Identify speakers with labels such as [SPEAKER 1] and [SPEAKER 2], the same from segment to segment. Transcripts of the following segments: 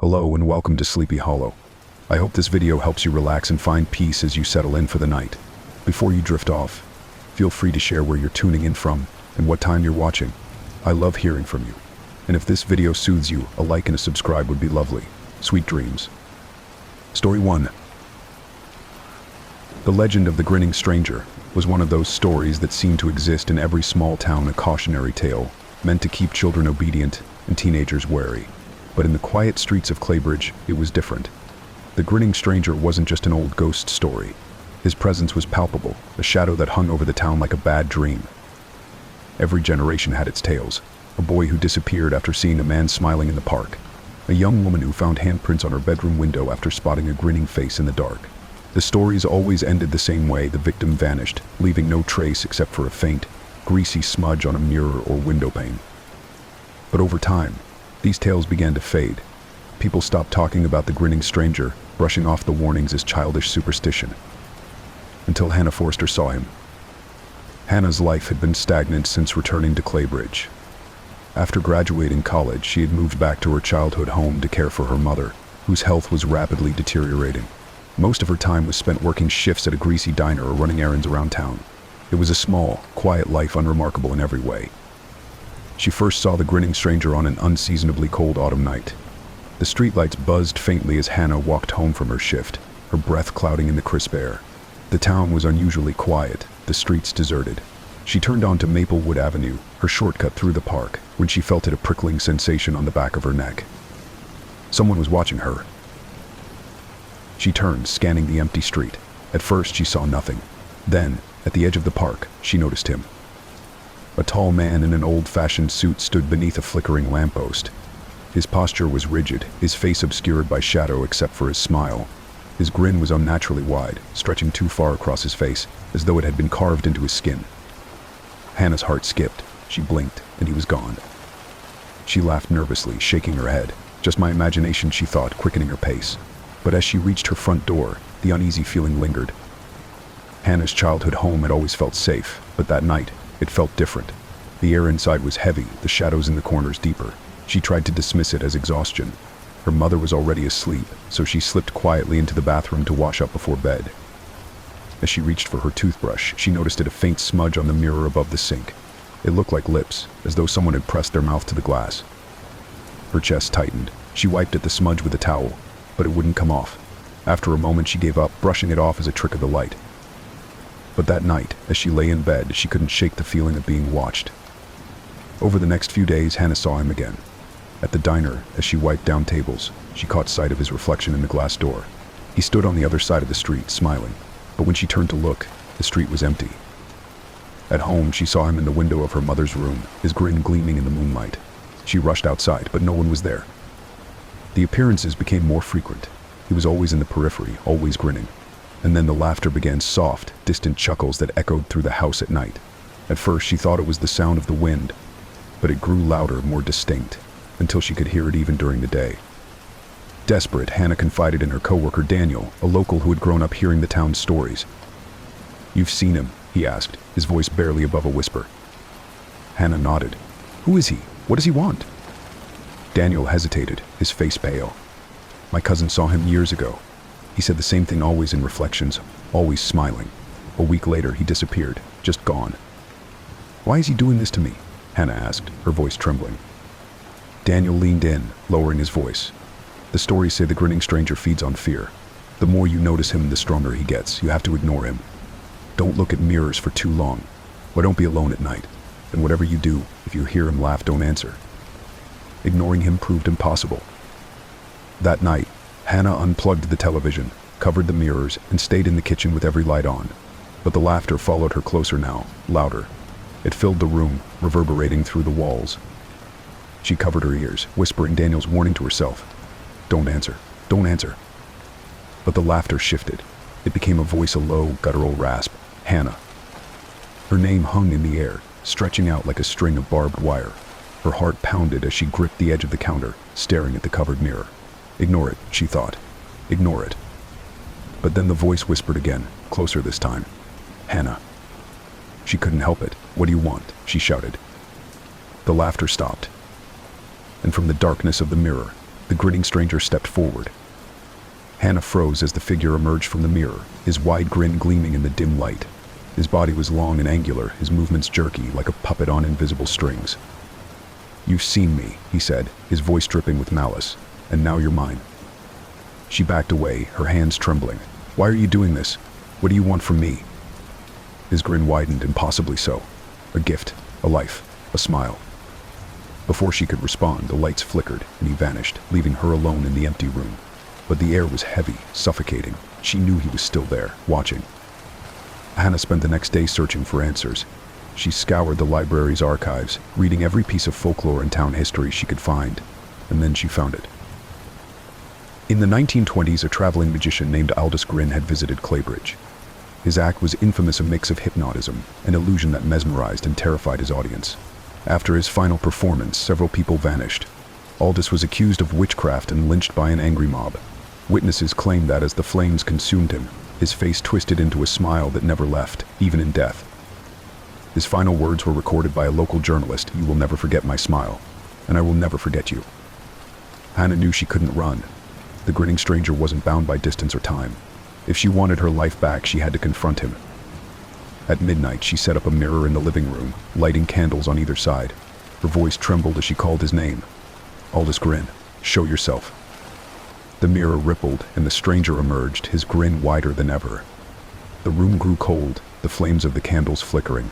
[SPEAKER 1] Hello and welcome to Sleepy Hollow. I hope this video helps you relax and find peace as you settle in for the night. Before you drift off, feel free to share where you're tuning in from and what time you're watching. I love hearing from you. And if this video soothes you, a like and a subscribe would be lovely. Sweet dreams. Story 1. The legend of the grinning stranger was one of those stories that seemed to exist in every small town, a cautionary tale meant to keep children obedient and teenagers wary. But in the quiet streets of Claybridge, it was different. The grinning stranger wasn't just an old ghost story. His presence was palpable, a shadow that hung over the town like a bad dream. Every generation had its tales. A boy who disappeared after seeing a man smiling in the park. A young woman who found handprints on her bedroom window after spotting a grinning face in the dark. The stories always ended the same way: the victim vanished, leaving no trace except for a faint, greasy smudge on a mirror or window pane. But over time, these tales began to fade. People stopped talking about the grinning stranger, brushing off the warnings as childish superstition. Until Hannah Forster saw him. Hannah's life had been stagnant since returning to Claybridge. After graduating college, she had moved back to her childhood home to care for her mother, whose health was rapidly deteriorating. Most of her time was spent working shifts at a greasy diner or running errands around town. It was a small, quiet life, unremarkable in every way. She first saw the grinning stranger on an unseasonably cold autumn night. The streetlights buzzed faintly as Hannah walked home from her shift, her breath clouding in the crisp air. The town was unusually quiet, the streets deserted. She turned onto Maplewood Avenue, her shortcut through the park, when she felt a prickling sensation on the back of her neck. Someone was watching her. She turned, scanning the empty street. At first, she saw nothing. Then, at the edge of the park, she noticed him. A tall man in an old-fashioned suit stood beneath a flickering lamppost. His posture was rigid, his face obscured by shadow except for his smile. His grin was unnaturally wide, stretching too far across his face, as though it had been carved into his skin. Hannah's heart skipped. She blinked, and he was gone. She laughed nervously, shaking her head. Just my imagination, she thought, quickening her pace. But as she reached her front door, the uneasy feeling lingered. Hannah's childhood home had always felt safe, but that night, it felt different. The air inside was heavy, the shadows in the corners deeper. She tried to dismiss it as exhaustion. Her mother was already asleep, so she slipped quietly into the bathroom to wash up before bed. As she reached for her toothbrush, she noticed a faint smudge on the mirror above the sink. It looked like lips, as though someone had pressed their mouth to the glass. Her chest tightened. She wiped at the smudge with a towel, but it wouldn't come off. After a moment, she gave up, brushing it off as a trick of the light. But that night, as she lay in bed, she couldn't shake the feeling of being watched. Over the next few days, Hannah saw him again. At the diner, as she wiped down tables, she caught sight of his reflection in the glass door. He stood on the other side of the street, smiling, but when she turned to look, the street was empty. At home, she saw him in the window of her mother's room, his grin gleaming in the moonlight. She rushed outside, but no one was there. The appearances became more frequent. He was always in the periphery, always grinning. And then the laughter began, soft, distant chuckles that echoed through the house at night. At first, she thought it was the sound of the wind, but it grew louder, more distinct, until she could hear it even during the day. Desperate, Hannah confided in her coworker Daniel, a local who had grown up hearing the town's stories. "You've seen him?" he asked, his voice barely above a whisper. Hannah nodded. "Who is he? What does he want?" Daniel hesitated, his face pale. "My cousin saw him years ago. He said the same thing always in reflections, always smiling. A week later, he disappeared, just gone." "Why is he doing this to me?" Hannah asked, her voice trembling. Daniel leaned in, lowering his voice. "The stories say the grinning stranger feeds on fear. The more you notice him, the stronger he gets. You have to ignore him. Don't look at mirrors for too long. Or don't be alone at night. And whatever you do, if you hear him laugh, don't answer." Ignoring him proved impossible. That night, Hannah unplugged the television, covered the mirrors, and stayed in the kitchen with every light on. But the laughter followed her closer now, louder. It filled the room, reverberating through the walls. She covered her ears, whispering Daniel's warning to herself. "Don't answer. Don't answer." But the laughter shifted. It became a voice, a low, guttural rasp. Hannah. Her name hung in the air, stretching out like a string of barbed wire. Her heart pounded as she gripped the edge of the counter, staring at the covered mirror. Ignore it, she thought. Ignore it. But then the voice whispered again, closer this time. "Hannah." She couldn't help it. "What do you want?" she shouted. The laughter stopped. And from the darkness of the mirror, The grinning stranger stepped forward. Hannah froze as the figure emerged from the mirror, his wide grin gleaming in the dim light. His body was long and angular, his movements jerky, like a puppet on invisible strings. "You've seen me," he said, his voice dripping with malice, "and now you're mine." She backed away, her hands trembling. "Why are you doing this? What do you want from me?" His grin widened, impossibly so. A gift, a life, a smile. Before she could respond, the lights flickered, and he vanished, leaving her alone in the empty room. But the air was heavy, suffocating. She knew he was still there, watching. Hannah spent the next day searching for answers. She scoured the library's archives, reading every piece of folklore and town history she could find, and then she found it. In the 1920s, a traveling magician named Aldous Grin had visited Claybridge. His act was infamous, a mix of hypnotism, an illusion that mesmerized and terrified his audience. After his final performance, several people vanished. Aldous was accused of witchcraft and lynched by an angry mob. Witnesses claimed that as the flames consumed him, his face twisted into a smile that never left, even in death. His final words were recorded by a local journalist: "You will never forget my smile, and I will never forget you." Hannah knew she couldn't run. The grinning stranger wasn't bound by distance or time. If she wanted her life back, she had to confront him. At midnight, she set up a mirror in the living room, lighting candles on either side. Her voice trembled as she called his name. "Aldous Grin, show yourself." The mirror rippled, and the stranger emerged, his grin wider than ever. The room grew cold, the flames of the candles flickering.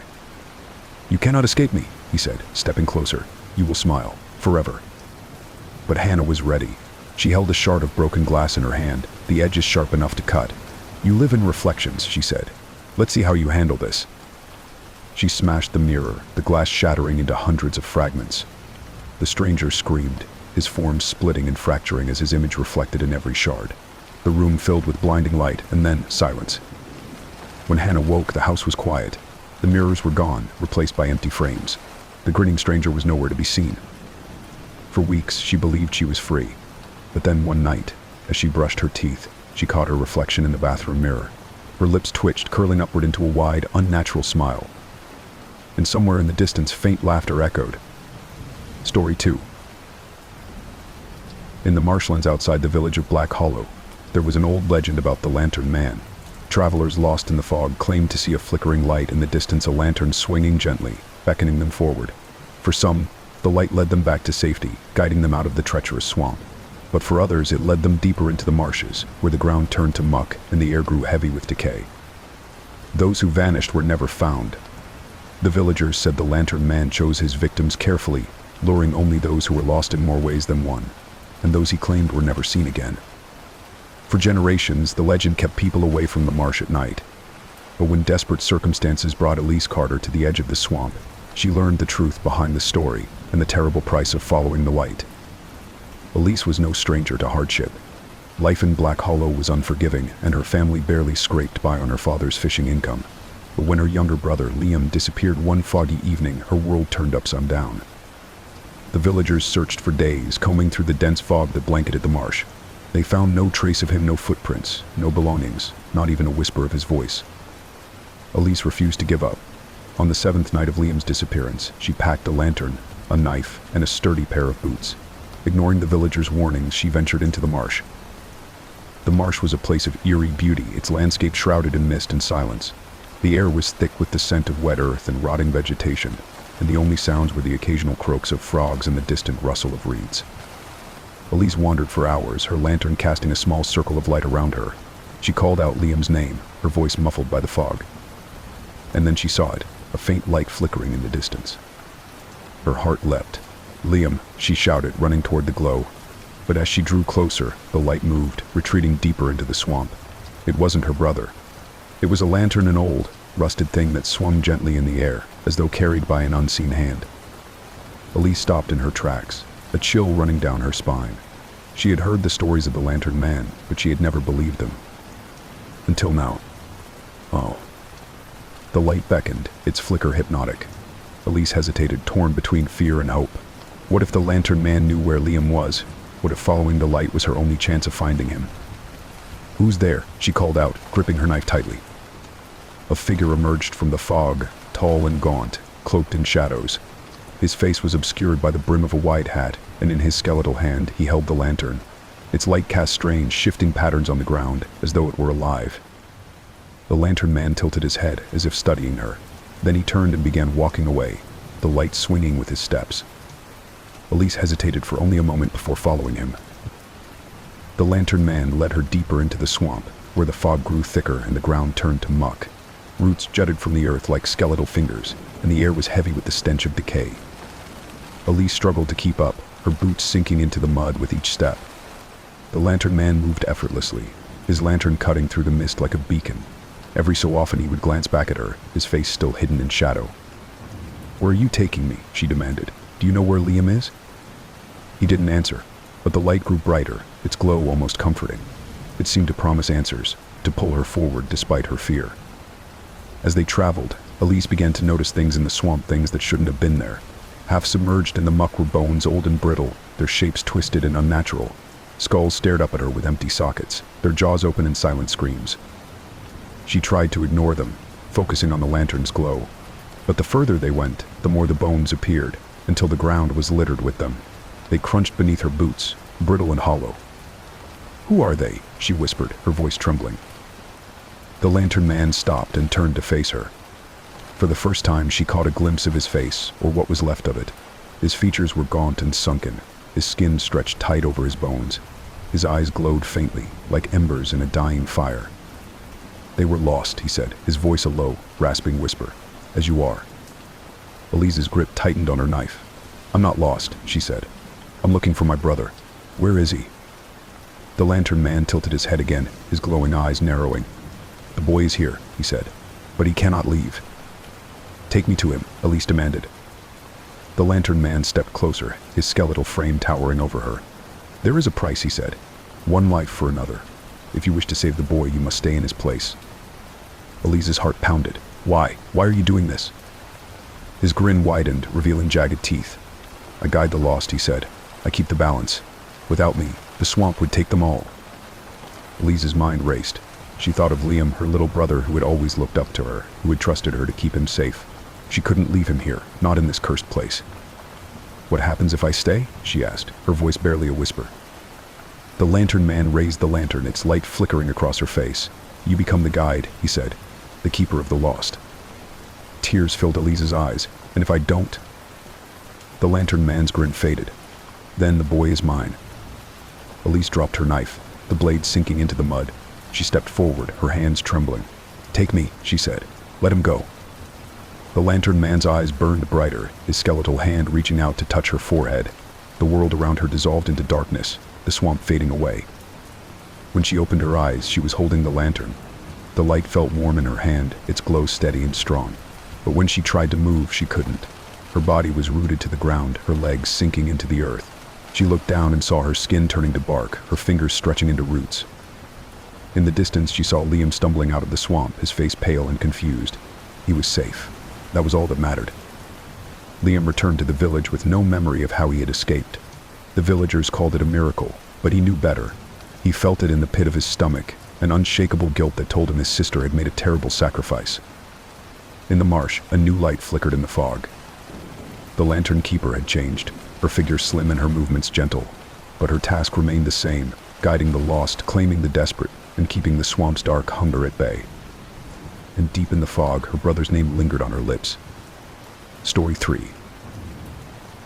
[SPEAKER 1] "You cannot escape me," he said, stepping closer. "You will smile, forever." But Hannah was ready. She held a shard of broken glass in her hand, the edges sharp enough to cut. "You live in reflections," she said. "Let's see how you handle this." She smashed the mirror, the glass shattering into hundreds of fragments. The stranger screamed, his form splitting and fracturing as his image reflected in every shard. The room filled with blinding light, and then silence. When Hannah woke, the house was quiet. The mirrors were gone, replaced by empty frames. The grinning stranger was nowhere to be seen. For weeks, she believed she was free. But then one night, as she brushed her teeth, she caught her reflection in the bathroom mirror. Her lips twitched, curling upward into a wide, unnatural smile. And somewhere in the distance, faint laughter echoed. Story 2. In the marshlands outside the village of Black Hollow, there was an old legend about the Lantern Man. Travelers lost in the fog claimed to see a flickering light in the distance, a lantern swinging gently, beckoning them forward. For some, the light led them back to safety, guiding them out of the treacherous swamp. But for others, it led them deeper into the marshes, where the ground turned to muck and the air grew heavy with decay. Those who vanished were never found. The villagers said the Lantern Man chose his victims carefully, luring only those who were lost in more ways than one, and those he claimed were never seen again. For generations, the legend kept people away from the marsh at night. But when desperate circumstances brought Elise Carter to the edge of the swamp, she learned the truth behind the story and the terrible price of following the light. Elise was no stranger to hardship. Life in Black Hollow was unforgiving, and her family barely scraped by on her father's fishing income. But when her younger brother, Liam, disappeared one foggy evening, her world turned upside down. The villagers searched for days, combing through the dense fog that blanketed the marsh. They found no trace of him, no footprints, no belongings, not even a whisper of his voice. Elise refused to give up. On the 7th night of Liam's disappearance, she packed a lantern, a knife, and a sturdy pair of boots. Ignoring the villagers' warnings, she ventured into the marsh. The marsh was a place of eerie beauty, its landscape shrouded in mist and silence. The air was thick with the scent of wet earth and rotting vegetation, and the only sounds were the occasional croaks of frogs and the distant rustle of reeds. Elise wandered for hours, her lantern casting a small circle of light around her. She called out Liam's name, her voice muffled by the fog. And then she saw it, a faint light flickering in the distance. Her heart leapt. "Liam," she shouted, running toward the glow. But as she drew closer, the light moved, retreating deeper into the swamp. It wasn't her brother. It was a lantern, an old, rusted thing that swung gently in the air, as though carried by an unseen hand. Elise stopped in her tracks, a chill running down her spine. She had heard the stories of the Lantern Man, but she had never believed them. Until now. Oh. The light beckoned, its flicker hypnotic. Elise hesitated, torn between fear and hope. What if the Lantern Man knew where Liam was? What if following the light was her only chance of finding him? "Who's there?" she called out, gripping her knife tightly. A figure emerged from the fog, tall and gaunt, cloaked in shadows. His face was obscured by the brim of a wide hat, and in his skeletal hand he held the lantern. Its light cast strange, shifting patterns on the ground, as though it were alive. The lantern man tilted his head, as if studying her. Then he turned and began walking away, the light swinging with his steps. Elise hesitated for only a moment before following him. The lantern man led her deeper into the swamp, where the fog grew thicker and the ground turned to muck. Roots jutted from the earth like skeletal fingers, and the air was heavy with the stench of decay. Elise struggled to keep up, her boots sinking into the mud with each step. The lantern man moved effortlessly, his lantern cutting through the mist like a beacon. Every so often he would glance back at her, his face still hidden in shadow. "Where are you taking me?" she demanded. "Do you know where Liam is?" He didn't answer, but the light grew brighter, its glow almost comforting. It seemed to promise answers, to pull her forward despite her fear. As they traveled, Elise began to notice things in the swamp, things that shouldn't have been there. Half submerged in the muck were bones, old and brittle, their shapes twisted and unnatural. Skulls stared up at her with empty sockets, their jaws open in silent screams. She tried to ignore them, focusing on the lantern's glow. But the further they went, the more the bones appeared, until the ground was littered with them. They crunched beneath her boots, brittle and hollow. "Who are they?" she whispered, her voice trembling. The lantern man stopped and turned to face her. For the first time, she caught a glimpse of his face, or what was left of it. His features were gaunt and sunken, his skin stretched tight over his bones. His eyes glowed faintly, like embers in a dying fire. "They were lost," he said, his voice a low, rasping whisper. "As you are." Elise's grip tightened on her knife. "I'm not lost," she said. "I'm looking for my brother. Where is he?" The lantern man tilted his head again, his glowing eyes narrowing. "The boy is here," he said, "but he cannot leave." "Take me to him," Elise demanded. The lantern man stepped closer, his skeletal frame towering over her. "There is a price," he said. "One life for another. If you wish to save the boy, you must stay in his place." Elise's heart pounded. "Why? Why are you doing this?" His grin widened, revealing jagged teeth. "I guide the lost," he said. "I keep the balance. Without me, the swamp would take them all." Elise's mind raced. She thought of Liam, her little brother who had always looked up to her, who had trusted her to keep him safe. She couldn't leave him here, not in this cursed place. "What happens if I stay?" she asked, her voice barely a whisper. The lantern man raised the lantern, its light flickering across her face. "You become the guide," he said, "the keeper of the lost." Tears filled Elise's eyes. "And if I don't?" The lantern man's grin faded. "Then the boy is mine." Elise dropped her knife, the blade sinking into the mud. She stepped forward, her hands trembling. "Take me," she said. "Let him go." The lantern man's eyes burned brighter, his skeletal hand reaching out to touch her forehead. The world around her dissolved into darkness, the swamp fading away. When she opened her eyes, she was holding the lantern. The light felt warm in her hand, its glow steady and strong. But when she tried to move, she couldn't. Her body was rooted to the ground, her legs sinking into the earth. She looked down and saw her skin turning to bark, her fingers stretching into roots. In the distance, she saw Liam stumbling out of the swamp, his face pale and confused. He was safe. That was all that mattered. Liam returned to the village with no memory of how he had escaped. The villagers called it a miracle, but he knew better. He felt it in the pit of his stomach, an unshakable guilt that told him his sister had made a terrible sacrifice. In the marsh, a new light flickered in the fog. The lantern keeper had changed, her figure slim and her movements gentle. But her task remained the same, guiding the lost, claiming the desperate, and keeping the swamp's dark hunger at bay. And deep in the fog, her brother's name lingered on her lips. Story 3.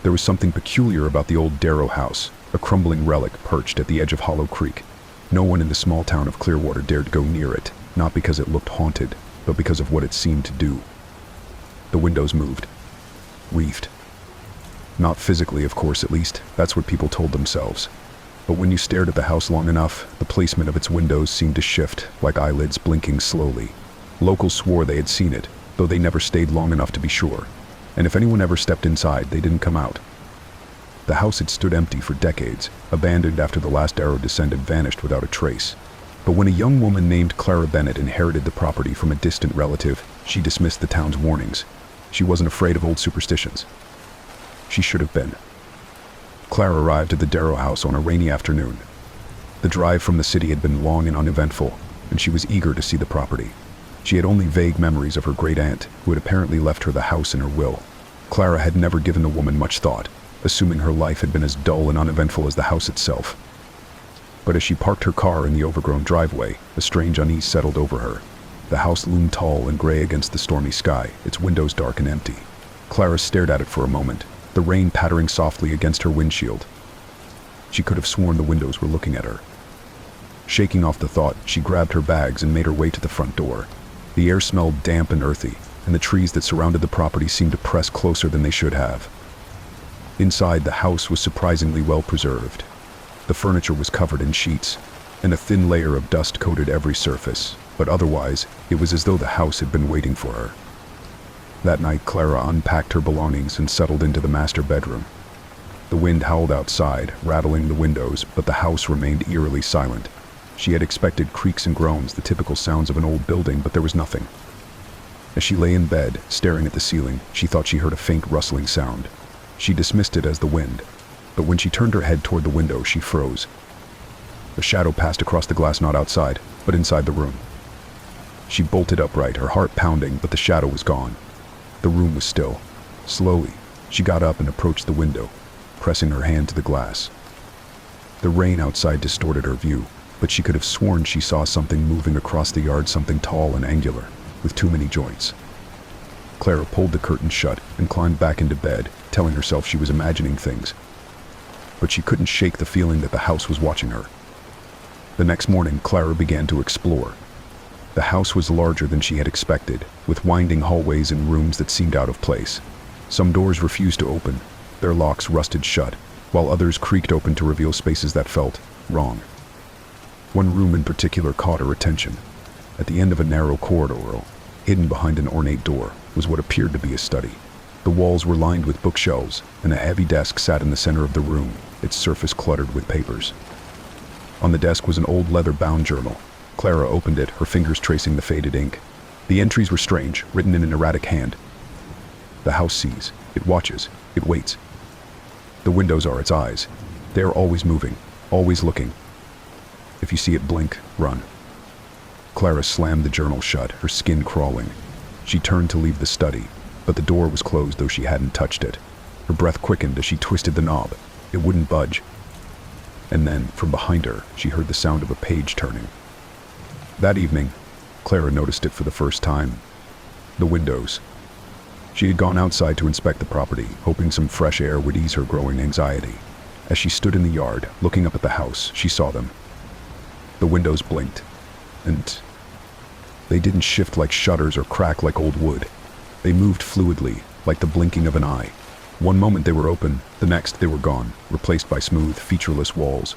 [SPEAKER 1] There was something peculiar about the old Darrow house, a crumbling relic perched at the edge of Hollow Creek. No one in the small town of Clearwater dared go near it, not because it looked haunted, but because of what it seemed to do. The windows moved. Weaved. Not physically, of course, at least. That's what people told themselves. But when you stared at the house long enough, the placement of its windows seemed to shift, like eyelids blinking slowly. Locals swore they had seen it, though they never stayed long enough to be sure. And if anyone ever stepped inside, they didn't come out. The house had stood empty for decades, abandoned after the last Darrow descendant vanished without a trace. But when a young woman named Clara Bennett inherited the property from a distant relative, she dismissed the town's warnings. She wasn't afraid of old superstitions. She should have been. Clara arrived at the Darrow house on a rainy afternoon. The drive from the city had been long and uneventful, and she was eager to see the property. She had only vague memories of her great-aunt, who had apparently left her the house in her will. Clara had never given the woman much thought, assuming her life had been as dull and uneventful as the house itself. But as she parked her car in the overgrown driveway, a strange unease settled over her. The house loomed tall and gray against the stormy sky, its windows dark and empty. Clara stared at it for a moment, the rain pattering softly against her windshield. She could have sworn the windows were looking at her. Shaking off the thought, she grabbed her bags and made her way to the front door. The air smelled damp and earthy, and the trees that surrounded the property seemed to press closer than they should have. Inside, the house was surprisingly well preserved. The furniture was covered in sheets, and a thin layer of dust coated every surface, but otherwise, it was as though the house had been waiting for her. That night, Clara unpacked her belongings and settled into the master bedroom. The wind howled outside, rattling the windows, but the house remained eerily silent. She had expected creaks and groans, the typical sounds of an old building, but there was nothing. As she lay in bed, staring at the ceiling, she thought she heard a faint rustling sound. She dismissed it as the wind, but when she turned her head toward the window, she froze. A shadow passed across the glass, not outside, but inside the room. She bolted upright, her heart pounding, but the shadow was gone. The room was still. Slowly, she got up and approached the window, pressing her hand to the glass. The rain outside distorted her view, but she could have sworn she saw something moving across the yard, something tall and angular, with too many joints. Clara pulled the curtain shut and climbed back into bed, telling herself she was imagining things. But she couldn't shake the feeling that the house was watching her. The next morning, Clara began to explore. The house was larger than she had expected, with winding hallways and rooms that seemed out of place. Some doors refused to open, their locks rusted shut, while others creaked open to reveal spaces that felt wrong. One room in particular caught her attention. At the end of a narrow corridor, hidden behind an ornate door, was what appeared to be a study. The walls were lined with bookshelves, and a heavy desk sat in the center of the room, its surface cluttered with papers. On the desk was an old leather-bound journal. Clara opened it, her fingers tracing the faded ink. The entries were strange, written in an erratic hand. The house sees, it watches, it waits. The windows are its eyes. They are always moving, always looking. If you see it blink, run. Clara slammed the journal shut, her skin crawling. She turned to leave the study, but the door was closed though she hadn't touched it. Her breath quickened as she twisted the knob. It wouldn't budge. And then, from behind her, she heard the sound of a page turning. That evening, Clara noticed it for the first time. The windows. She had gone outside to inspect the property, hoping some fresh air would ease her growing anxiety. As she stood in the yard, looking up at the house, she saw them. The windows blinked, and they didn't shift like shutters or crack like old wood. They moved fluidly, like the blinking of an eye. One moment they were open, the next they were gone, replaced by smooth, featureless walls.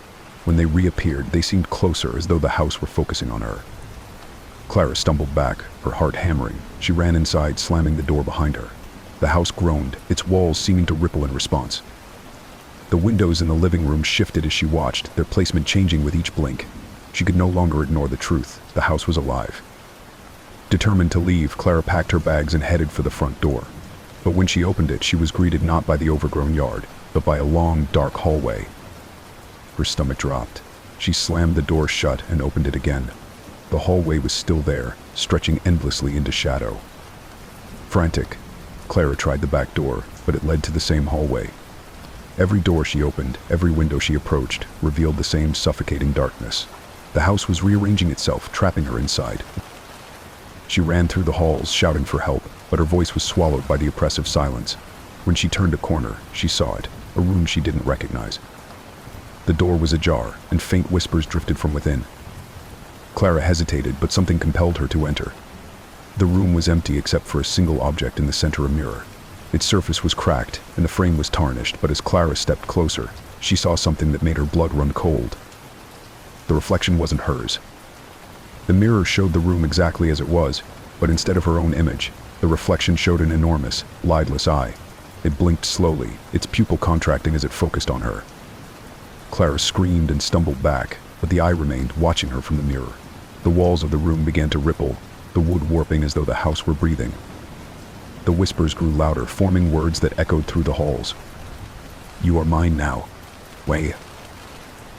[SPEAKER 1] When they reappeared, they seemed closer, as though the house were focusing on her. Clara stumbled back, her heart hammering. She ran inside, slamming the door behind her. The house groaned, its walls seeming to ripple in response. The windows in the living room shifted as she watched, their placement changing with each blink. She could no longer ignore the truth. The house was alive. Determined to leave, Clara packed her bags and headed for the front door. But when she opened it, she was greeted not by the overgrown yard, but by a long, dark hallway. Her stomach dropped. She slammed the door shut and opened it again. The hallway was still there, stretching endlessly into shadow. Frantic, Clara tried the back door, but it led to the same hallway. Every door she opened, every window she approached, revealed the same suffocating darkness. The house was rearranging itself, trapping her inside. She ran through the halls, shouting for help, but her voice was swallowed by the oppressive silence. When she turned a corner, she saw it, a room she didn't recognize. The door was ajar, and faint whispers drifted from within. Clara hesitated, but something compelled her to enter. The room was empty except for a single object in the center, a mirror. Its surface was cracked, and the frame was tarnished, but as Clara stepped closer, she saw something that made her blood run cold. The reflection wasn't hers. The mirror showed the room exactly as it was, but instead of her own image, the reflection showed an enormous, lidless eye. It blinked slowly, its pupil contracting as it focused on her. Clara screamed and stumbled back, but the eye remained, watching her from the mirror. The walls of the room began to ripple, the wood warping as though the house were breathing. The whispers grew louder, forming words that echoed through the halls. "You are mine now, Wei."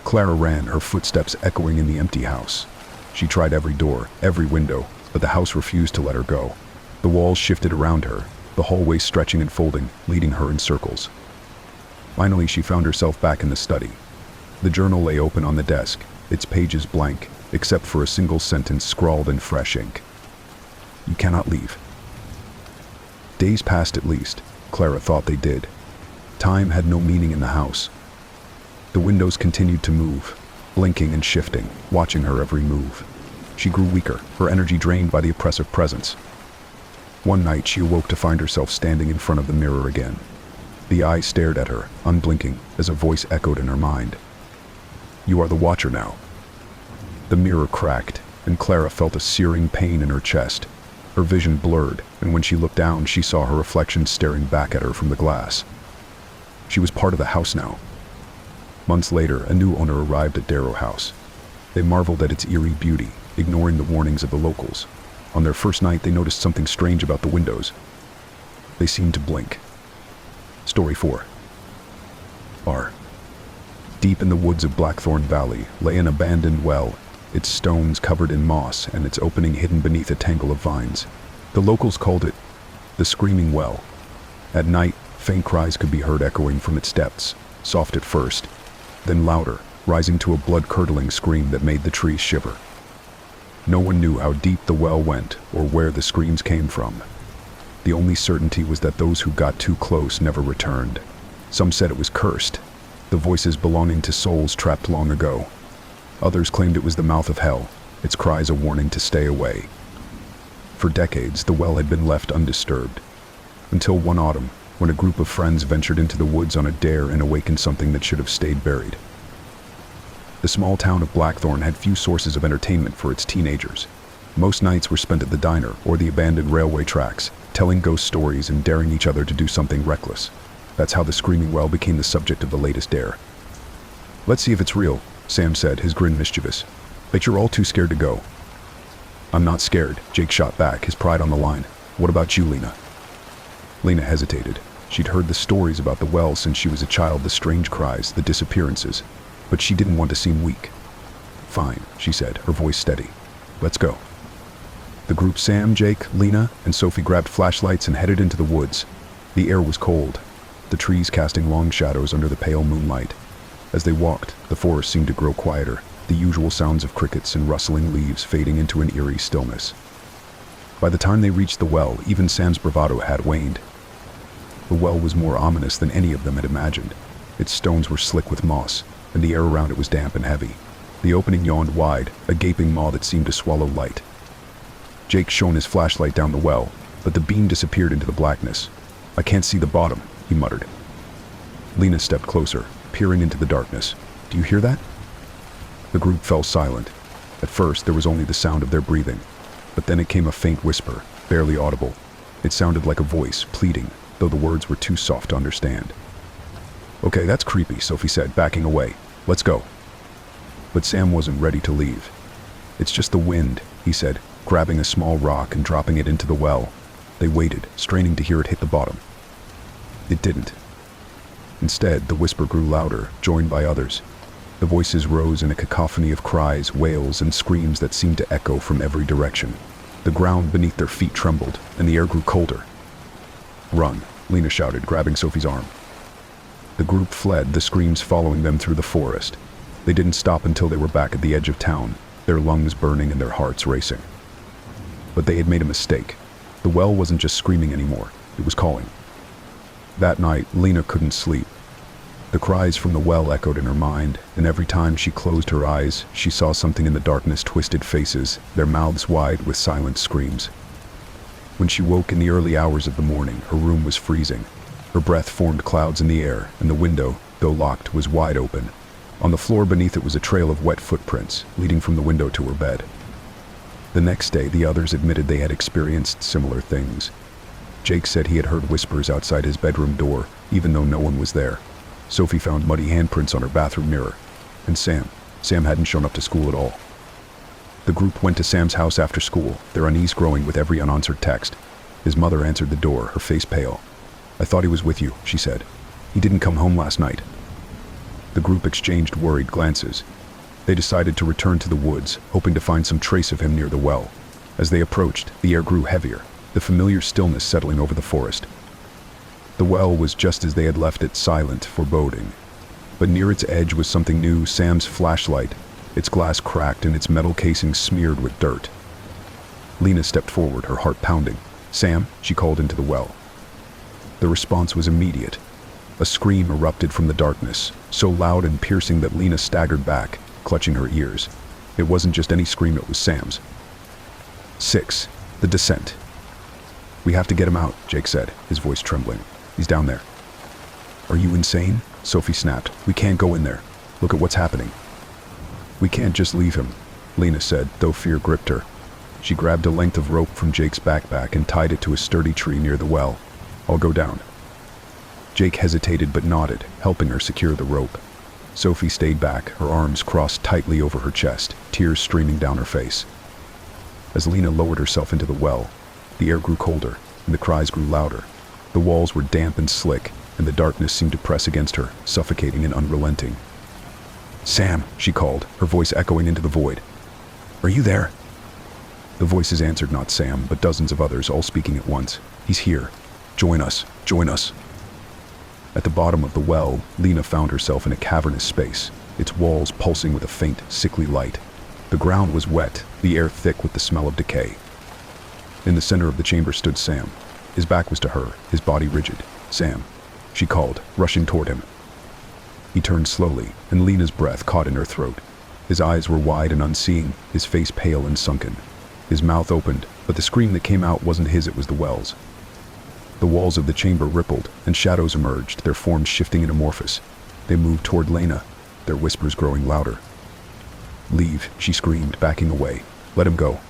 [SPEAKER 1] Clara ran, her footsteps echoing in the empty house. She tried every door, every window, but the house refused to let her go. The walls shifted around her, the hallway stretching and folding, leading her in circles. Finally, she found herself back in the study. The journal lay open on the desk, its pages blank, except for a single sentence scrawled in fresh ink. "You cannot leave." Days passed at least. Clara thought they did. Time had no meaning in the house. The windows continued to move, blinking and shifting, watching her every move. She grew weaker, her energy drained by the oppressive presence. One night, she awoke to find herself standing in front of the mirror again. The eye stared at her, unblinking, as a voice echoed in her mind. "You are the watcher now." The mirror cracked, and Clara felt a searing pain in her chest. Her vision blurred, and when she looked down, she saw her reflection staring back at her from the glass. She was part of the house now. Months later, a new owner arrived at Darrow House. They marveled at its eerie beauty, ignoring the warnings of the locals. On their first night, they noticed something strange about the windows. They seemed to blink. Story 4. R. Deep in the woods of Blackthorn Valley lay an abandoned well, its stones covered in moss and its opening hidden beneath a tangle of vines. The locals called it the Screaming Well. At night, faint cries could be heard echoing from its depths, soft at first, then louder, rising to a blood-curdling scream that made the trees shiver. No one knew how deep the well went or where the screams came from. The only certainty was that those who got too close never returned. Some said it was cursed, the voices belonging to souls trapped long ago. Others claimed it was the mouth of hell, its cries a warning to stay away. For decades, the well had been left undisturbed, until one autumn, when a group of friends ventured into the woods on a dare and awakened something that should have stayed buried. The small town of Blackthorn had few sources of entertainment for its teenagers. Most nights were spent at the diner or the abandoned railway tracks, telling ghost stories and daring each other to do something reckless. That's how the Screaming Well became the subject of the latest dare. "Let's see if it's real," Sam said, his grin mischievous. "Bet you're all too scared to go." "I'm not scared," Jake shot back, his pride on the line. "What about you, Lena?" Lena hesitated. She'd heard the stories about the well since she was a child, the strange cries, the disappearances. But she didn't want to seem weak. "Fine," she said, her voice steady. "Let's go." The group, Sam, Jake, Lena, and Sophie, grabbed flashlights and headed into the woods. The air was cold, the trees casting long shadows under the pale moonlight. As they walked, the forest seemed to grow quieter, the usual sounds of crickets and rustling leaves fading into an eerie stillness. By the time they reached the well, even Sam's bravado had waned. The well was more ominous than any of them had imagined. Its stones were slick with moss, and the air around it was damp and heavy. The opening yawned wide, a gaping maw that seemed to swallow light. Jake shone his flashlight down the well, but the beam disappeared into the blackness. "I can't see the bottom," he muttered. Lena stepped closer, peering into the darkness. "Do you hear that?" The group fell silent. At first, there was only the sound of their breathing, but then it came a faint whisper, barely audible. It sounded like a voice, pleading, though the words were too soft to understand. "Okay, that's creepy," Sophie said, backing away. "Let's go." But Sam wasn't ready to leave. "It's just the wind," he said, grabbing a small rock and dropping it into the well. They waited, straining to hear it hit the bottom. It didn't. Instead, the whisper grew louder, joined by others. The voices rose in a cacophony of cries, wails, and screams that seemed to echo from every direction. The ground beneath their feet trembled, and the air grew colder. "Run," Lena shouted, grabbing Sophie's arm. The group fled, the screams following them through the forest. They didn't stop until they were back at the edge of town, their lungs burning and their hearts racing. But they had made a mistake. The well wasn't just screaming anymore, it was calling. That night, Lena couldn't sleep. The cries from the well echoed in her mind, and every time she closed her eyes, she saw something in the darkness, twisted faces, their mouths wide with silent screams. When she woke in the early hours of the morning, her room was freezing. Her breath formed clouds in the air, and the window, though locked, was wide open. On the floor beneath it was a trail of wet footprints, leading from the window to her bed. The next day, the others admitted they had experienced similar things. Jake said he had heard whispers outside his bedroom door, even though no one was there. Sophie found muddy handprints on her bathroom mirror. And Sam hadn't shown up to school at all. The group went to Sam's house after school, their unease growing with every unanswered text. His mother answered the door, her face pale. "I thought he was with you," she said. "He didn't come home last night." The group exchanged worried glances. They decided to return to the woods, hoping to find some trace of him near the well. As they approached, the air grew heavier. the familiar stillness settling over the forest. The well was just as they had left it, silent, foreboding. But near its edge was something new, Sam's flashlight, its glass cracked and its metal casing smeared with dirt. Lena stepped forward, her heart pounding. "Sam," she called into the well. The response was immediate. A scream erupted from the darkness, so loud and piercing that Lena staggered back, clutching her ears. It wasn't just any scream, it was Sam's. 6. The descent. "We have to get him out," Jake said, his voice trembling. "He's down there." "Are you insane?" Sophie snapped. "We can't go in there. Look at what's happening." "We can't just leave him," Lena said, though fear gripped her. She grabbed a length of rope from Jake's backpack and tied it to a sturdy tree near the well. "I'll go down." Jake hesitated but nodded, helping her secure the rope. Sophie stayed back, her arms crossed tightly over her chest, tears streaming down her face. As Lena lowered herself into the well, the air grew colder, and the cries grew louder. The walls were damp and slick, and the darkness seemed to press against her, suffocating and unrelenting. "Sam," she called, her voice echoing into the void. "Are you there?" The voices answered not Sam, but dozens of others, all speaking at once. "He's here. Join us. Join us." At the bottom of the well, Lena found herself in a cavernous space, its walls pulsing with a faint, sickly light. The ground was wet, the air thick with the smell of decay. In the center of the chamber stood Sam. His back was to her, his body rigid. "Sam," she called, rushing toward him. He turned slowly, and Lena's breath caught in her throat. His eyes were wide and unseeing, his face pale and sunken. His mouth opened, but the scream that came out wasn't his, it was the well's. The walls of the chamber rippled, and shadows emerged, their forms shifting and amorphous. They moved toward Lena, their whispers growing louder. "Leave," she screamed, backing away. "Let him go."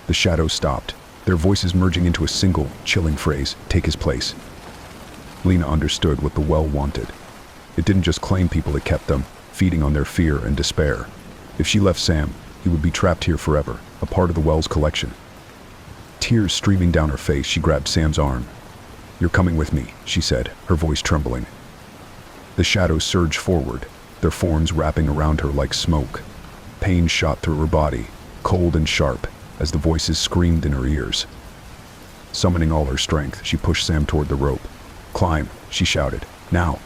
[SPEAKER 1] The shadows stopped, their voices merging into a single, chilling phrase, "Take his place." Lena understood what the well wanted. It didn't just claim people, it kept them, feeding on their fear and despair. If she left Sam, he would be trapped here forever, a part of the well's collection. Tears streaming down her face, she grabbed Sam's arm. "You're coming with me," she said, her voice trembling. The shadows surged forward, their forms wrapping around her like smoke. Pain shot through her body, cold and sharp, as the voices screamed in her ears. Summoning all her strength, she pushed Sam toward the rope. "Climb," she shouted. "Now."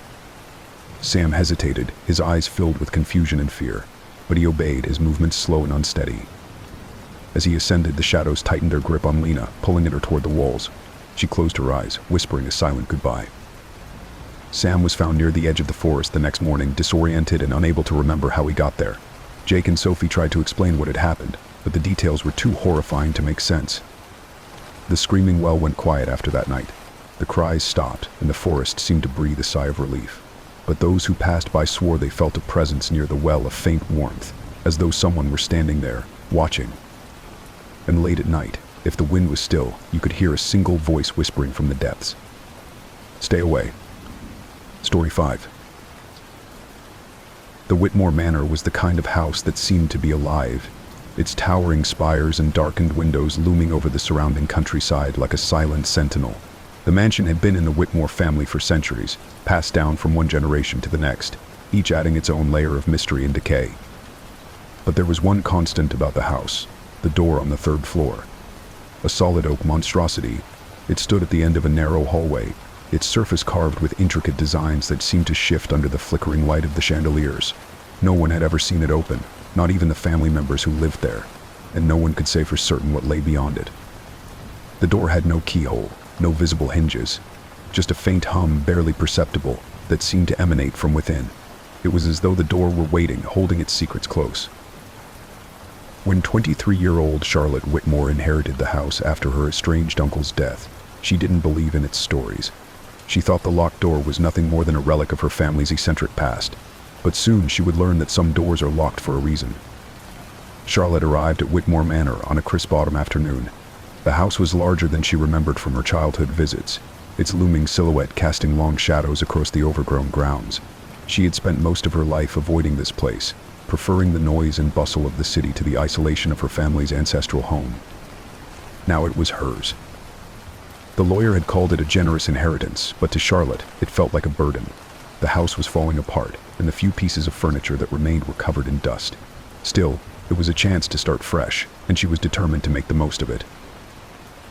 [SPEAKER 1] Sam hesitated, his eyes filled with confusion and fear, but he obeyed, his movements slow and unsteady. As he ascended, the shadows tightened their grip on Lena, pulling at her toward the walls. She closed her eyes, whispering a silent goodbye. Sam was found near the edge of the forest the next morning, disoriented and unable to remember how he got there. Jake and Sophie tried to explain what had happened, but the details were too horrifying to make sense. The screaming well went quiet after that night. The cries stopped, and the forest seemed to breathe a sigh of relief. But those who passed by swore they felt a presence near the well, a faint warmth, as though someone were standing there, watching. And late at night, if the wind was still, you could hear a single voice whispering from the depths. "Stay away." Story 5. The Whitmore Manor was the kind of house that seemed to be alive, its towering spires and darkened windows looming over the surrounding countryside like a silent sentinel. The mansion had been in the Whitmore family for centuries, passed down from one generation to the next, each adding its own layer of mystery and decay. But there was one constant about the house: the door on the third floor. A solid oak monstrosity, it stood at the end of a narrow hallway, its surface carved with intricate designs that seemed to shift under the flickering light of the chandeliers. No one had ever seen it open, not even the family members who lived there, and no one could say for certain what lay beyond it. The door had no keyhole, no visible hinges, just a faint hum barely perceptible that seemed to emanate from within. It was as though the door were waiting, holding its secrets close. When 23-year-old Charlotte Whitmore inherited the house after her estranged uncle's death, she didn't believe in its stories. She thought the locked door was nothing more than a relic of her family's eccentric past. But soon she would learn that some doors are locked for a reason. Charlotte arrived at Whitmore Manor on a crisp autumn afternoon. The house was larger than she remembered from her childhood visits, its looming silhouette casting long shadows across the overgrown grounds. She had spent most of her life avoiding this place, preferring the noise and bustle of the city to the isolation of her family's ancestral home. Now it was hers. The lawyer had called it a generous inheritance, but to Charlotte, it felt like a burden. The house was falling apart, and the few pieces of furniture that remained were covered in dust. Still, it was a chance to start fresh, and she was determined to make the most of it.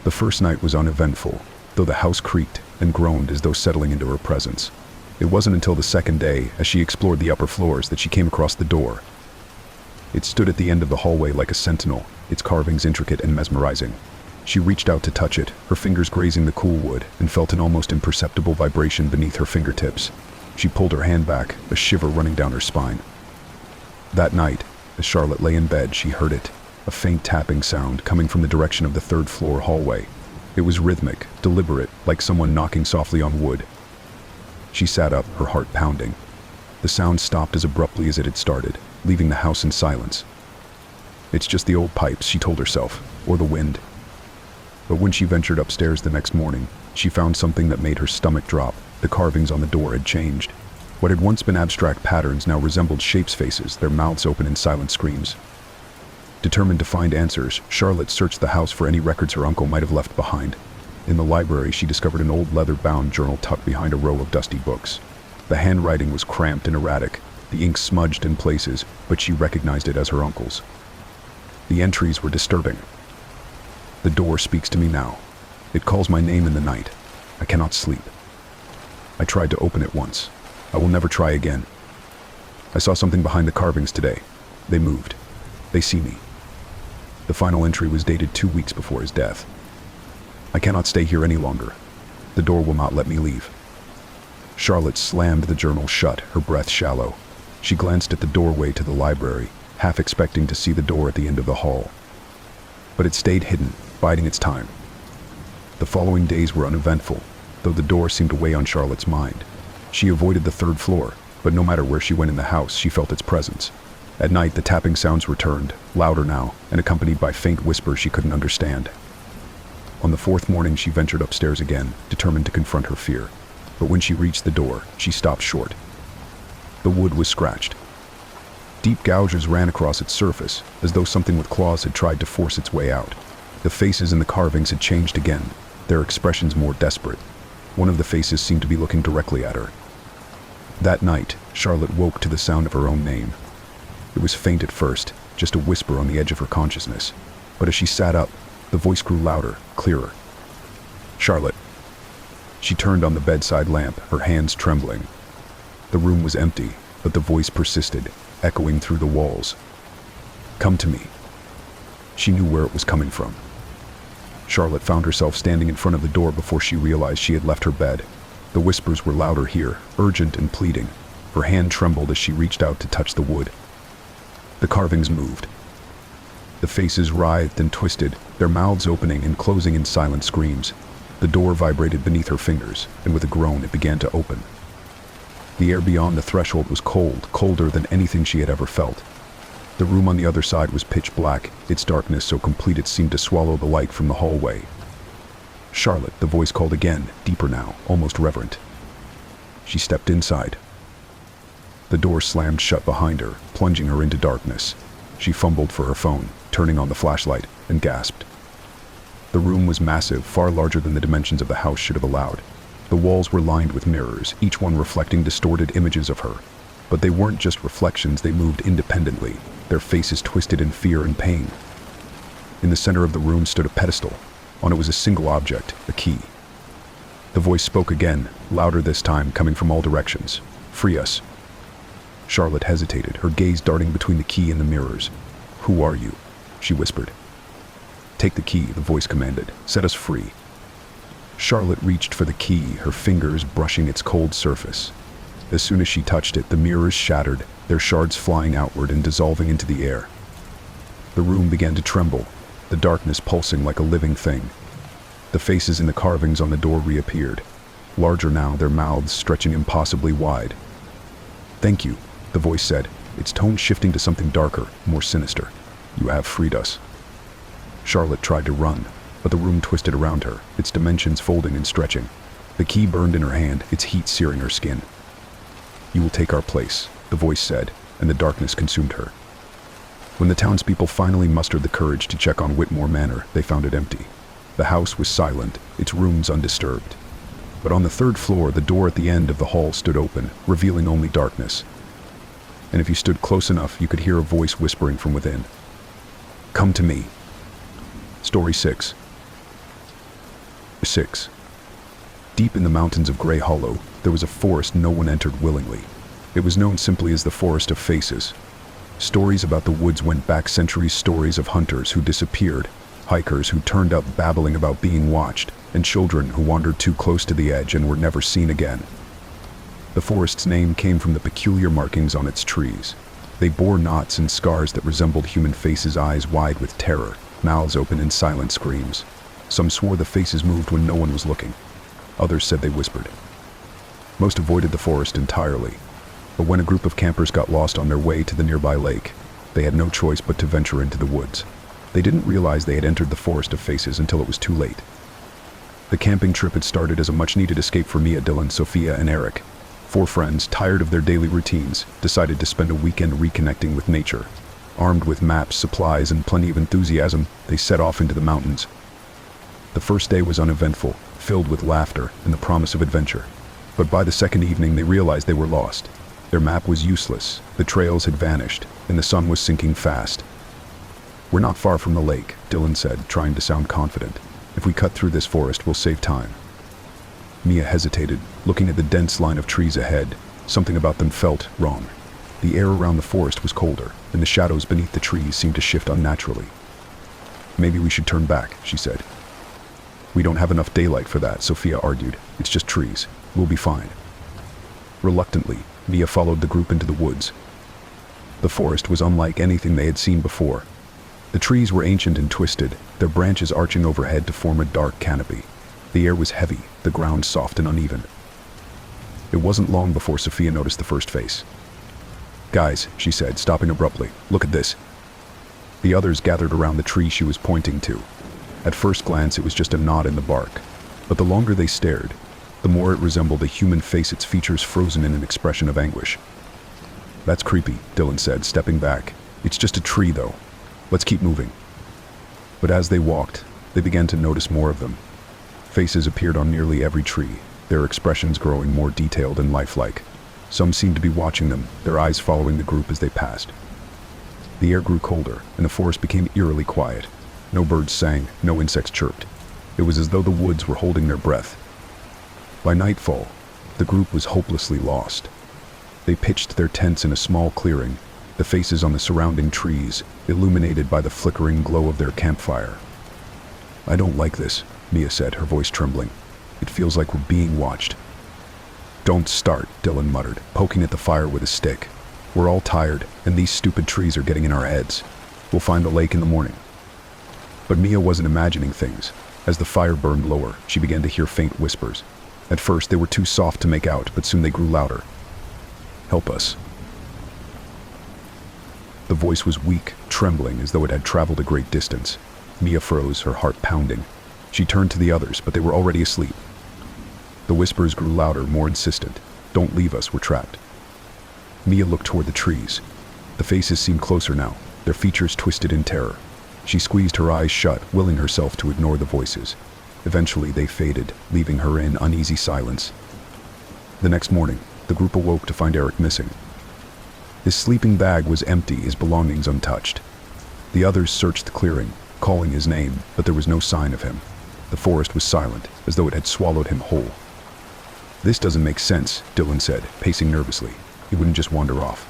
[SPEAKER 1] The first night was uneventful, though the house creaked and groaned as though settling into her presence. It wasn't until the second day, as she explored the upper floors, that she came across the door. It stood at the end of the hallway like a sentinel, its carvings intricate and mesmerizing. She reached out to touch it, her fingers grazing the cool wood, and felt an almost imperceptible vibration beneath her fingertips. She pulled her hand back, a shiver running down her spine. That night, as Charlotte lay in bed, she heard it, a faint tapping sound coming from the direction of the third-floor hallway. It was rhythmic, deliberate, like someone knocking softly on wood. She sat up, her heart pounding. The sound stopped as abruptly as it had started, leaving the house in silence. It's just the old pipes, she told herself, or the wind. But when she ventured upstairs the next morning, she found something that made her stomach drop. The carvings on the door had changed. What had once been abstract patterns now resembled shapes' faces, their mouths open in silent screams. Determined to find answers, Charlotte searched the house for any records her uncle might have left behind. In the library, she discovered an old leather-bound journal tucked behind a row of dusty books. The handwriting was cramped and erratic, the ink smudged in places, but she recognized it as her uncle's. The entries were disturbing. The door speaks to me now. It calls my name in the night. I cannot sleep. I tried to open it once. I will never try again. I saw something behind the carvings today. They moved. They see me. The final entry was dated 2 weeks before his death. I cannot stay here any longer. The door will not let me leave. Charlotte slammed the journal shut, her breath shallow. She glanced at the doorway to the library, half expecting to see the door at the end of the hall. But it stayed hidden, biding its time. The following days were uneventful, though the door seemed to weigh on Charlotte's mind. She avoided the third floor, but no matter where she went in the house, she felt its presence. At night, the tapping sounds returned, louder now, and accompanied by faint whispers she couldn't understand. On the fourth morning, she ventured upstairs again, determined to confront her fear. But when she reached the door, she stopped short. The wood was scratched. Deep gouges ran across its surface, as though something with claws had tried to force its way out. The faces in the carvings had changed again, their expressions more desperate. One of the faces seemed to be looking directly at her. That night, Charlotte woke to the sound of her own name. It was faint at first, just a whisper on the edge of her consciousness. But as she sat up, the voice grew louder, clearer. Charlotte. She turned on the bedside lamp, her hands trembling. The room was empty, but the voice persisted, echoing through the walls. Come to me. She knew where it was coming from. Charlotte found herself standing in front of the door before she realized she had left her bed. The whispers were louder here, urgent and pleading. Her hand trembled as she reached out to touch the wood. The carvings moved. The faces writhed and twisted, their mouths opening and closing in silent screams. The door vibrated beneath her fingers, and with a groan it began to open. The air beyond the threshold was cold, colder than anything she had ever felt. The room on the other side was pitch black, its darkness so complete it seemed to swallow the light from the hallway. Charlotte, the voice called again, deeper now, almost reverent. She stepped inside. The door slammed shut behind her, plunging her into darkness. She fumbled for her phone, turning on the flashlight, and gasped. The room was massive, far larger than the dimensions of the house should have allowed. The walls were lined with mirrors, each one reflecting distorted images of her. But they weren't just reflections, they moved independently, their faces twisted in fear and pain. In the center of the room stood a pedestal. On it was a single object, a key. The voice spoke again, louder this time, coming from all directions. Free us. Charlotte hesitated, her gaze darting between the key and the mirrors. Who are you? She whispered. Take the key, the voice commanded. Set us free. Charlotte reached for the key, her fingers brushing its cold surface. As soon as she touched it, the mirrors shattered, their shards flying outward and dissolving into the air. The room began to tremble, the darkness pulsing like a living thing. The faces in the carvings on the door reappeared, larger now, their mouths stretching impossibly wide. Thank you, the voice said, its tone shifting to something darker, more sinister. You have freed us. Charlotte tried to run, but the room twisted around her, its dimensions folding and stretching. The key burned in her hand, its heat searing her skin. You will take our place, the voice said, and the darkness consumed her. When the townspeople finally mustered the courage to check on Whitmore Manor, they found it empty. The house was silent, its rooms undisturbed. But on the third floor, the door at the end of the hall stood open, revealing only darkness. And if you stood close enough, you could hear a voice whispering from within. Come to me. Story 6. 6. Deep in the mountains of Grey Hollow, there was a forest no one entered willingly. It was known simply as the Forest of Faces. Stories about the woods went back centuries, stories of hunters who disappeared, hikers who turned up babbling about being watched, and children who wandered too close to the edge and were never seen again. The forest's name came from the peculiar markings on its trees. They bore knots and scars that resembled human faces, eyes wide with terror, mouths open in silent screams. Some swore the faces moved when no one was looking. Others said they whispered. Most avoided the forest entirely, but when a group of campers got lost on their way to the nearby lake, they had no choice but to venture into the woods. They didn't realize they had entered the Forest of Faces until it was too late. The camping trip had started as a much-needed escape for Mia, Dylan, Sophia, and Eric. 4 friends, tired of their daily routines, decided to spend a weekend reconnecting with nature. Armed with maps, supplies, and plenty of enthusiasm, they set off into the mountains. The first day was uneventful, filled with laughter and the promise of adventure. But by the second evening, they realized they were lost. Their map was useless, the trails had vanished, and the sun was sinking fast. "We're not far from the lake," Dylan said, trying to sound confident. "If we cut through this forest, we'll save time." Mia hesitated, looking at the dense line of trees ahead. Something about them felt wrong. The air around the forest was colder, and the shadows beneath the trees seemed to shift unnaturally. "Maybe we should turn back," she said. "We don't have enough daylight for that," Sophia argued. "It's just trees. We'll be fine." Reluctantly, Mia followed the group into the woods. The forest was unlike anything they had seen before. The trees were ancient and twisted, their branches arching overhead to form a dark canopy. The air was heavy, the ground soft and uneven. It wasn't long before Sophia noticed the first face. "Guys," she said, stopping abruptly, "look at this." The others gathered around the tree she was pointing to. At first glance, it was just a knot in the bark, but the longer they stared, the more it resembled a human face, its features frozen in an expression of anguish. "That's creepy," Dylan said, stepping back. "It's just a tree, though. Let's keep moving." But as they walked, they began to notice more of them. Faces appeared on nearly every tree, their expressions growing more detailed and lifelike. Some seemed to be watching them, their eyes following the group as they passed. The air grew colder, and the forest became eerily quiet. No birds sang, no insects chirped. It was as though the woods were holding their breath. By nightfall, the group was hopelessly lost. They pitched their tents in a small clearing, the faces on the surrounding trees illuminated by the flickering glow of their campfire. "I don't like this," Mia said, her voice trembling. "It feels like we're being watched." "Don't start," Dylan muttered, poking at the fire with a stick. "We're all tired, and these stupid trees are getting in our heads. We'll find the lake in the morning." But Mia wasn't imagining things. As the fire burned lower, she began to hear faint whispers. At first, they were too soft to make out, but soon they grew louder. "Help us." The voice was weak, trembling as though it had traveled a great distance. Mia froze, her heart pounding. She turned to the others, but they were already asleep. The whispers grew louder, more insistent. "Don't leave us, we're trapped." Mia looked toward the trees. The faces seemed closer now, their features twisted in terror. She squeezed her eyes shut, willing herself to ignore the voices. Eventually they faded, leaving her in uneasy silence. The next morning, the group awoke to find Eric missing. His sleeping bag was empty, his belongings untouched. The others searched the clearing, calling his name, but there was no sign of him. The forest was silent, as though it had swallowed him whole. "This doesn't make sense," Dylan said, pacing nervously. "He wouldn't just wander off."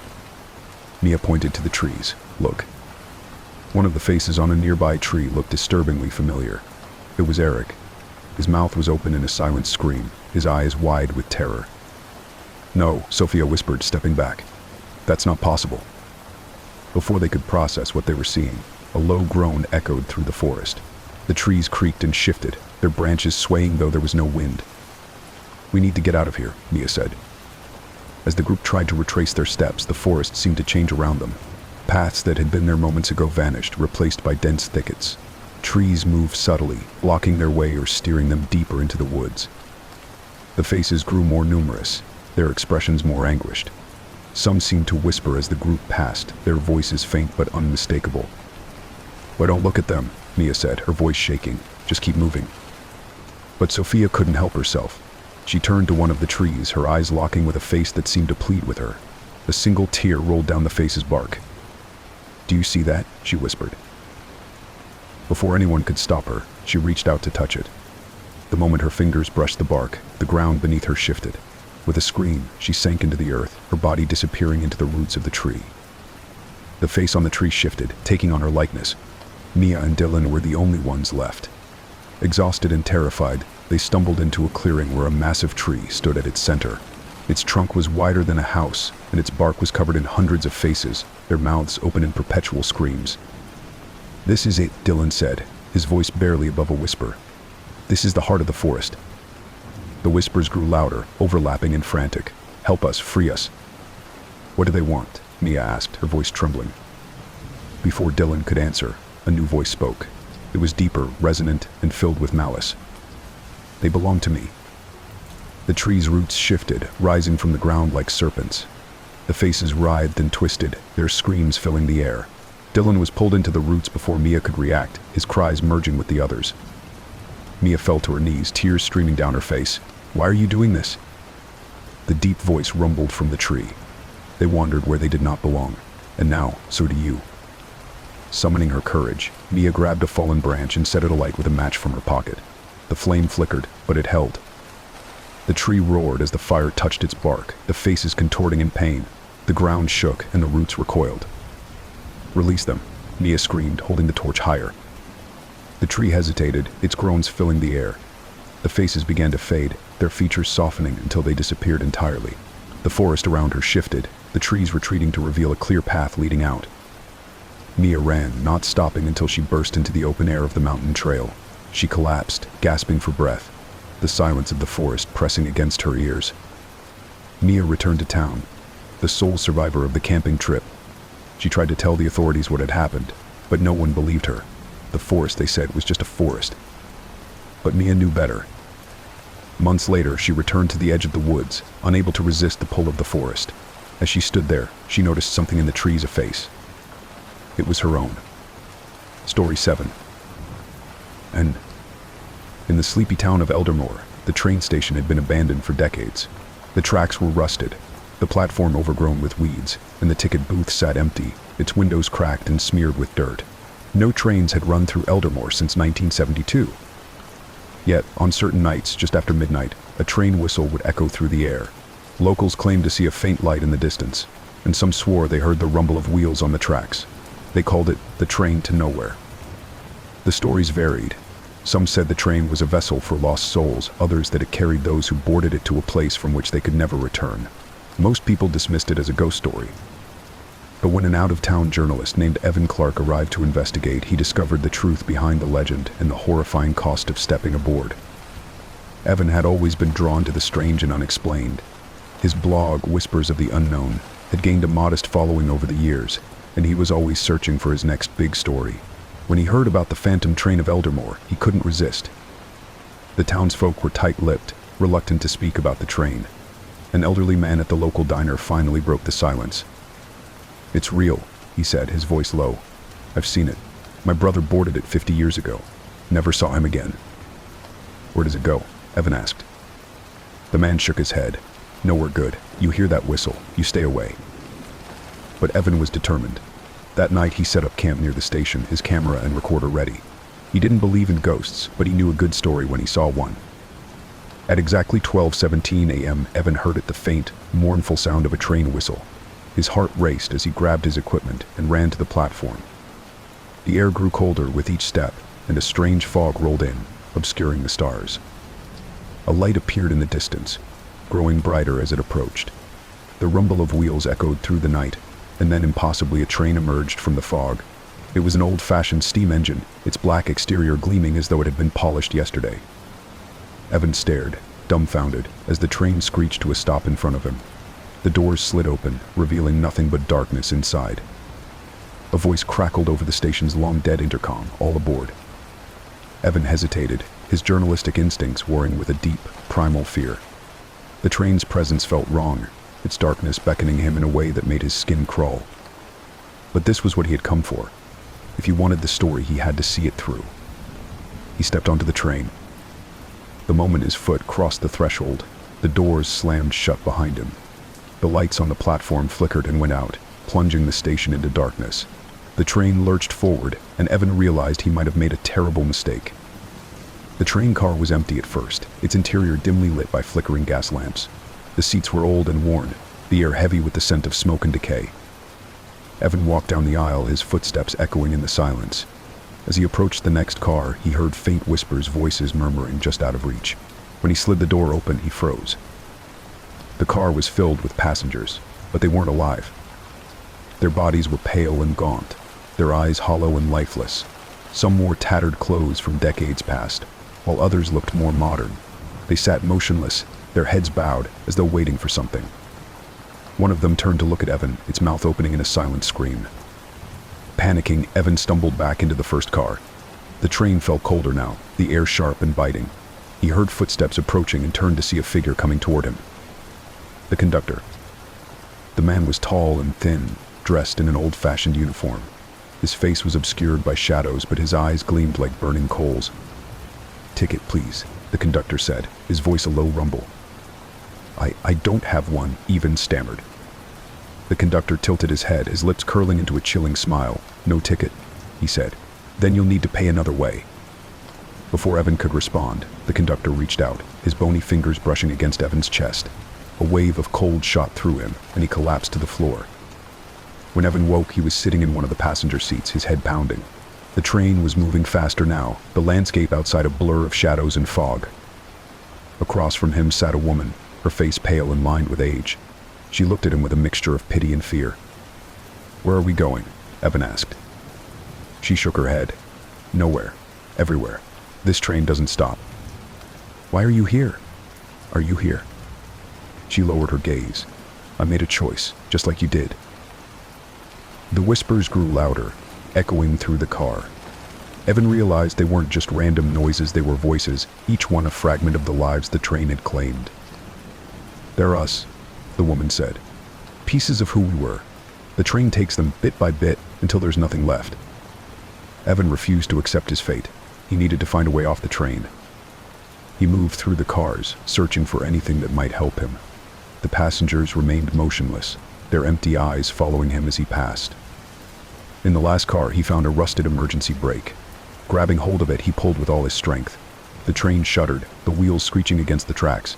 [SPEAKER 1] Mia pointed to the trees. "Look." One of the faces on a nearby tree looked disturbingly familiar. It was Eric. His mouth was open in a silent scream, his eyes wide with terror. "No," Sophia whispered, stepping back. "That's not possible." Before they could process what they were seeing, a low groan echoed through the forest. The trees creaked and shifted, their branches swaying though there was no wind. "We need to get out of here," Mia said. As the group tried to retrace their steps, the forest seemed to change around them. Paths that had been there moments ago vanished, replaced by dense thickets. Trees moved subtly, blocking their way or steering them deeper into the woods. The faces grew more numerous, their expressions more anguished. Some seemed to whisper as the group passed, their voices faint but unmistakable. "Well, don't look at them," Mia said, her voice shaking. "Just keep moving." But Sophia couldn't help herself. She turned to one of the trees, her eyes locking with a face that seemed to plead with her. A single tear rolled down the face's bark. "Do you see that?" she whispered. Before anyone could stop her, she reached out to touch it. The moment her fingers brushed the bark, the ground beneath her shifted. With a scream, she sank into the earth, her body disappearing into the roots of the tree. The face on the tree shifted, taking on her likeness. Mia and Dylan were the only ones left. Exhausted and terrified, they stumbled into a clearing where a massive tree stood at its center. Its trunk was wider than a house, and its bark was covered in hundreds of faces, their mouths open in perpetual screams. "This is it," Dylan said, his voice barely above a whisper. "This is the heart of the forest." The whispers grew louder, overlapping and frantic. "Help us, free us." "What do they want?" Mia asked, her voice trembling. Before Dylan could answer, a new voice spoke. It was deeper, resonant, and filled with malice. "They belong to me." The tree's roots shifted, rising from the ground like serpents. The faces writhed and twisted, their screams filling the air. Dylan was pulled into the roots before Mia could react, his cries merging with the others. Mia fell to her knees, tears streaming down her face. "Why are you doing this?" The deep voice rumbled from the tree. They wandered where they did not belong, and now, so do you. Summoning her courage, Mia grabbed a fallen branch and set it alight with a match from her pocket. The flame flickered, but it held. The tree roared as the fire touched its bark, the faces contorting in pain. The ground shook and the roots recoiled. "Release them," Mia screamed, holding the torch higher. The tree hesitated, its groans filling the air. The faces began to fade, their features softening until they disappeared entirely. The forest around her shifted, the trees retreating to reveal a clear path leading out. Mia ran, not stopping until she burst into the open air of the mountain trail. She collapsed, gasping for breath, the silence of the forest pressing against her ears. Mia returned to town, the sole survivor of the camping trip. She tried to tell the authorities what had happened, but no one believed her. The forest, they said, was just a forest. But Mia knew better. Months later, she returned to the edge of the woods, unable to resist the pull of the forest. As she stood there, she noticed something in the trees a face. It was her own. Story 7. And in the sleepy town of Eldermore, the train station had been abandoned for decades. The tracks were rusted, the platform overgrown with weeds, and the ticket booth sat empty, its windows cracked and smeared with dirt. No trains had run through Eldermore since 1972. Yet, on certain nights, just after midnight, a train whistle would echo through the air. Locals claimed to see a faint light in the distance, and some swore they heard the rumble of wheels on the tracks. They called it the train to nowhere. The stories varied. Some said the train was a vessel for lost souls, others that it carried those who boarded it to a place from which they could never return. Most people dismissed it as a ghost story. But when an out-of-town journalist named Evan Clark arrived to investigate, he discovered the truth behind the legend and the horrifying cost of stepping aboard. Evan had always been drawn to the strange and unexplained. His blog, Whispers of the Unknown, had gained a modest following over the years, and he was always searching for his next big story. When he heard about the phantom train of Eldermore, he couldn't resist. The townsfolk were tight-lipped, reluctant to speak about the train. An elderly man at the local diner finally broke the silence. "It's real," he said, his voice low. "I've seen it. My brother boarded it 50 years ago. Never saw him again." "Where does it go?" Evan asked. The man shook his head. "Nowhere good. You hear that whistle, you stay away." But Evan was determined. That night he set up camp near the station, his camera and recorder ready. He didn't believe in ghosts, but he knew a good story when he saw one. At exactly 12:17 a.m., Evan heard it, the faint, mournful sound of a train whistle. His heart raced as he grabbed his equipment and ran to the platform. The air grew colder with each step, and a strange fog rolled in, obscuring the stars. A light appeared in the distance, growing brighter as it approached. The rumble of wheels echoed through the night, and then impossibly a train emerged from the fog. It was an old-fashioned steam engine, its black exterior gleaming as though it had been polished yesterday. Evan stared, dumbfounded, as the train screeched to a stop in front of him. The doors slid open, revealing nothing but darkness inside. A voice crackled over the station's long-dead intercom, "All aboard." Evan hesitated, his journalistic instincts warring with a deep, primal fear. The train's presence felt wrong, its darkness beckoning him in a way that made his skin crawl. But this was what he had come for. If he wanted the story, he had to see it through. He stepped onto the train. The moment his foot crossed the threshold, the doors slammed shut behind him. The lights on the platform flickered and went out, plunging the station into darkness. The train lurched forward, and Evan realized he might have made a terrible mistake. The train car was empty at first, its interior dimly lit by flickering gas lamps. The seats were old and worn, the air heavy with the scent of smoke and decay. Evan walked down the aisle, his footsteps echoing in the silence. As he approached the next car, he heard faint whispers, voices murmuring just out of reach. When he slid the door open, he froze. The car was filled with passengers, but they weren't alive. Their bodies were pale and gaunt, their eyes hollow and lifeless. Some wore tattered clothes from decades past, while others looked more modern. They sat motionless, their heads bowed, as though waiting for something. One of them turned to look at Evan, its mouth opening in a silent scream. Panicking, Evan stumbled back into the first car. The train felt colder now, the air sharp and biting. He heard footsteps approaching and turned to see a figure coming toward him. The conductor. The man was tall and thin, dressed in an old-fashioned uniform. His face was obscured by shadows, but his eyes gleamed like burning coals. "Ticket, please," the conductor said, his voice a low rumble. I don't have one," Evan stammered. The conductor tilted his head, his lips curling into a chilling smile. "No ticket," he said. "Then you'll need to pay another way." Before Evan could respond, the conductor reached out, his bony fingers brushing against Evan's chest. A wave of cold shot through him, and he collapsed to the floor. When Evan woke, he was sitting in one of the passenger seats, his head pounding. The train was moving faster now, the landscape outside a blur of shadows and fog. Across from him sat a woman, her face pale and lined with age. She looked at him with a mixture of pity and fear. "Where are we going?" Evan asked. She shook her head. "Nowhere. Everywhere. This train doesn't stop." "Why are you here?" "Are you here?" She lowered her gaze. "I made a choice, just like you did." The whispers grew louder, echoing through the car. Evan realized they weren't just random noises, they were voices, each one a fragment of the lives the train had claimed. "They're us," the woman said. "Pieces of who we were. The train takes them bit by bit until there's nothing left." Evan refused to accept his fate. He needed to find a way off the train. He moved through the cars, searching for anything that might help him. The passengers remained motionless, their empty eyes following him as he passed. In the last car, he found a rusted emergency brake. Grabbing hold of it, he pulled with all his strength. The train shuddered, the wheels screeching against the tracks.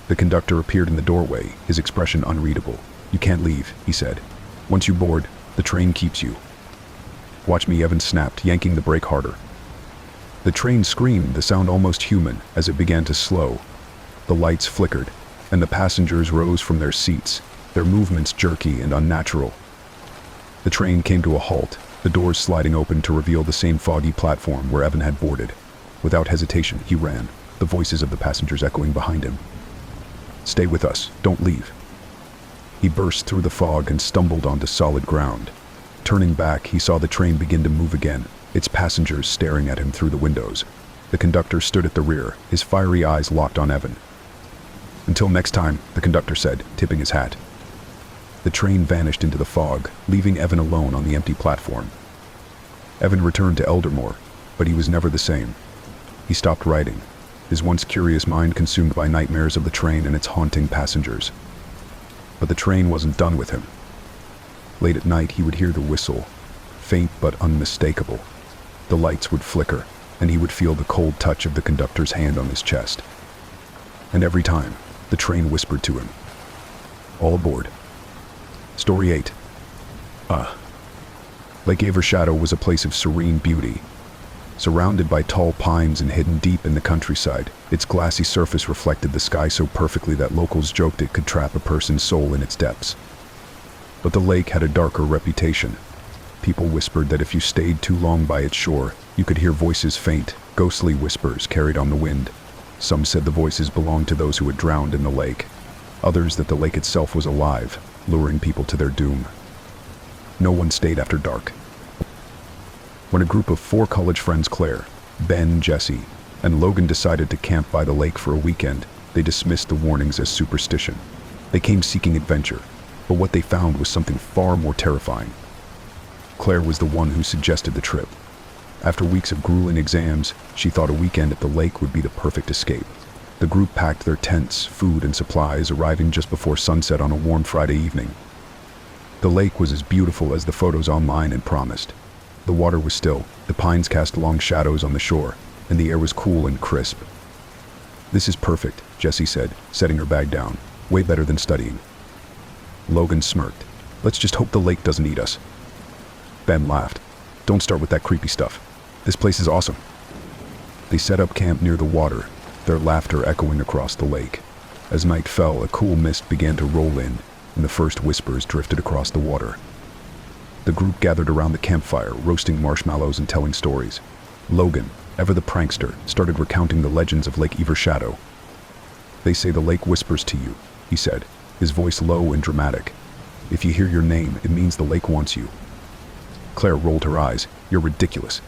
[SPEAKER 1] The conductor appeared in the doorway, his expression unreadable. "You can't leave," he said. "Once you board, the train keeps you." "Watch me," Evan snapped, yanking the brake harder. The train screamed, the sound almost human, as it began to slow. The lights flickered, and the passengers rose from their seats, their movements jerky and unnatural. The train came to a halt, the doors sliding open to reveal the same foggy platform where Evan had boarded. Without hesitation, he ran, the voices of the passengers echoing behind him. "Stay with us, don't leave." He burst through the fog and stumbled onto solid ground. Turning back, he saw the train begin to move again, its passengers staring at him through the windows. The conductor stood at the rear, his fiery eyes locked on Evan. "Until next time," the conductor said, tipping his hat. The train vanished into the fog, leaving Evan alone on the empty platform. Evan returned to Eldermore, but he was never the same. He stopped writing, his once curious mind consumed by nightmares of the train and its haunting passengers. But the train wasn't done with him. Late at night, he would hear the whistle, faint but unmistakable. The lights would flicker, and he would feel the cold touch of the conductor's hand on his chest. And every time, the train whispered to him, "All aboard." Story 8. Lake Avershadow was a place of serene beauty. Surrounded by tall pines and hidden deep in the countryside, its glassy surface reflected the sky so perfectly that locals joked it could trap a person's soul in its depths. But the lake had a darker reputation. People whispered that if you stayed too long by its shore, you could hear voices, faint, ghostly whispers carried on the wind. Some said the voices belonged to those who had drowned in the lake. Others that the lake itself was alive, luring people to their doom. No one stayed after dark. When a group of 4 college friends, Claire, Ben, Jesse, and Logan, decided to camp by the lake for a weekend, they dismissed the warnings as superstition. They came seeking adventure, but what they found was something far more terrifying. Claire was the one who suggested the trip. After weeks of grueling exams, she thought a weekend at the lake would be the perfect escape. The group packed their tents, food, and supplies, arriving just before sunset on a warm Friday evening. The lake was as beautiful as the photos online had promised. The water was still, the pines cast long shadows on the shore, and the air was cool and crisp. "This is perfect," Jessie said, setting her bag down. "Way better than studying." Logan smirked. "Let's just hope the lake doesn't eat us." Ben laughed. "Don't start with that creepy stuff. This place is awesome." They set up camp near the water, their laughter echoing across the lake. As night fell, a cool mist began to roll in, and the first whispers drifted across the water. The group gathered around the campfire, roasting marshmallows and telling stories. Logan, ever the prankster, started recounting the legends of Lake Evershadow. "They say the lake whispers to you," he said, his voice low and dramatic. "If you hear your name, it means the lake wants you." Claire rolled her eyes. "You're ridiculous."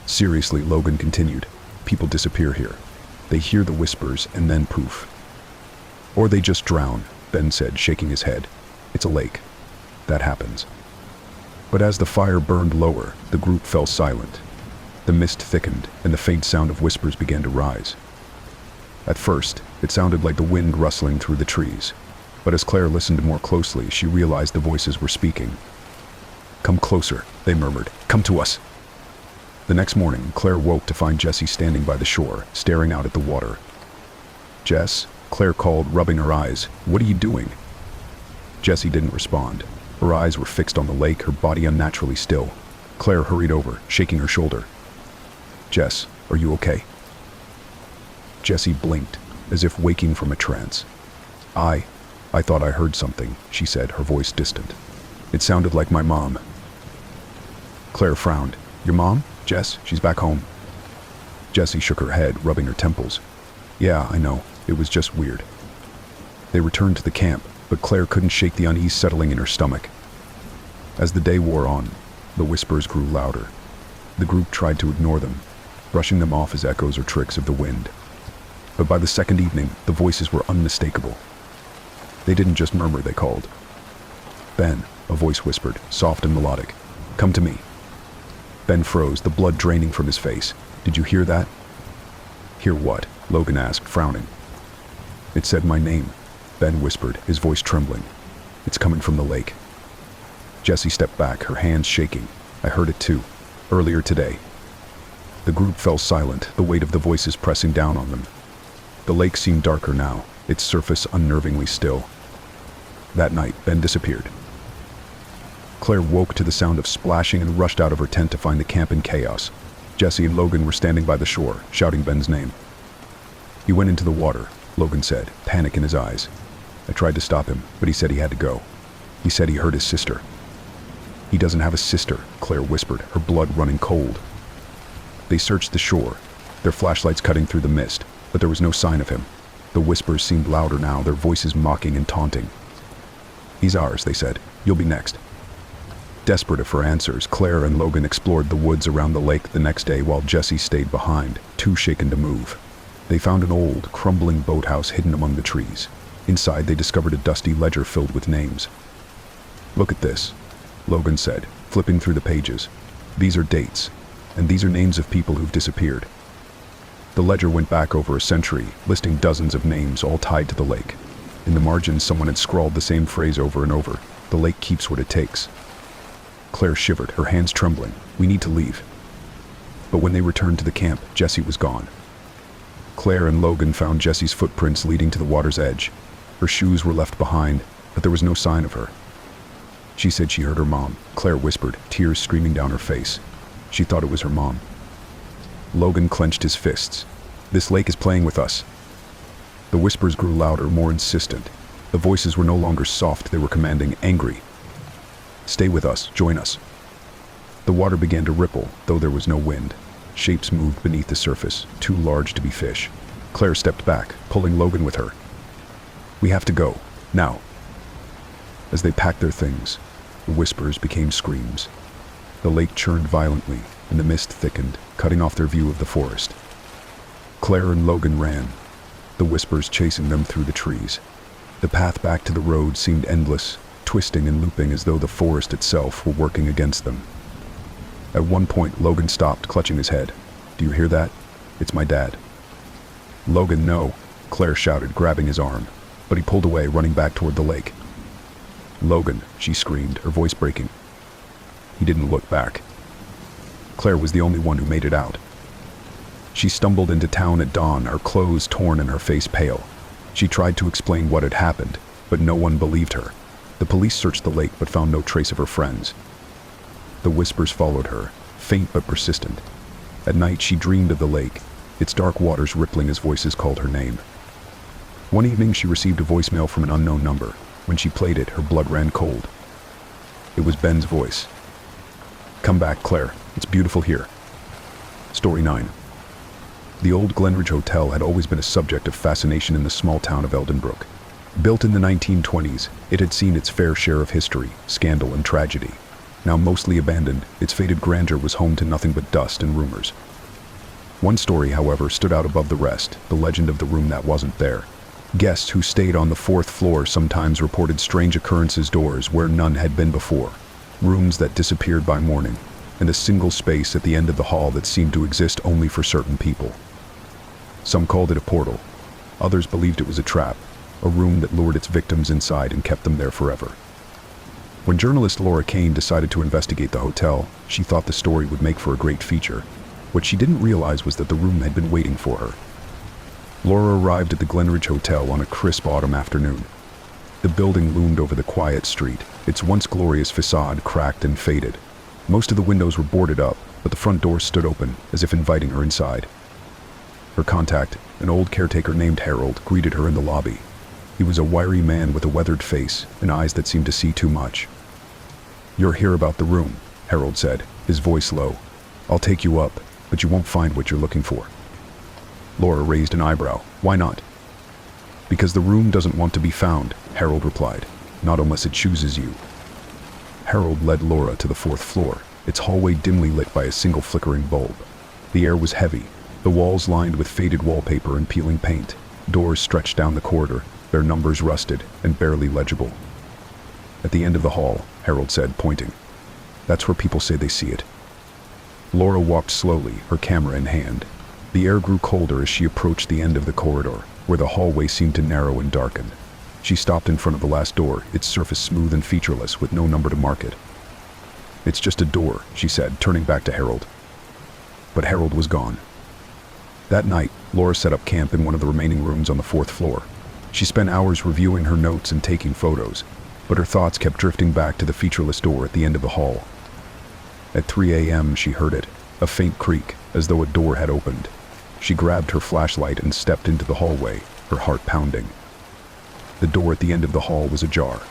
[SPEAKER 1] "Seriously," Logan continued, "people disappear here. They hear the whispers and then poof. Or they just drown," Ben said, shaking his head. "It's a lake. That happens." But as the fire burned lower, the group fell silent. The mist thickened, and the faint sound of whispers began to rise. At first, it sounded like the wind rustling through the trees, but as Claire listened more closely, she realized the voices were speaking. "Come closer," they murmured. "Come to us." The next morning, Claire woke to find Jessie standing by the shore, staring out at the water. "Jess," Claire called, rubbing her eyes. "What are you doing?" Jessie didn't respond. Her eyes were fixed on the lake, her body unnaturally still. Claire hurried over, shaking her shoulder. "Jess, are you okay?" Jessie blinked, as if waking from a trance. I thought I heard something," she said, her voice distant. "It sounded like my mom." Claire frowned. "Your mom? Jess, she's back home." Jessie shook her head, rubbing her temples. "Yeah, I know. It was just weird." They returned to the camp, but Claire couldn't shake the unease settling in her stomach. As the day wore on, the whispers grew louder. The group tried to ignore them, brushing them off as echoes or tricks of the wind. But by the second evening, the voices were unmistakable. They didn't just murmur, they called. "Ben," a voice whispered, soft and melodic. "Come to me." Ben froze, the blood draining from his face. "Did you hear that?" "Hear what?" Logan asked, frowning. "It said my name," Ben whispered, his voice trembling. "It's coming from the lake." Jessie stepped back, her hands shaking. "I heard it too, earlier today." The group fell silent, the weight of the voices pressing down on them. The lake seemed darker now, its surface unnervingly still. That night, Ben disappeared. Claire woke to the sound of splashing and rushed out of her tent to find the camp in chaos. Jessie and Logan were standing by the shore, shouting Ben's name. "He went into the water," Logan said, panic in his eyes. "I tried to stop him, but he said he had to go. He said he hurt his sister." "He doesn't have a sister," Claire whispered, her blood running cold. They searched the shore, their flashlights cutting through the mist, but there was no sign of him. The whispers seemed louder now, their voices mocking and taunting. "He's ours," they said. "You'll be next." Desperate for answers, Claire and Logan explored the woods around the lake the next day while Jessie stayed behind, too shaken to move. They found an old, crumbling boathouse hidden among the trees. Inside, they discovered a dusty ledger filled with names. "Look at this," Logan said, flipping through the pages. "These are dates, and these are names of people who've disappeared." The ledger went back over a century, listing dozens of names, all tied to the lake. In the margins, someone had scrawled the same phrase over and over: "The lake keeps what it takes." Claire shivered, her hands trembling. "We need to leave." But when they returned to the camp, Jessie was gone. Claire and Logan found Jessie's footprints leading to the water's edge. Her shoes were left behind, but there was no sign of her. "She said she heard her mom," Claire whispered, tears streaming down her face. "She thought it was her mom." Logan clenched his fists. "This lake is playing with us." The whispers grew louder, more insistent. The voices were no longer soft, they were commanding, angry. "Stay with us, join us." The water began to ripple, though there was no wind. Shapes moved beneath the surface, too large to be fish. Claire stepped back, pulling Logan with her. "We have to go, now." As they packed their things, the whispers became screams. The lake churned violently, and the mist thickened, cutting off their view of the forest. Claire and Logan ran, the whispers chasing them through the trees. The path back to the road seemed endless, twisting and looping as though the forest itself were working against them. At one point, Logan stopped, clutching his head. "Do you hear that? It's my dad." "Logan, no," Claire shouted, grabbing his arm, but he pulled away, running back toward the lake. "Logan," she screamed, her voice breaking. He didn't look back. Claire was the only one who made it out. She stumbled into town at dawn, her clothes torn and her face pale. She tried to explain what had happened, but no one believed her. The police searched the lake but found no trace of her friends. The whispers followed her, faint but persistent. At night she dreamed of the lake, its dark waters rippling as voices called her name. One evening she received a voicemail from an unknown number. When she played it, her blood ran cold. It was Ben's voice. "Come back, Claire. It's beautiful here." Story 9. The old Glenridge Hotel had always been a subject of fascination in the small town of Eldenbrook. Built in the 1920s, it had seen its fair share of history, scandal, and tragedy. Now mostly abandoned, its faded grandeur was home to nothing but dust and rumors. One story, however, stood out above the rest, the legend of the room that wasn't there. Guests who stayed on the 4th floor sometimes reported strange occurrences, doors where none had been before, rooms that disappeared by morning, and a single space at the end of the hall that seemed to exist only for certain people. Some called it a portal. Others believed it was a trap, a room that lured its victims inside and kept them there forever. When journalist Laura Kane decided to investigate the hotel, she thought the story would make for a great feature. What she didn't realize was that the room had been waiting for her. Laura arrived at the Glenridge Hotel on a crisp autumn afternoon. The building loomed over the quiet street, its once glorious facade cracked and faded. Most of the windows were boarded up, but the front door stood open, as if inviting her inside. Her contact, an old caretaker named Harold, greeted her in the lobby. He was a wiry man with a weathered face and eyes that seemed to see too much. "You're here about the room," Harold said, his voice low. "I'll take you up, but you won't find what you're looking for." Laura raised an eyebrow. "Why not?" "Because the room doesn't want to be found," Harold replied. "Not unless it chooses you." Harold led Laura to the 4th floor, its hallway dimly lit by a single flickering bulb. The air was heavy, the walls lined with faded wallpaper and peeling paint. Doors stretched down the corridor, their numbers rusted and barely legible. "At the end of the hall," Harold said, pointing. "That's where people say they see it." Laura walked slowly, her camera in hand. The air grew colder as she approached the end of the corridor, where the hallway seemed to narrow and darken. She stopped in front of the last door, its surface smooth and featureless, with no number to mark it. "It's just a door," she said, turning back to Harold. But Harold was gone. That night, Laura set up camp in one of the remaining rooms on the 4th floor. She spent hours reviewing her notes and taking photos, but her thoughts kept drifting back to the featureless door at the end of the hall. At 3 a.m. she heard it, a faint creak, as though a door had opened. She grabbed her flashlight and stepped into the hallway, her heart pounding. The door at the end of the hall was ajar.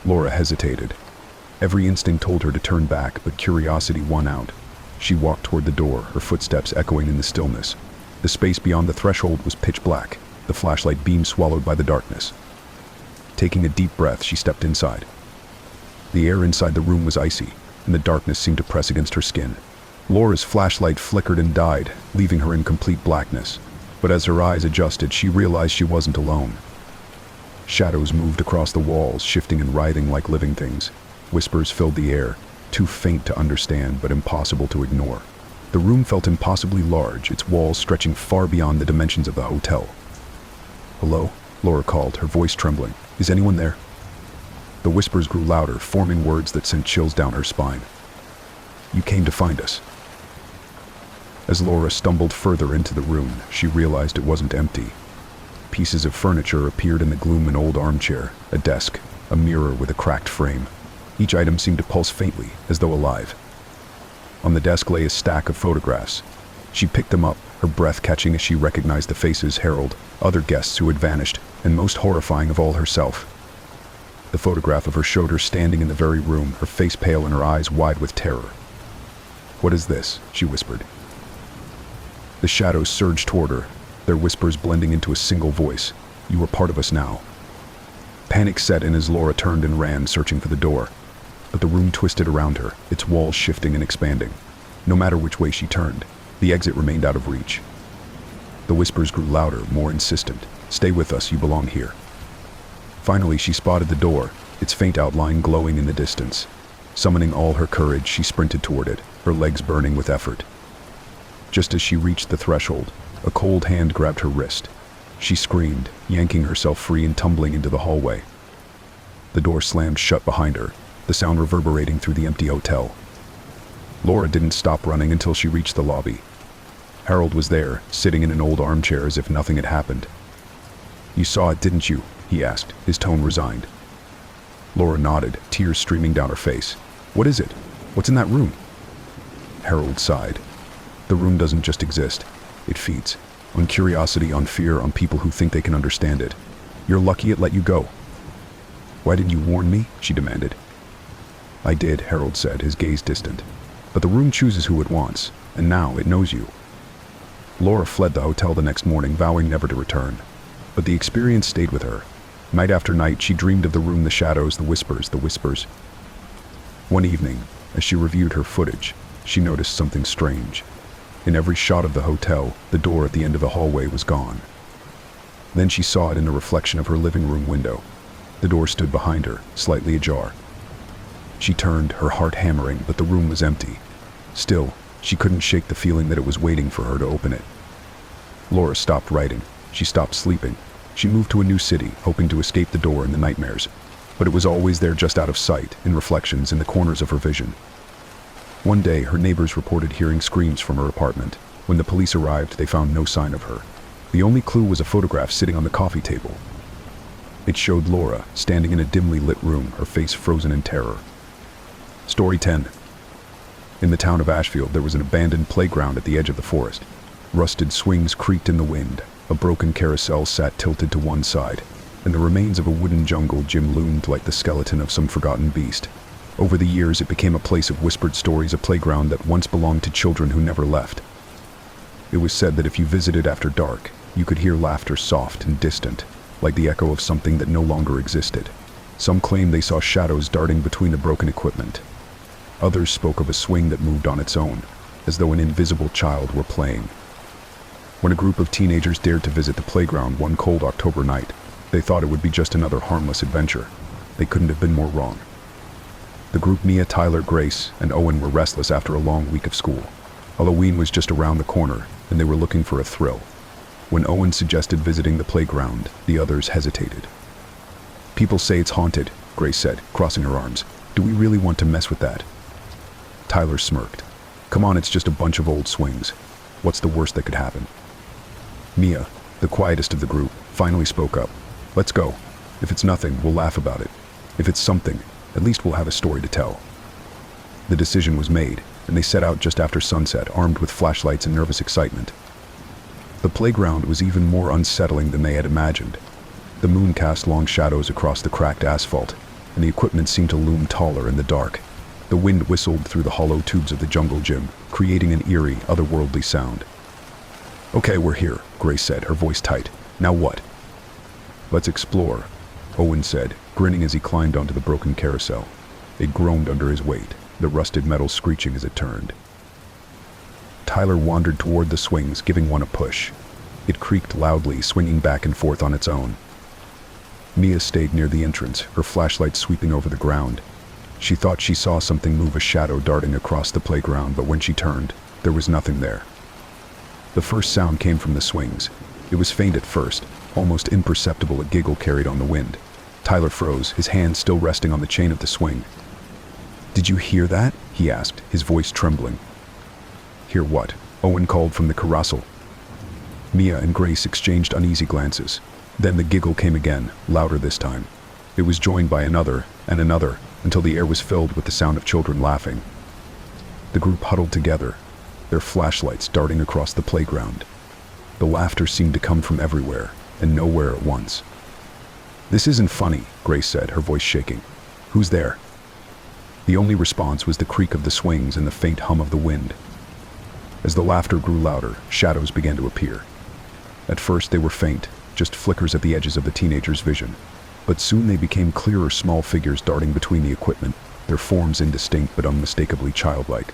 [SPEAKER 1] Laura hesitated. Every instinct told her to turn back, but curiosity won out. She walked toward the door, her footsteps echoing in the stillness. The space beyond the threshold was pitch black, the flashlight beam swallowed by the darkness. Taking a deep breath, she stepped inside. The air inside the room was icy, and the darkness seemed to press against her skin. Laura's flashlight flickered and died, leaving her in complete blackness. But as her eyes adjusted, she realized she wasn't alone. Shadows moved across the walls, shifting and writhing like living things. Whispers filled the air, too faint to understand but impossible to ignore. The room felt impossibly large, its walls stretching far beyond the dimensions of the hotel. "Hello?" Laura called, her voice trembling. "Is anyone there?" The whispers grew louder, forming words that sent chills down her spine. "You came to find us." As Laura stumbled further into the room, she realized it wasn't empty. Pieces of furniture appeared in the gloom: an old armchair, a desk, a mirror with a cracked frame. Each item seemed to pulse faintly, as though alive. On the desk lay a stack of photographs. She picked them up, her breath catching as she recognized the faces: Harold, other guests who had vanished, and most horrifying of all, herself. The photograph of her showed her standing in the very room, her face pale and her eyes wide with terror. "What is this?" she whispered. The shadows surged toward her, their whispers blending into a single voice. "You are part of us now." Panic set in as Laura turned and ran, searching for the door. But the room twisted around her, its walls shifting and expanding. No matter which way she turned, the exit remained out of reach. The whispers grew louder, more insistent. "Stay with us, you belong here." Finally, she spotted the door, its faint outline glowing in the distance. Summoning all her courage, she sprinted toward it, her legs burning with effort. Just as she reached the threshold, a cold hand grabbed her wrist. She screamed, yanking herself free and tumbling into the hallway. The door slammed shut behind her, the sound reverberating through the empty hotel. Laura didn't stop running until she reached the lobby. Harold was there, sitting in an old armchair as if nothing had happened. "You saw it, didn't you?" he asked, his tone resigned. Laura nodded, tears streaming down her face. "What is it? What's in that room?" Harold sighed. "The room doesn't just exist. It feeds. On curiosity, on fear, on people who think they can understand it. You're lucky it let you go." "Why didn't you warn me?" she demanded. "I did," Harold said, his gaze distant. "But the room chooses who it wants, and now it knows you." Laura fled the hotel the next morning, vowing never to return. But the experience stayed with her. Night after night, she dreamed of the room, the shadows, the whispers, the whispers. One evening, as she reviewed her footage, she noticed something strange. In every shot of the hotel, the door at the end of the hallway was gone. Then she saw it in the reflection of her living room window. The door stood behind her, slightly ajar. She turned, her heart hammering, but the room was empty. Still, she couldn't shake the feeling that it was waiting for her to open it. Laura stopped writing. She stopped sleeping. She moved to a new city, hoping to escape the door and the nightmares. But it was always there, just out of sight, in reflections in the corners of her vision. One day, her neighbors reported hearing screams from her apartment. When the police arrived, they found no sign of her. The only clue was a photograph sitting on the coffee table. It showed Laura, standing in a dimly lit room, her face frozen in terror. Story 10. In the town of Ashfield, there was an abandoned playground at the edge of the forest. Rusted swings creaked in the wind. A broken carousel sat tilted to one side, and the remains of a wooden jungle gym loomed like the skeleton of some forgotten beast. Over the years, it became a place of whispered stories, a playground that once belonged to children who never left. It was said that if you visited after dark, you could hear laughter soft and distant, like the echo of something that no longer existed. Some claimed they saw shadows darting between the broken equipment. Others spoke of a swing that moved on its own, as though an invisible child were playing. When a group of teenagers dared to visit the playground one cold October night, they thought it would be just another harmless adventure. They couldn't have been more wrong. The group, Mia, Tyler, Grace, and Owen, were restless after a long week of school. Halloween was just around the corner, and they were looking for a thrill. When Owen suggested visiting the playground, the others hesitated. "People say it's haunted," Grace said, crossing her arms. "Do we really want to mess with that?" Tyler smirked. "Come on, it's just a bunch of old swings. What's the worst that could happen?" Mia, the quietest of the group, finally spoke up. "Let's go. If it's nothing, we'll laugh about it. If it's something, at least we'll have a story to tell." The decision was made, and they set out just after sunset, armed with flashlights and nervous excitement. The playground was even more unsettling than they had imagined. The moon cast long shadows across the cracked asphalt, and the equipment seemed to loom taller in the dark. The wind whistled through the hollow tubes of the jungle gym, creating an eerie, otherworldly sound. "Okay, we're here," Grace said, her voice tight. "Now what?" "Let's explore," Owen said, grinning as he climbed onto the broken carousel. It groaned under his weight, the rusted metal screeching as it turned. Tyler wandered toward the swings, giving one a push. It creaked loudly, swinging back and forth on its own. Mia stayed near the entrance, her flashlight sweeping over the ground. She thought she saw something move, a shadow darting across the playground, but when she turned, there was nothing there. The first sound came from the swings. It was faint at first, almost imperceptible, a giggle carried on the wind. Tyler froze, his hand still resting on the chain of the swing. "Did you hear that?" he asked, his voice trembling. "Hear what?" Owen called from the carousel. Mia and Grace exchanged uneasy glances. Then the giggle came again, louder this time. It was joined by another, and another, until the air was filled with the sound of children laughing. The group huddled together, their flashlights darting across the playground. The laughter seemed to come from everywhere, and nowhere at once. "This isn't funny," Grace said, her voice shaking. "Who's there?" The only response was the creak of the swings and the faint hum of the wind. As the laughter grew louder, shadows began to appear. At first they were faint, just flickers at the edges of the teenagers' vision. But soon they became clearer, small figures darting between the equipment, their forms indistinct but unmistakably childlike.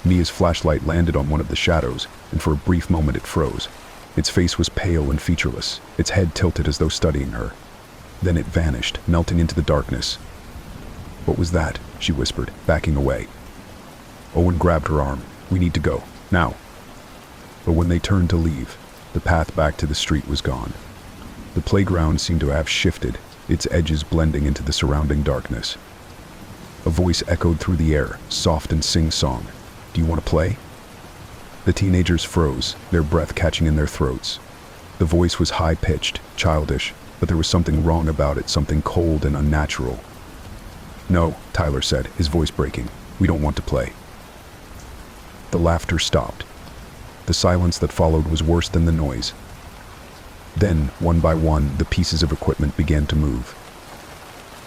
[SPEAKER 1] Mia's flashlight landed on one of the shadows, and for a brief moment it froze. Its face was pale and featureless, its head tilted as though studying her. Then it vanished, melting into the darkness. "What was that?" she whispered, backing away. Owen grabbed her arm. "We need to go, now." But when they turned to leave, the path back to the street was gone. The playground seemed to have shifted, its edges blending into the surrounding darkness. A voice echoed through the air, soft and sing-song. "Do you want to play?" The teenagers froze, their breath catching in their throats. The voice was high-pitched, childish, but there was something wrong about it, something cold and unnatural. "No," Tyler said, his voice breaking. "We don't want to play." The laughter stopped. The silence that followed was worse than the noise. Then, one by one, the pieces of equipment began to move.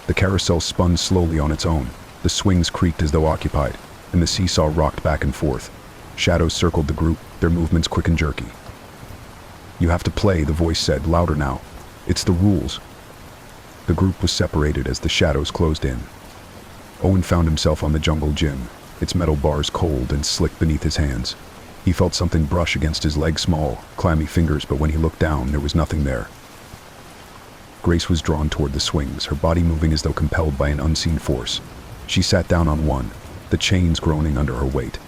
[SPEAKER 1] The carousel spun slowly on its own. The swings creaked as though occupied, and the seesaw rocked back and forth. Shadows circled the group, their movements quick and jerky. "You have to play," the voice said, louder now. "It's the rules." The group was separated as the shadows closed in. Owen found himself on the jungle gym, its metal bars cold and slick beneath his hands. He felt something brush against his leg, small, clammy fingers, but when he looked down, there was nothing there. Grace was drawn toward the swings, her body moving as though compelled by an unseen force. She sat down on one, the chains groaning under her weight.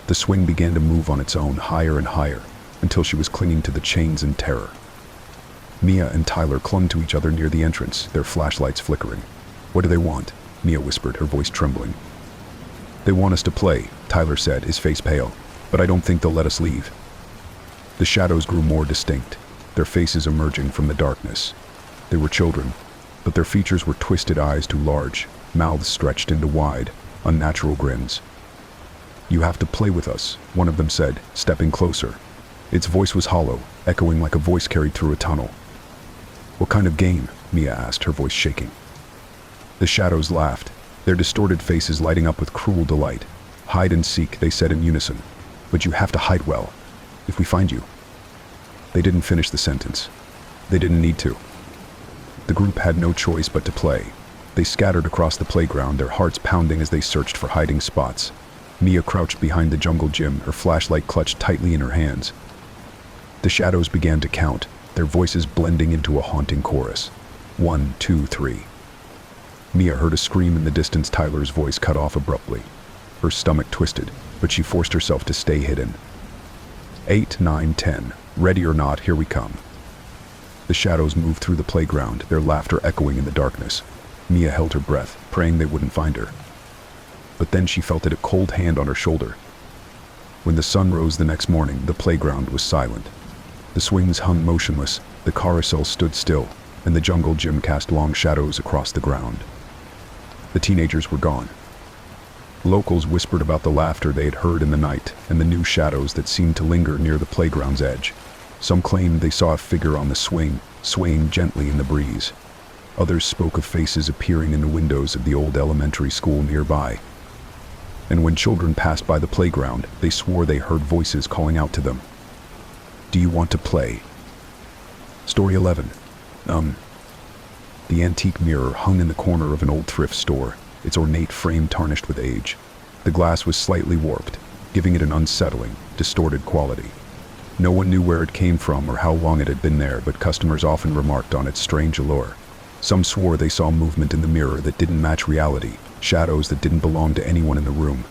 [SPEAKER 1] The swing began to move on its own, higher and higher, until she was clinging to the chains in terror. Mia and Tyler clung to each other near the entrance, their flashlights flickering. "What do they want?" Mia whispered, her voice trembling. "They want us to play," Tyler said, his face pale, "but I don't think they'll let us leave." The shadows grew more distinct, their faces emerging from the darkness. They were children, but their features were twisted, eyes too large, mouths stretched into wide, unnatural grins. "You have to play with us," one of them said, stepping closer. Its voice was hollow, echoing like a voice carried through a tunnel. "What kind of game?" Mia asked, her voice shaking. The shadows laughed, their distorted faces lighting up with cruel delight. "Hide and seek," they said in unison. "But you have to hide well. If we find you." They didn't finish the sentence. They didn't need to. The group had no choice but to play. They scattered across the playground, their hearts pounding as they searched for hiding spots. Mia crouched behind the jungle gym, her flashlight clutched tightly in her hands. The shadows began to count, their voices blending into a haunting chorus. 1, 2, 3. Mia heard a scream in the distance, Tyler's voice cut off abruptly. Her stomach twisted, but she forced herself to stay hidden. 8, 9, 10. Ready or not, here we come. The shadows moved through the playground, their laughter echoing in the darkness. Mia held her breath, praying they wouldn't find her. But then she felt a cold hand on her shoulder. When the sun rose the next morning, the playground was silent. The swings hung motionless, the carousel stood still, and the jungle gym cast long shadows across the ground. The teenagers were gone. Locals whispered about the laughter they had heard in the night and the new shadows that seemed to linger near the playground's edge. Some claimed they saw a figure on the swing, swaying gently in the breeze. Others spoke of faces appearing in the windows of the old elementary school nearby. And when children passed by the playground, they swore they heard voices calling out to them. "Do you want to play?" Story 11. The antique mirror hung in the corner of an old thrift store, its ornate frame tarnished with age. The glass was slightly warped, giving it an unsettling, distorted quality. No one knew where it came from or how long it had been there, but customers often remarked on its strange allure. Some swore they saw movement in the mirror that didn't match reality, shadows that didn't belong to anyone in the room.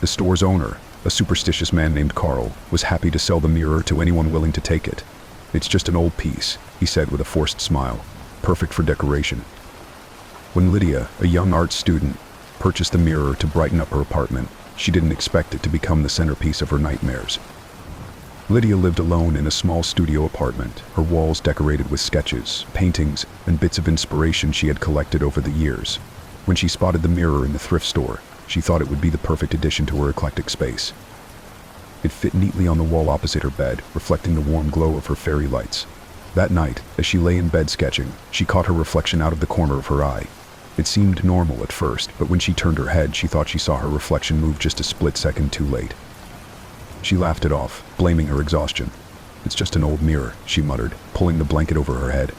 [SPEAKER 1] The store's owner, a superstitious man named Carl, was happy to sell the mirror to anyone willing to take it. "It's just an old piece," he said with a forced smile, "perfect for decoration." When Lydia, a young art student, purchased the mirror to brighten up her apartment, she didn't expect it to become the centerpiece of her nightmares. Lydia lived alone in a small studio apartment, her walls decorated with sketches, paintings, and bits of inspiration she had collected over the years. When she spotted the mirror in the thrift store, she thought it would be the perfect addition to her eclectic space. It fit neatly on the wall opposite her bed, reflecting the warm glow of her fairy lights. That night, as she lay in bed sketching, she caught her reflection out of the corner of her eye. It seemed normal at first, but when she turned her head, she thought she saw her reflection move just a split second too late. She laughed it off, blaming her exhaustion. "It's just an old mirror," she muttered, pulling the blanket over her head.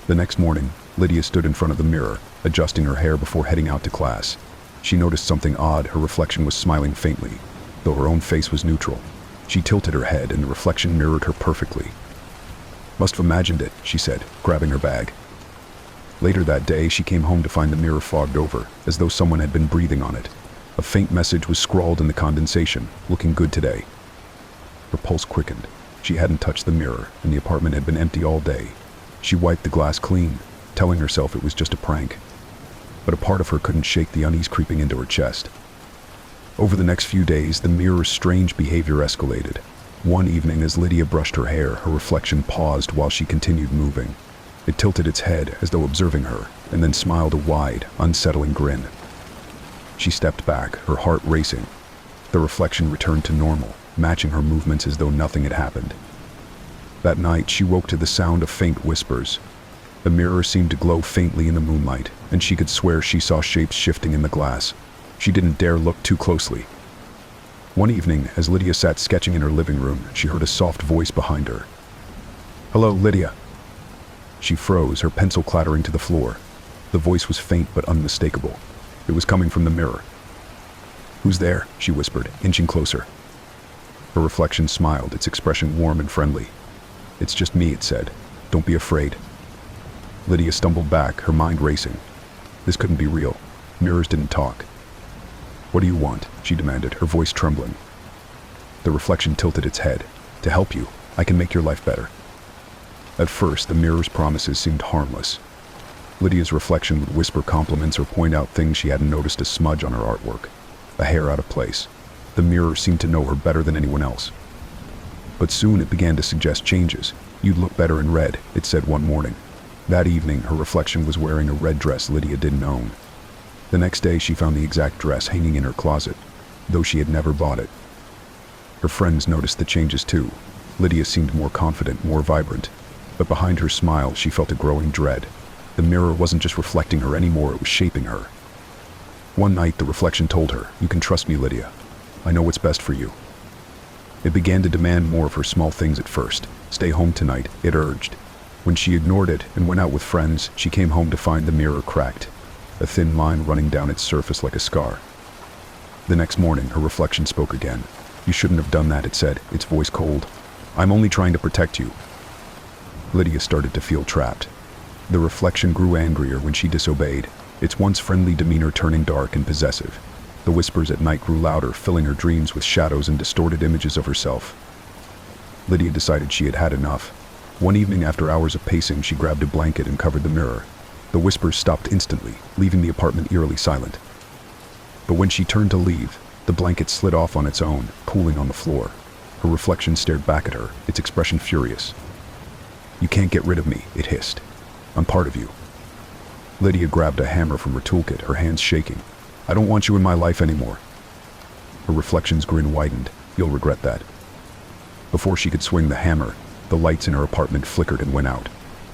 [SPEAKER 1] The next morning, Lydia stood in front of the mirror, adjusting her hair before heading out to class. She noticed something odd. Her reflection was smiling faintly, though her own face was neutral. She tilted her head, and the reflection mirrored her perfectly. "Must have imagined it," she said, grabbing her bag. Later that day, she came home to find the mirror fogged over, as though someone had been breathing on it. A faint message was scrawled in the condensation, "Looking good today." Her pulse quickened. She hadn't touched the mirror, and the apartment had been empty all day. She wiped the glass clean, telling herself it was just a prank. But a part of her couldn't shake the unease creeping into her chest. Over the next few days, the mirror's strange behavior escalated. One evening, as Lydia brushed her hair, her reflection paused while she continued moving. It tilted its head as though observing her, and then smiled a wide, unsettling grin. She stepped back, her heart racing. The reflection returned to normal, matching her movements as though nothing had happened. That night, she woke to the sound of faint whispers. The mirror seemed to glow faintly in the moonlight, and she could swear she saw shapes shifting in the glass. She didn't dare look too closely. One evening, as Lydia sat sketching in her living room, she heard a soft voice behind her. "Hello, Lydia." She froze, her pencil clattering to the floor. The voice was faint but unmistakable. It was coming from the mirror. "Who's there?" she whispered, inching closer. Her reflection smiled, its expression warm and friendly. "It's just me," it said. "Don't be afraid." Lydia stumbled back, her mind racing. This couldn't be real. Mirrors didn't talk. "What do you want?" she demanded, her voice trembling. The reflection tilted its head. "To help you. I can make your life better." At first, the mirror's promises seemed harmless. Lydia's reflection would whisper compliments or point out things she hadn't noticed: a smudge on her artwork, a hair out of place. The mirror seemed to know her better than anyone else. But soon it began to suggest changes. "You'd look better in red," it said one morning. That evening, her reflection was wearing a red dress Lydia didn't own. The next day, she found the exact dress hanging in her closet, though she had never bought it. Her friends noticed the changes too. Lydia seemed more confident, more vibrant. But behind her smile, she felt a growing dread. The mirror wasn't just reflecting her anymore, it was shaping her. One night, the reflection told her, "You can trust me, Lydia. I know what's best for you." It began to demand more of her small things at first. "Stay home tonight," it urged. When she ignored it and went out with friends, she came home to find the mirror cracked, a thin line running down its surface like a scar. The next morning, her reflection spoke again. "You shouldn't have done that," it said, its voice cold. "I'm only trying to protect you." Lydia started to feel trapped. The reflection grew angrier when she disobeyed, its once friendly demeanor turning dark and possessive. The whispers at night grew louder, filling her dreams with shadows and distorted images of herself. Lydia decided she had had enough. One evening, after hours of pacing, she grabbed a blanket and covered the mirror. The whispers stopped instantly, leaving the apartment eerily silent. But when she turned to leave, the blanket slid off on its own, pooling on the floor. Her reflection stared back at her, its expression furious. "You can't get rid of me," it hissed. "I'm part of you." Lydia grabbed a hammer from her toolkit, her hands shaking. "I don't want you in my life anymore." Her reflection's grin widened. "You'll regret that." Before she could swing the hammer, the lights in her apartment flickered and went out.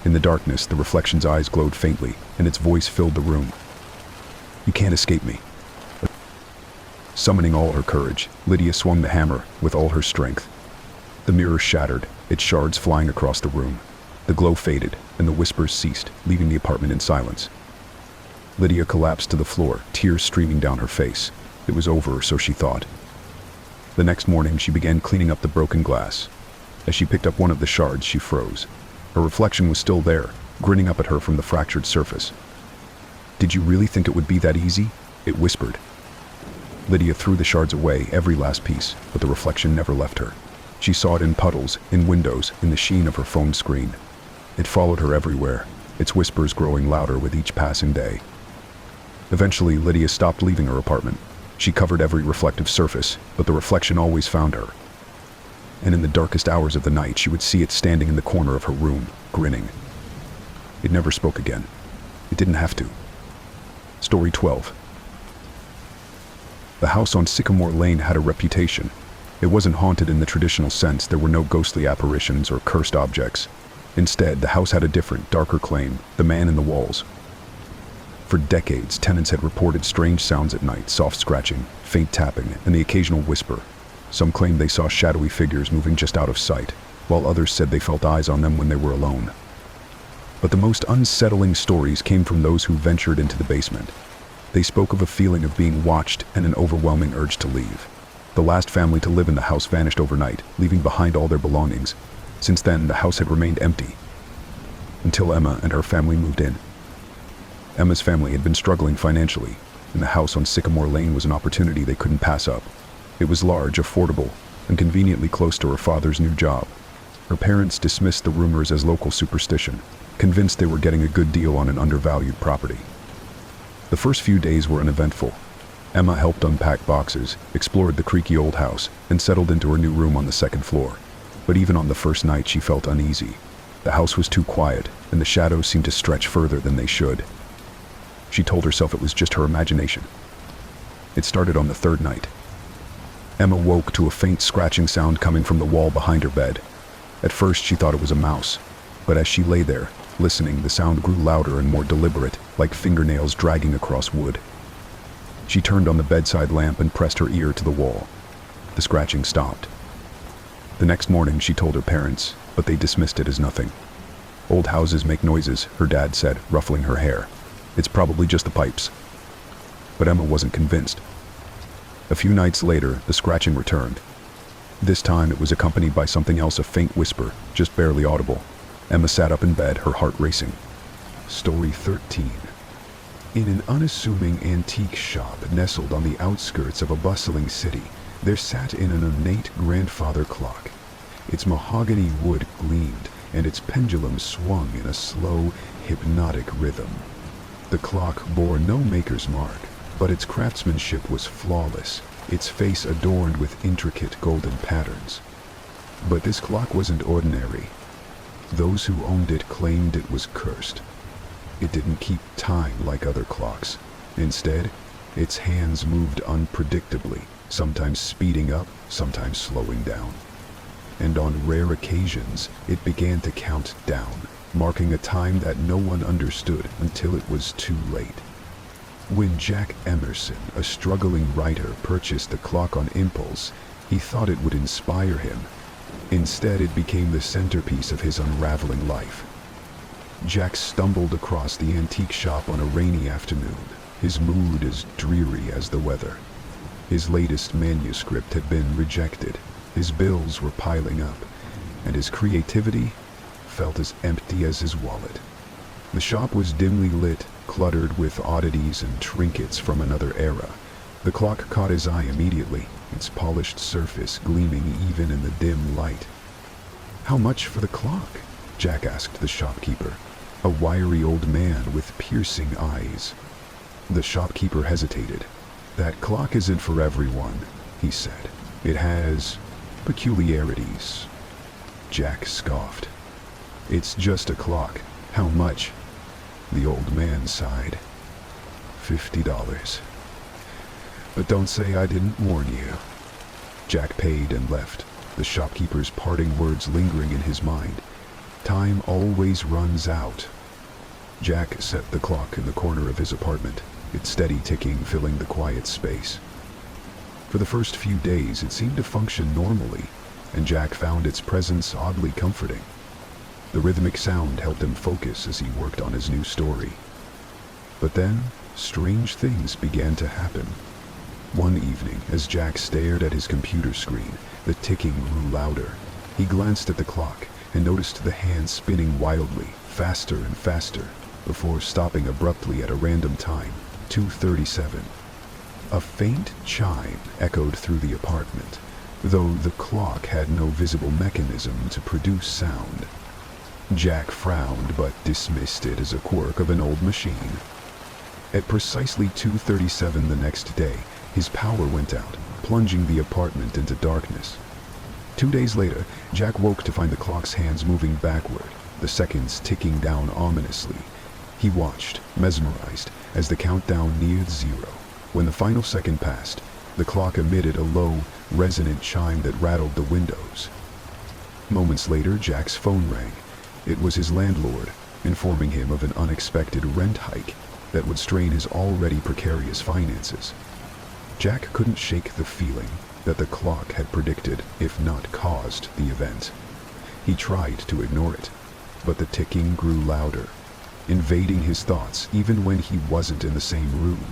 [SPEAKER 1] In the darkness, the reflection's eyes glowed faintly, and its voice filled the room. "You can't escape me." Summoning all her courage, Lydia swung the hammer with all her strength. The mirror shattered, its shards flying across the room. The glow faded, and the whispers ceased, leaving the apartment in silence. Lydia collapsed to the floor, tears streaming down her face. It was over, or so she thought. The next morning, she began cleaning up the broken glass. As she picked up one of the shards, she froze. Her reflection was still there, grinning up at her from the fractured surface. "Did you really think it would be that easy?" it whispered. Lydia threw the shards away, every last piece, but the reflection never left her. She saw it in puddles, in windows, in the sheen of her phone screen. It followed her everywhere, its whispers growing louder with each passing day. Eventually, Lydia stopped leaving her apartment. She covered every reflective surface, but the reflection always found her. And in the darkest hours of the night, she would see it standing in the corner of her room, grinning. It never spoke again. It didn't have to. Story 12. The house on Sycamore Lane had a reputation. It wasn't haunted in the traditional sense. There were no ghostly apparitions or cursed objects. Instead, the house had a different, darker claim: the man in the walls. For decades, tenants had reported strange sounds at night: soft scratching, faint tapping, and the occasional whisper. Some claimed they saw shadowy figures moving just out of sight, while others said they felt eyes on them when they were alone. But the most unsettling stories came from those who ventured into the basement. They spoke of a feeling of being watched and an overwhelming urge to leave. The last family to live in the house vanished overnight, leaving behind all their belongings. Since then, the house had remained empty, until Emma and her family moved in. Emma's family had been struggling financially, and the house on Sycamore Lane was an opportunity they couldn't pass up. It was large, affordable, and conveniently close to her father's new job. Her parents dismissed the rumors as local superstition, convinced they were getting a good deal on an undervalued property. The first few days were uneventful. Emma helped unpack boxes, explored the creaky old house, and settled into her new room on the second floor. But even on the first night, she felt uneasy. The house was too quiet, and the shadows seemed to stretch further than they should. She told herself it was just her imagination. It started on the third night. Emma woke to a faint scratching sound coming from the wall behind her bed. At first, she thought it was a mouse, but as she lay there, listening, the sound grew louder and more deliberate, like fingernails dragging across wood. She turned on the bedside lamp and pressed her ear to the wall. The scratching stopped. The next morning, she told her parents, but they dismissed it as nothing. "Old houses make noises," her dad said, ruffling her hair. "It's probably just the pipes." But Emma wasn't convinced. A few nights later, the scratching returned. This time, it was accompanied by something else, a faint whisper, just barely audible. Emma sat up in bed, her heart racing. Story 13. In an unassuming antique shop nestled on the outskirts of a bustling city, there sat in an ornate grandfather clock. Its mahogany wood gleamed, and its pendulum swung in a slow, hypnotic rhythm. The clock bore no maker's mark, but its craftsmanship was flawless, its face adorned with intricate golden patterns. But this clock wasn't ordinary. Those who owned it claimed it was cursed. It didn't keep time like other clocks. Instead, its hands moved unpredictably, sometimes speeding up, sometimes slowing down. And on rare occasions, it began to count down, marking a time that no one understood until it was too late. When Jack Emerson, a struggling writer, purchased the clock on impulse, he thought it would inspire him. Instead, it became the centerpiece of his unraveling life. Jack stumbled across the antique shop on a rainy afternoon, his mood as dreary as the weather. His latest manuscript had been rejected, his bills were piling up, and his creativity felt as empty as his wallet. The shop was dimly lit, cluttered with oddities and trinkets from another era. The clock caught his eye immediately, its polished surface gleaming even in the dim light. "How much for the clock?" Jack asked the shopkeeper, a wiry old man with piercing eyes. The shopkeeper hesitated. "That clock isn't for everyone," he said. "It has peculiarities." Jack scoffed. "It's just a clock. How much?" The old man sighed. $50. "But don't say I didn't warn you." Jack paid and left, the shopkeeper's parting words lingering in his mind. Time always runs out. Jack set the clock in the corner of his apartment, its steady ticking filling the quiet space. For the first few days, it seemed to function normally, and Jack found its presence oddly comforting. The rhythmic sound helped him focus as he worked on his new story. But then, strange things began to happen. One evening, as Jack stared at his computer screen, the ticking grew louder. He glanced at the clock and noticed the hands spinning wildly, faster and faster, before stopping abruptly at a random time, 2:37. A faint chime echoed through the apartment, though the clock had no visible mechanism to produce sound. Jack frowned but dismissed it as a quirk of an old machine. At precisely 2:37 the next day, his power went out, plunging the apartment into darkness. 2 days later, Jack woke to find the clock's hands moving backward, the seconds ticking down ominously. He watched, mesmerized, as the countdown neared zero. When the final second passed, the clock emitted a low, resonant chime that rattled the windows. Moments later, Jack's phone rang. It was his landlord, informing him of an unexpected rent hike that would strain his already precarious finances. Jack couldn't shake the feeling that the clock had predicted, if not caused, the event. He tried to ignore it, but the ticking grew louder, invading his thoughts even when he wasn't in the same room.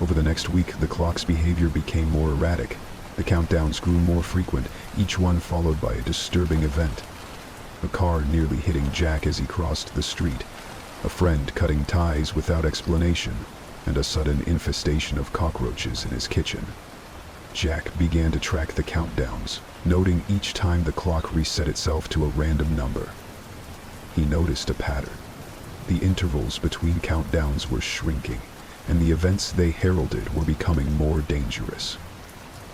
[SPEAKER 1] Over the next week, the clock's behavior became more erratic. The countdowns grew more frequent, each one followed by a disturbing event. A car nearly hitting Jack as he crossed the street, a friend cutting ties without explanation, and a sudden infestation of cockroaches in his kitchen. Jack began to track the countdowns, noting each time the clock reset itself to a random number. He noticed a pattern. The intervals between countdowns were shrinking, and the events they heralded were becoming more dangerous.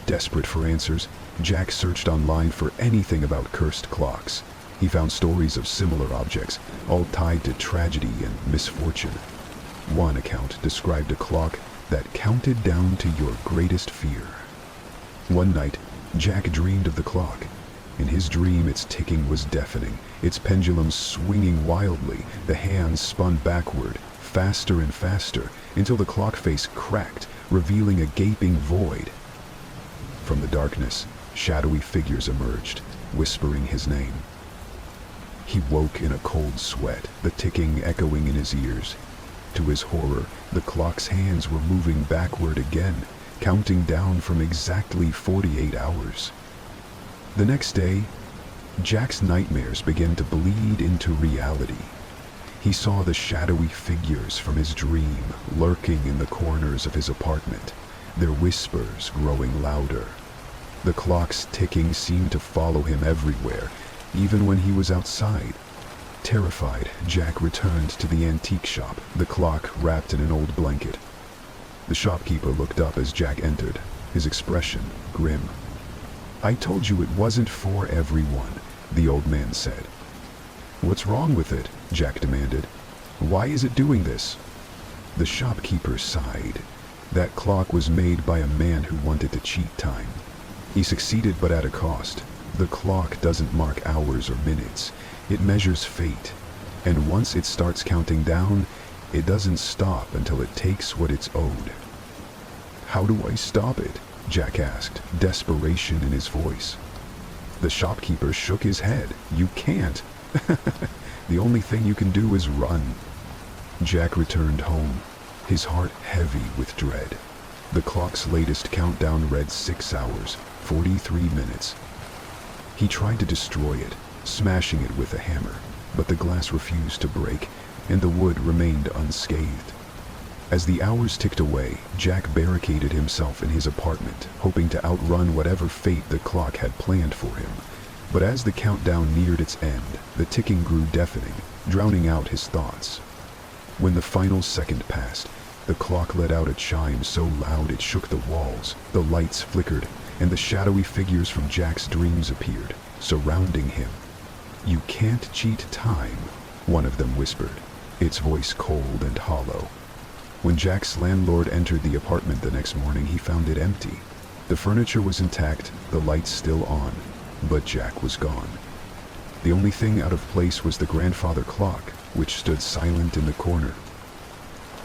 [SPEAKER 1] Desperate for answers, Jack searched online for anything about cursed clocks. He found stories of similar objects, all tied to tragedy and misfortune. One account described a clock that counted down to your greatest fear. One night, Jack dreamed of the clock. In his dream, its ticking was deafening, its pendulum swinging wildly. The hands spun backward, faster and faster, until the clock face cracked, revealing a gaping void. From the darkness, shadowy figures emerged, whispering his name. He woke in a cold sweat, the ticking echoing in his ears. To his horror, the clock's hands were moving backward again, counting down from exactly 48 hours. The next day, Jack's nightmares began to bleed into reality. He saw the shadowy figures from his dream lurking in the corners of his apartment, their whispers growing louder. The clock's ticking seemed to follow him everywhere, even when he was outside. Terrified, Jack returned to the antique shop, the clock wrapped in an old blanket. The shopkeeper looked up as Jack entered, his expression grim. "I told you it wasn't for everyone," the old man said. "What's wrong with it?" Jack demanded. "Why is it doing this?" The shopkeeper sighed. That clock was made by a man who wanted to cheat time. He succeeded, but at a cost. The clock doesn't mark hours or minutes. It measures fate. And once it starts counting down, it doesn't stop until it takes what it's owed. "How do I stop it?" Jack asked, desperation in his voice. The shopkeeper shook his head. "You can't. The only thing you can do is run." Jack returned home, his heart heavy with dread. The clock's latest countdown read 6 hours, 43 minutes. He tried to destroy it, smashing it with a hammer, but the glass refused to break, and the wood remained unscathed. As the hours ticked away, Jack barricaded himself in his apartment, hoping to outrun whatever fate the clock had planned for him. But as the countdown neared its end, the ticking grew deafening, drowning out his thoughts. When the final second passed, the clock let out a chime so loud it shook the walls, the lights flickered, and the shadowy figures from Jack's dreams appeared, surrounding him. "You can't cheat time," one of them whispered, its voice cold and hollow. When Jack's landlord entered the apartment the next morning, he found it empty. The furniture was intact, the lights still on, but Jack was gone. The only thing out of place was the grandfather clock, which stood silent in the corner.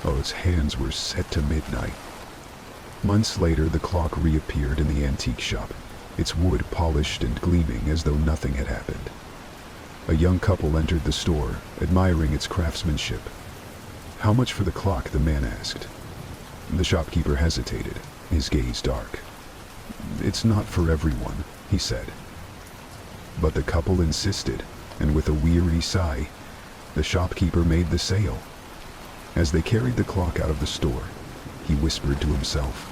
[SPEAKER 1] Oh, its hands were set to midnight. Months later, the clock reappeared in the antique shop, its wood polished and gleaming as though nothing had happened. A young couple entered the store, admiring its craftsmanship. "How much for the clock?" the man asked. The shopkeeper hesitated, his gaze dark. "It's not for everyone," he said. But the couple insisted, and with a weary sigh, the shopkeeper made the sale. As they carried the clock out of the store, he whispered to himself,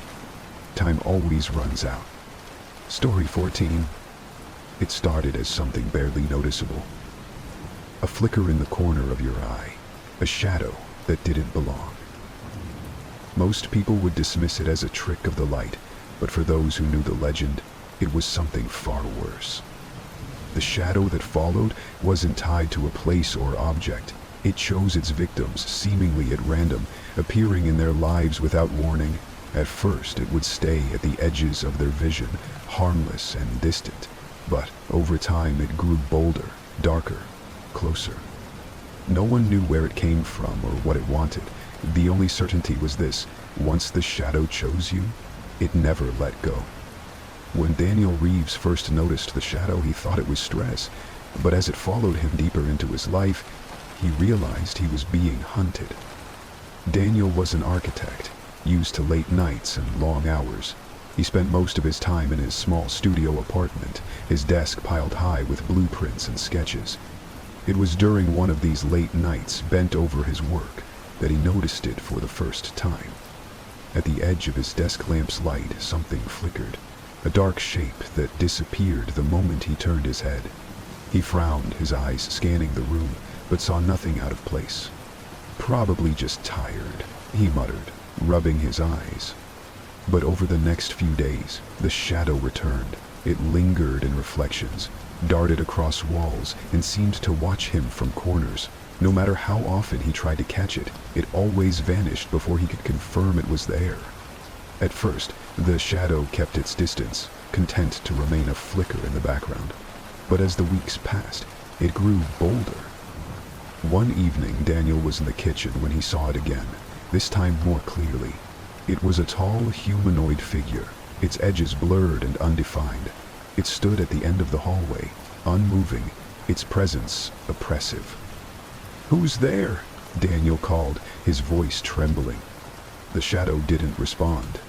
[SPEAKER 1] "Time always runs out." Story 14. It started as something barely noticeable. A flicker in the corner of your eye, a shadow that didn't belong. Most people would dismiss it as a trick of the light, but for those who knew the legend, it was something far worse. The shadow that followed wasn't tied to a place or object. It chose its victims seemingly at random, appearing in their lives without warning. At first, it would stay at the edges of their vision, harmless and distant. But over time, it grew bolder, darker, closer. No one knew where it came from or what it wanted. The only certainty was this: once the shadow chose you, it never let go. When Daniel Reeves first noticed the shadow, he thought it was stress. But as it followed him deeper into his life, he realized he was being hunted. Daniel was an architect, used to late nights and long hours. He spent most of his time in his small studio apartment, his desk piled high with blueprints and sketches. It was during one of these late nights, bent over his work, that he noticed it for the first time. At the edge of his desk lamp's light, something flickered, a dark shape that disappeared the moment he turned his head. He frowned, his eyes scanning the room, but saw nothing out of place. "Probably just tired," he muttered. rubbing his eyes. But over the next few days, the shadow returned. It lingered in reflections, darted across walls, and seemed to watch him from corners. No matter how often he tried to catch it, it always vanished before he could confirm it was there. At first, the shadow kept its distance, content to remain a flicker in the background. But as the weeks passed, it grew bolder. One evening, Daniel was in the kitchen when he saw it again, this time more clearly. It was a tall, humanoid figure, its edges blurred and undefined. It stood at the end of the hallway, unmoving, its presence oppressive. "Who's there?" Daniel called, his voice trembling. The shadow didn't respond.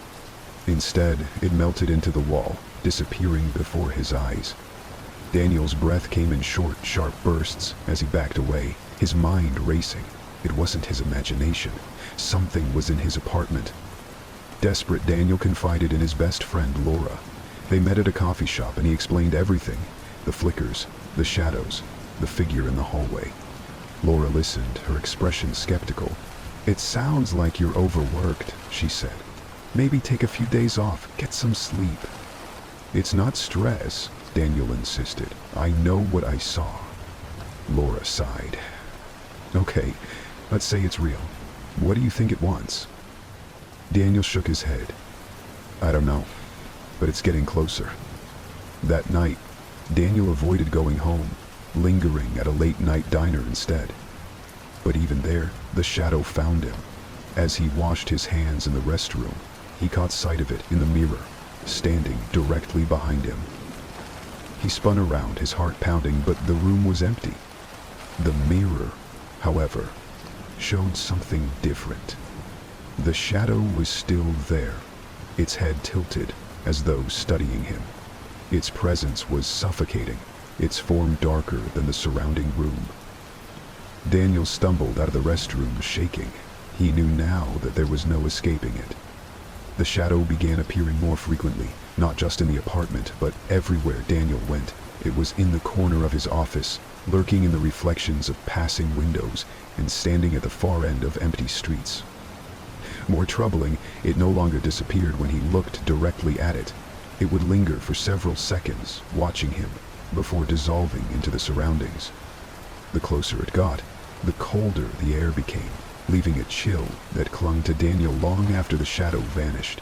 [SPEAKER 1] Instead, it melted into the wall, disappearing before his eyes. Daniel's breath came in short, sharp bursts as he backed away, his mind racing. It wasn't his imagination. Something was in his apartment. Desperate, Daniel confided in his best friend, Laura. They met at a coffee shop and he explained everything. The flickers, the shadows, the figure in the hallway. Laura listened, her expression skeptical. "It sounds like you're overworked," she said. "Maybe take a few days off, get some sleep." "It's not stress," Daniel insisted. "I know what I saw." Laura sighed. "Okay, let's say it's real. What do you think it wants?" Daniel shook his head. "I don't know, but it's getting closer." That night, Daniel avoided going home, lingering at a late-night diner instead. But even there, the shadow found him. As he washed his hands in the restroom, he caught sight of it in the mirror, standing directly behind him. He spun around, his heart pounding, but the room was empty. The mirror, however, showed something different. The shadow was still there, its head tilted as though studying him. Its presence was suffocating, its form darker than the surrounding room. Daniel stumbled out of the restroom, shaking. He knew now that there was no escaping it. The shadow began appearing more frequently, not just in the apartment, but everywhere Daniel went. It was in the corner of his office, lurking in the reflections of passing windows, and standing at the far end of empty streets. More troubling, it no longer disappeared when he looked directly at it. It would linger for several seconds, watching him, before dissolving into the surroundings. The closer it got, the colder the air became, leaving a chill that clung to Daniel long after the shadow vanished.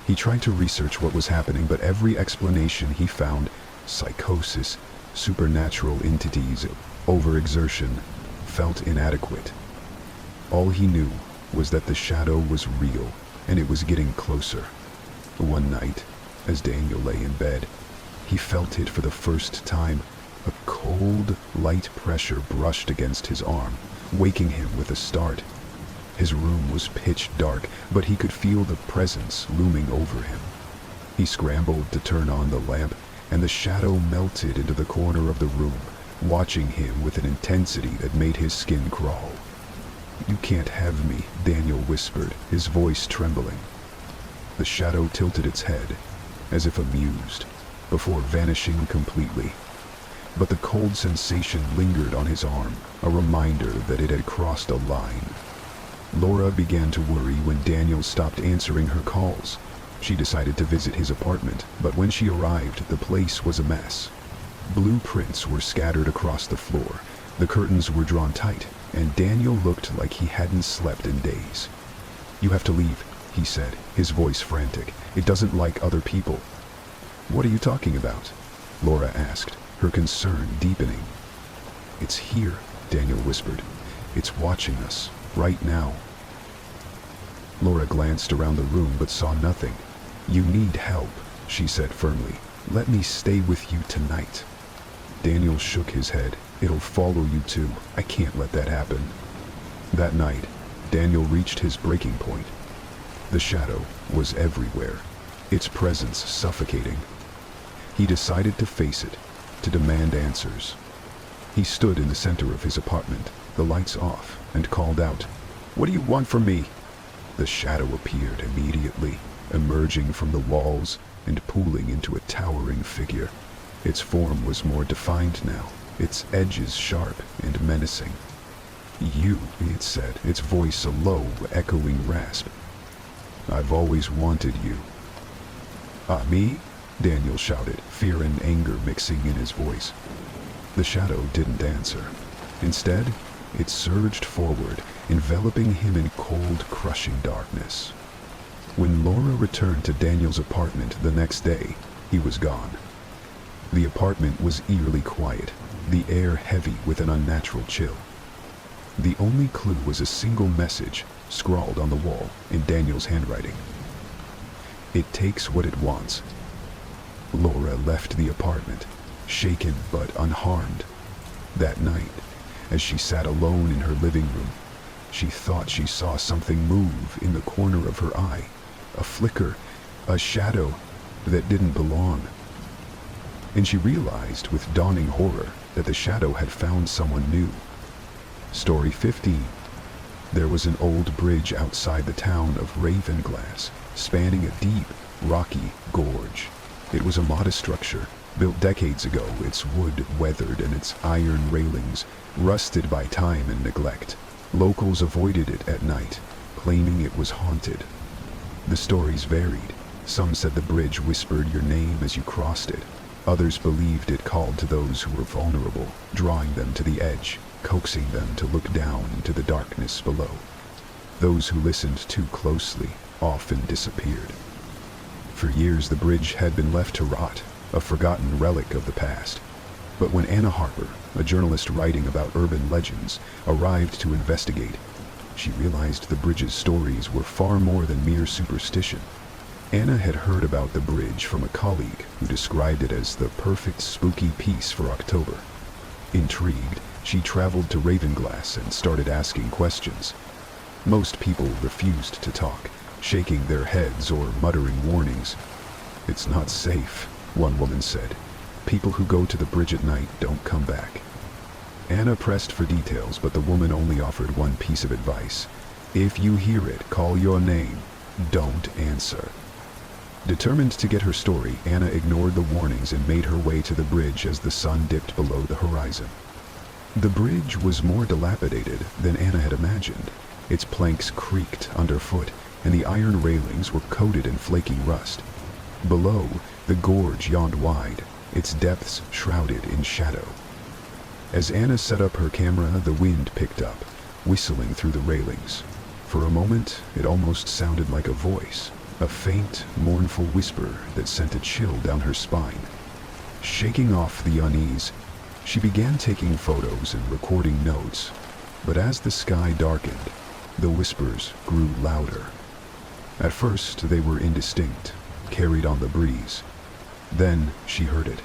[SPEAKER 1] He tried to research what was happening, but every explanation he found, psychosis, supernatural entities, overexertion, felt inadequate. All he knew was that the shadow was real, and it was getting closer. One night, as Daniel lay in bed, he felt it for the first time. A cold, light pressure brushed against his arm, waking him with a start. His room was pitch dark, but he could feel the presence looming over him. He scrambled to turn on the lamp, and the shadow melted into the corner of the room, watching him with an intensity that made his skin crawl. "You can't have me," Daniel whispered, his voice trembling. The shadow tilted its head, as if amused, before vanishing completely. But the cold sensation lingered on his arm, a reminder that it had crossed a line. Laura began to worry when Daniel stopped answering her calls. She decided to visit his apartment, but when she arrived, the place was a mess. Blueprints were scattered across the floor, the curtains were drawn tight, and Daniel looked like he hadn't slept in days. "You have to leave," he said, his voice frantic. "It doesn't like other people." "What are you talking about?" Laura asked, her concern deepening. "It's here," Daniel whispered. "It's watching us, right now." Laura glanced around the room but saw nothing. "You need help," she said firmly. "Let me stay with you tonight." Daniel shook his head. "It'll follow you too. I can't let that happen." That night, Daniel reached his breaking point. The shadow was everywhere, its presence suffocating. He decided to face it, to demand answers. He stood in the center of his apartment, the lights off, and called out, "What do you want from me?" The shadow appeared immediately, emerging from the walls and pooling into a towering figure. Its form was more defined now, its edges sharp and menacing. "You," it said, its voice a low, echoing rasp. "I've always wanted you." "Ah, me?" Daniel shouted, fear and anger mixing in his voice. The shadow didn't answer. Instead, it surged forward, enveloping him in cold, crushing darkness. When Laura returned to Daniel's apartment the next day, he was gone. The apartment was eerily quiet, the air heavy with an unnatural chill. The only clue was a single message scrawled on the wall in Daniel's handwriting. "It takes what it wants." Laura left the apartment, shaken but unharmed. That night, as she sat alone in her living room, she thought she saw something move in the corner of her eye, a flicker, a shadow that didn't belong. And she realized with dawning horror that the shadow had found someone new. Story 15. There was an old bridge outside the town of Ravenglass, spanning a deep, rocky gorge. It was a modest structure, built decades ago, its wood weathered and its iron railings rusted by time and neglect. Locals avoided it at night, claiming it was haunted. The stories varied. Some said the bridge whispered your name as you crossed it. Others believed it called to those who were vulnerable, drawing them to the edge, coaxing them to look down into the darkness below. Those who listened too closely often disappeared. For years the bridge had been left to rot, a forgotten relic of the past. But when Anna Harper, a journalist writing about urban legends, arrived to investigate, she realized the bridge's stories were far more than mere superstition. Anna had heard about the bridge from a colleague who described it as the perfect spooky piece for October. Intrigued, she traveled to Ravenglass and started asking questions. Most people refused to talk, shaking their heads or muttering warnings. "It's not safe," one woman said. "People who go to the bridge at night don't come back." Anna pressed for details, but the woman only offered one piece of advice. "If you hear it, call your name. Don't answer." Determined to get her story, Anna ignored the warnings and made her way to the bridge as the sun dipped below the horizon. The bridge was more dilapidated than Anna had imagined. Its planks creaked underfoot, and the iron railings were coated in flaky rust. Below, the gorge yawned wide, its depths shrouded in shadow. As Anna set up her camera, the wind picked up, whistling through the railings. For a moment, it almost sounded like a voice, a faint, mournful whisper that sent a chill down her spine. Shaking off the unease, she began taking photos and recording notes. But as the sky darkened, the whispers grew louder. At first, they were indistinct, carried on the breeze. Then she heard it,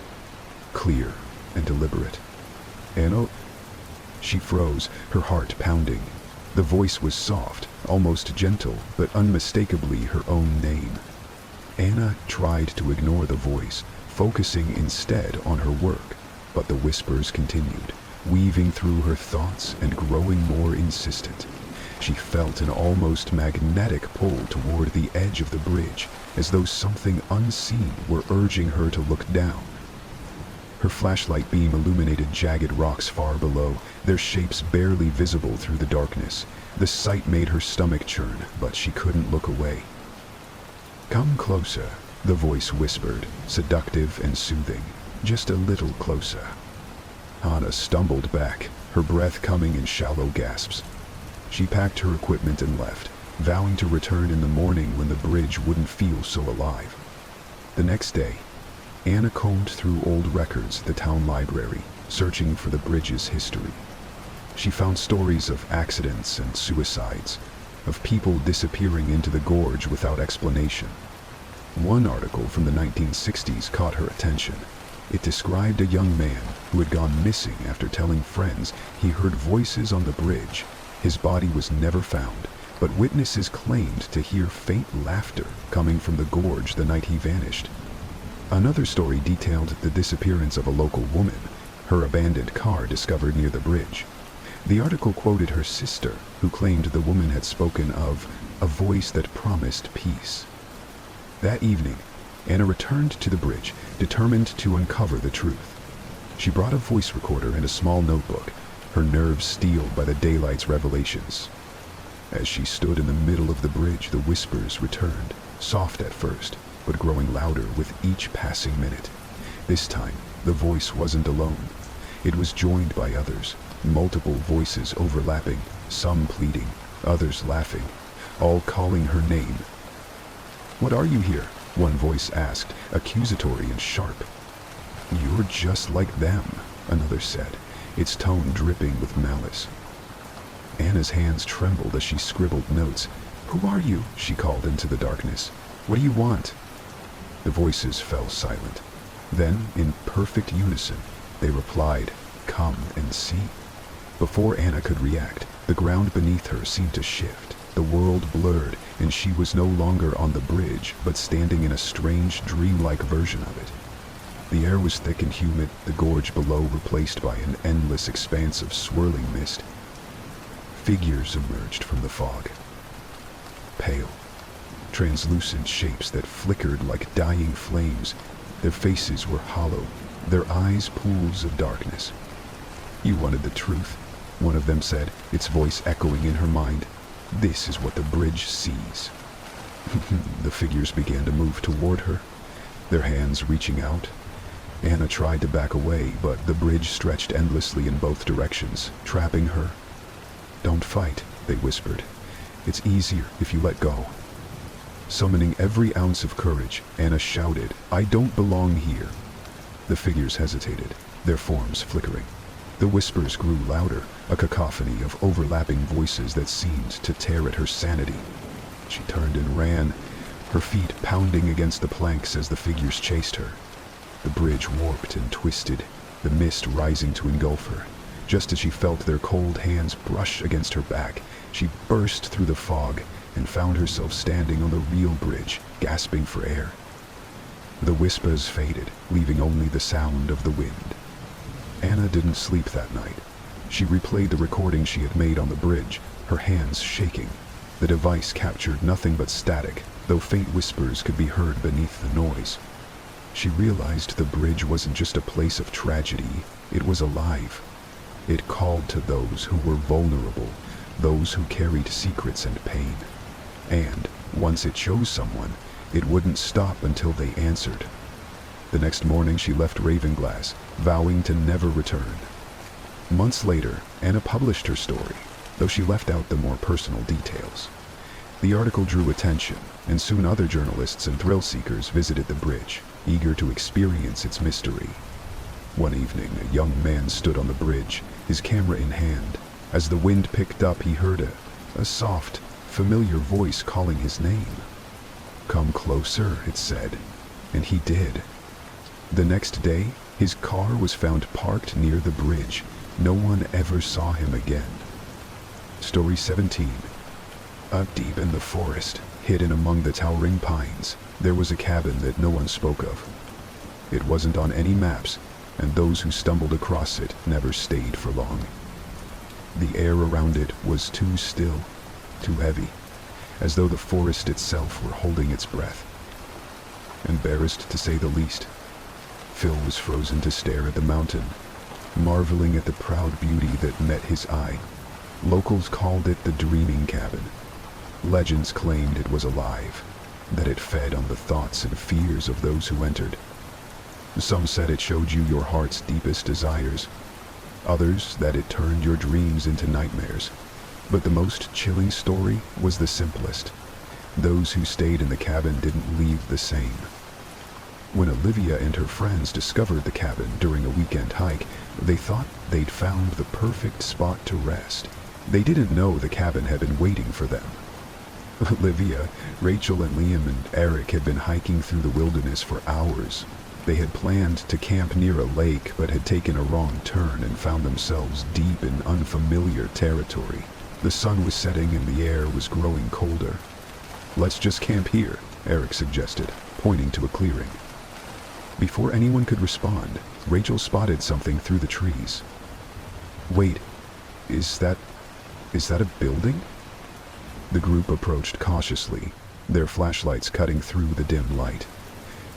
[SPEAKER 1] clear and deliberate. "Anna?" She froze, her heart pounding. The voice was soft, almost gentle, but unmistakably her own name. Anna tried to ignore the voice, focusing instead on her work, but the whispers continued, weaving through her thoughts and growing more insistent. She felt an almost magnetic pull toward the edge of the bridge, as though something unseen were urging her to look down. Her flashlight beam illuminated jagged rocks far below, their shapes barely visible through the darkness. The sight made her stomach churn, but she couldn't look away. "Come closer," the voice whispered, seductive and soothing. "Just a little closer." Anna stumbled back, her breath coming in shallow gasps. She packed her equipment and left, vowing to return in the morning when the bridge wouldn't feel so alive. The next day, Anna combed through old records at the town library, searching for the bridge's history. She found stories of accidents and suicides, of people disappearing into the gorge without explanation. One article from the 1960s caught her attention. It described a young man who had gone missing after telling friends he heard voices on the bridge. His body was never found, but witnesses claimed to hear faint laughter coming from the gorge the night he vanished. Another story detailed the disappearance of a local woman, her abandoned car discovered near the bridge. The article quoted her sister, who claimed the woman had spoken of a voice that promised peace. That evening, Anna returned to the bridge, determined to uncover the truth. She brought a voice recorder and a small notebook. her nerves steeled by the daylight's revelations. As she stood in the middle of the bridge, the whispers returned, soft at first, but growing louder with each passing minute. This time, the voice wasn't alone. It was joined by others, multiple voices overlapping, some pleading, others laughing, all calling her name. "What are you here?" one voice asked, accusatory and sharp. "You're just like them," another said, its tone dripping with malice. Anna's hands trembled as she scribbled notes. "Who are you?" she called into the darkness. "What do you want?" The voices fell silent. Then, in perfect unison, they replied, "Come and see." Before Anna could react, the ground beneath her seemed to shift. The world blurred, and she was no longer on the bridge, but standing in a strange, dreamlike version of it. The air was thick and humid, the gorge below replaced by an endless expanse of swirling mist. Figures emerged from the fog. Pale, translucent shapes that flickered like dying flames. Their faces were hollow, their eyes pools of darkness. "You wanted the truth," one of them said, its voice echoing in her mind. "This is what the bridge sees." The figures began to move toward her, their hands reaching out. Anna tried to back away, but the bridge stretched endlessly in both directions, trapping her. "Don't fight," they whispered. "It's easier if you let go." Summoning every ounce of courage, Anna shouted, "I don't belong here." The figures hesitated, their forms flickering. The whispers grew louder, a cacophony of overlapping voices that seemed to tear at her sanity. She turned and ran, her feet pounding against the planks as the figures chased her. The bridge warped and twisted, the mist rising to engulf her. Just as she felt their cold hands brush against her back, she burst through the fog and found herself standing on the real bridge, gasping for air. The whispers faded, leaving only the sound of the wind. Anna didn't sleep that night. She replayed the recording she had made on the bridge, her hands shaking. The device captured nothing but static, though faint whispers could be heard beneath the noise. She realized the bridge wasn't just a place of tragedy, it was alive. It called to those who were vulnerable, those who carried secrets and pain. And, once it chose someone, it wouldn't stop until they answered. The next morning she left Ravenglass, vowing to never return. Months later, Anna published her story, though she left out the more personal details. The article drew attention, and soon other journalists and thrill-seekers visited the bridge, eager to experience its mystery. One evening, a young man stood on the bridge, his camera in hand. As the wind picked up, he heard a soft, familiar voice calling his name. "Come closer," it said, and he did. The next day, his car was found parked near the bridge. No one ever saw him again. Story 17. Up deep in the forest, hidden among the towering pines, there was a cabin that no one spoke of. It wasn't on any maps, and those who stumbled across it never stayed for long. The air around it was too still, too heavy, as though the forest itself were holding its breath. Embarrassed to say the least, Phil was frozen to stare at the mountain, marveling at the proud beauty that met his eye. Locals called it the Dreaming Cabin. Legends claimed it was alive, that it fed on the thoughts and fears of those who entered. Some said it showed you your heart's deepest desires. Others that it turned your dreams into nightmares. But the most chilling story was the simplest. Those who stayed in the cabin didn't leave the same. When Olivia and her friends discovered the cabin during a weekend hike, they thought they'd found the perfect spot to rest. They didn't know the cabin had been waiting for them. Olivia, Rachel, and Liam and Eric had been hiking through the wilderness for hours. They had planned to camp near a lake, but had taken a wrong turn and found themselves deep in unfamiliar territory. The sun was setting and the air was growing colder. "Let's just camp here," Eric suggested, pointing to a clearing. Before anyone could respond, Rachel spotted something through the trees. "Wait, is that a building?" The group approached cautiously, their flashlights cutting through the dim light.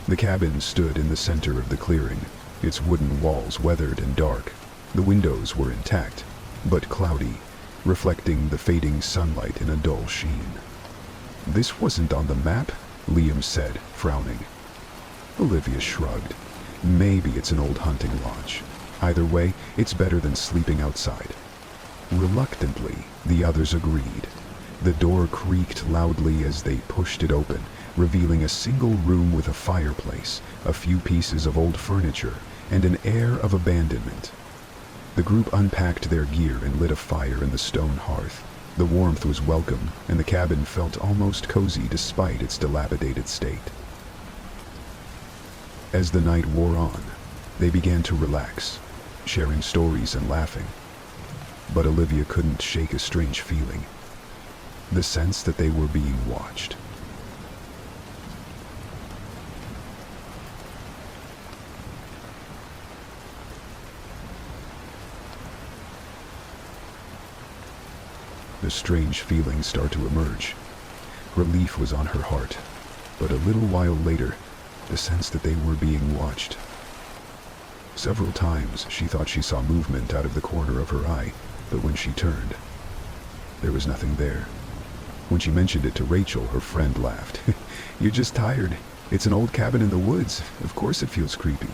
[SPEAKER 1] The cabin stood in the center of the clearing, its wooden walls weathered and dark. The windows were intact, but cloudy, reflecting the fading sunlight in a dull sheen. "This wasn't on the map," Liam said, frowning. Olivia shrugged. "Maybe it's an old hunting lodge. Either way, it's better than sleeping outside." Reluctantly, the others agreed. The door creaked loudly as they pushed it open, revealing a single room with a fireplace, a few pieces of old furniture, and an air of abandonment. The group unpacked their gear and lit a fire in the stone hearth. The warmth was welcome, and the cabin felt almost cozy despite its dilapidated state. As the night wore on, they began to relax, sharing stories and laughing. But Olivia couldn't shake a strange feeling, the sense that they were being watched. The strange feeling started to emerge. Relief was on her heart, but a little while later, the sense that they were being watched. Several times she thought she saw movement out of the corner of her eye, but when she turned, there was nothing there. When she mentioned it to Rachel, her friend laughed. "You're just tired. It's an old cabin in the woods. Of course it feels creepy."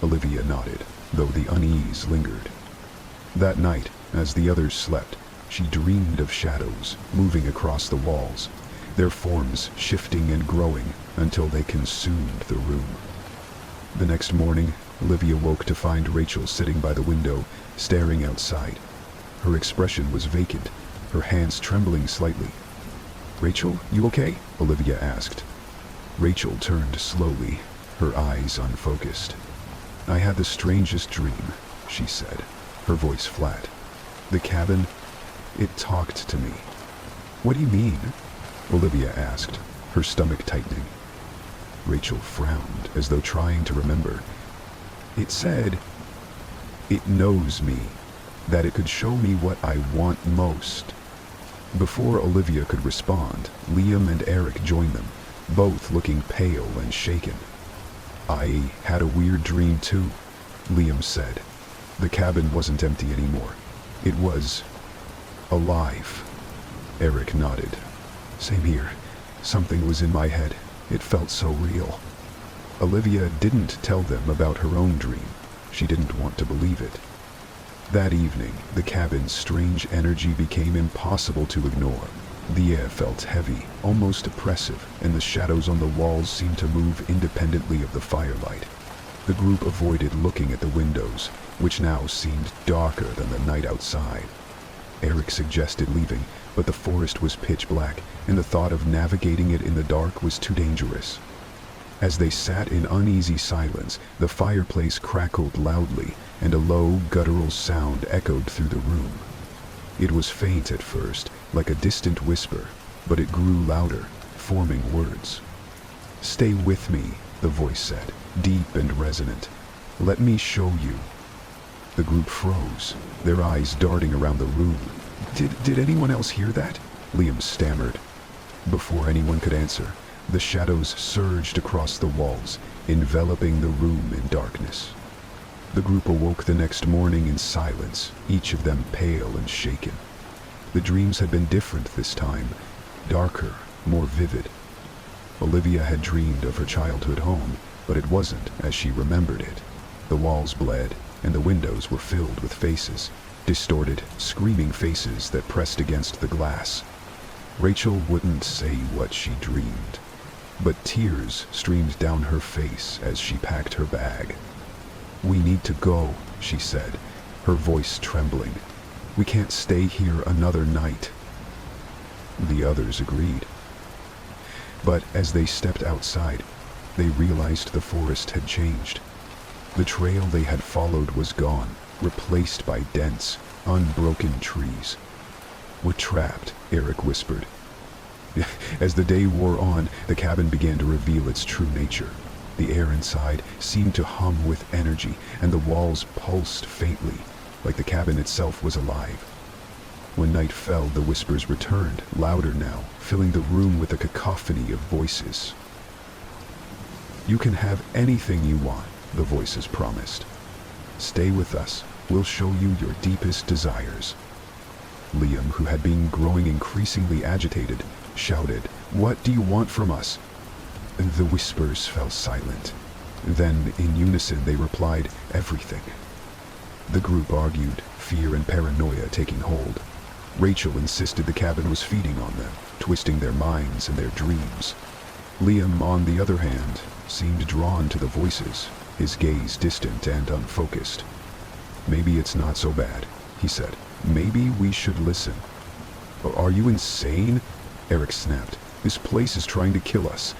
[SPEAKER 1] Olivia nodded, though the unease lingered. That night, as the others slept, she dreamed of shadows moving across the walls, their forms shifting and growing until they consumed the room. The next morning, Olivia woke to find Rachel sitting by the window, staring outside. Her expression was vacant, her hands trembling slightly. "Rachel, you okay?" Olivia asked. Rachel turned slowly, her eyes unfocused. "I had the strangest dream," she said, her voice flat. "The cabin, it talked to me." "What do you mean?" Olivia asked, her stomach tightening. Rachel frowned, as though trying to remember. "It said, it knows me, that it could show me what I want most." Before Olivia could respond, Liam and Eric joined them, both looking pale and shaken. "I had a weird dream too," Liam said. "The cabin wasn't empty anymore. It was alive." Eric nodded. "Same here. Something was in my head. It felt so real." Olivia didn't tell them about her own dream. She didn't want to believe it. That evening, the cabin's strange energy became impossible to ignore. The air felt heavy, almost oppressive, and the shadows on the walls seemed to move independently of the firelight. The group avoided looking at the windows, which now seemed darker than the night outside. Eric suggested leaving, but the forest was pitch black, and the thought of navigating it in the dark was too dangerous. As they sat in uneasy silence, the fireplace crackled loudly, and a low, guttural sound echoed through the room. It was faint at first, like a distant whisper, but it grew louder, forming words. "Stay with me," the voice said, deep and resonant. "Let me show you." The group froze, their eyes darting around the room. Did anyone else hear that?" Liam stammered. Before anyone could answer, the shadows surged across the walls, enveloping the room in darkness. The group awoke the next morning in silence, each of them pale and shaken. The dreams had been different this time, darker, more vivid. Olivia had dreamed of her childhood home, but it wasn't as she remembered it. The walls bled, and the windows were filled with faces, distorted, screaming faces that pressed against the glass. Rachel wouldn't say what she dreamed, but tears streamed down her face as she packed her bag. "We need to go," she said, her voice trembling. "We can't stay here another night." The others agreed. But as they stepped outside, they realized the forest had changed. The trail they had followed was gone, replaced by dense, unbroken trees. "We're trapped," Eric whispered. As the day wore on, the cabin began to reveal its true nature. The air inside seemed to hum with energy, and the walls pulsed faintly, like the cabin itself was alive. When night fell, the whispers returned, louder now, filling the room with a cacophony of voices. "You can have anything you want," the voices promised. "Stay with us, We'll show you your deepest desires." Liam, who had been growing increasingly agitated, shouted, "What do you want from us?" The whispers fell silent. Then, in unison, they replied, "Everything." The group argued, fear and paranoia taking hold. Rachel insisted the cabin was feeding on them, twisting their minds and their dreams. Liam, on the other hand, seemed drawn to the voices, his gaze distant and unfocused. "Maybe it's not so bad," he said. "Maybe we should listen." "Are you insane?" Eric snapped. "This place is trying to kill us."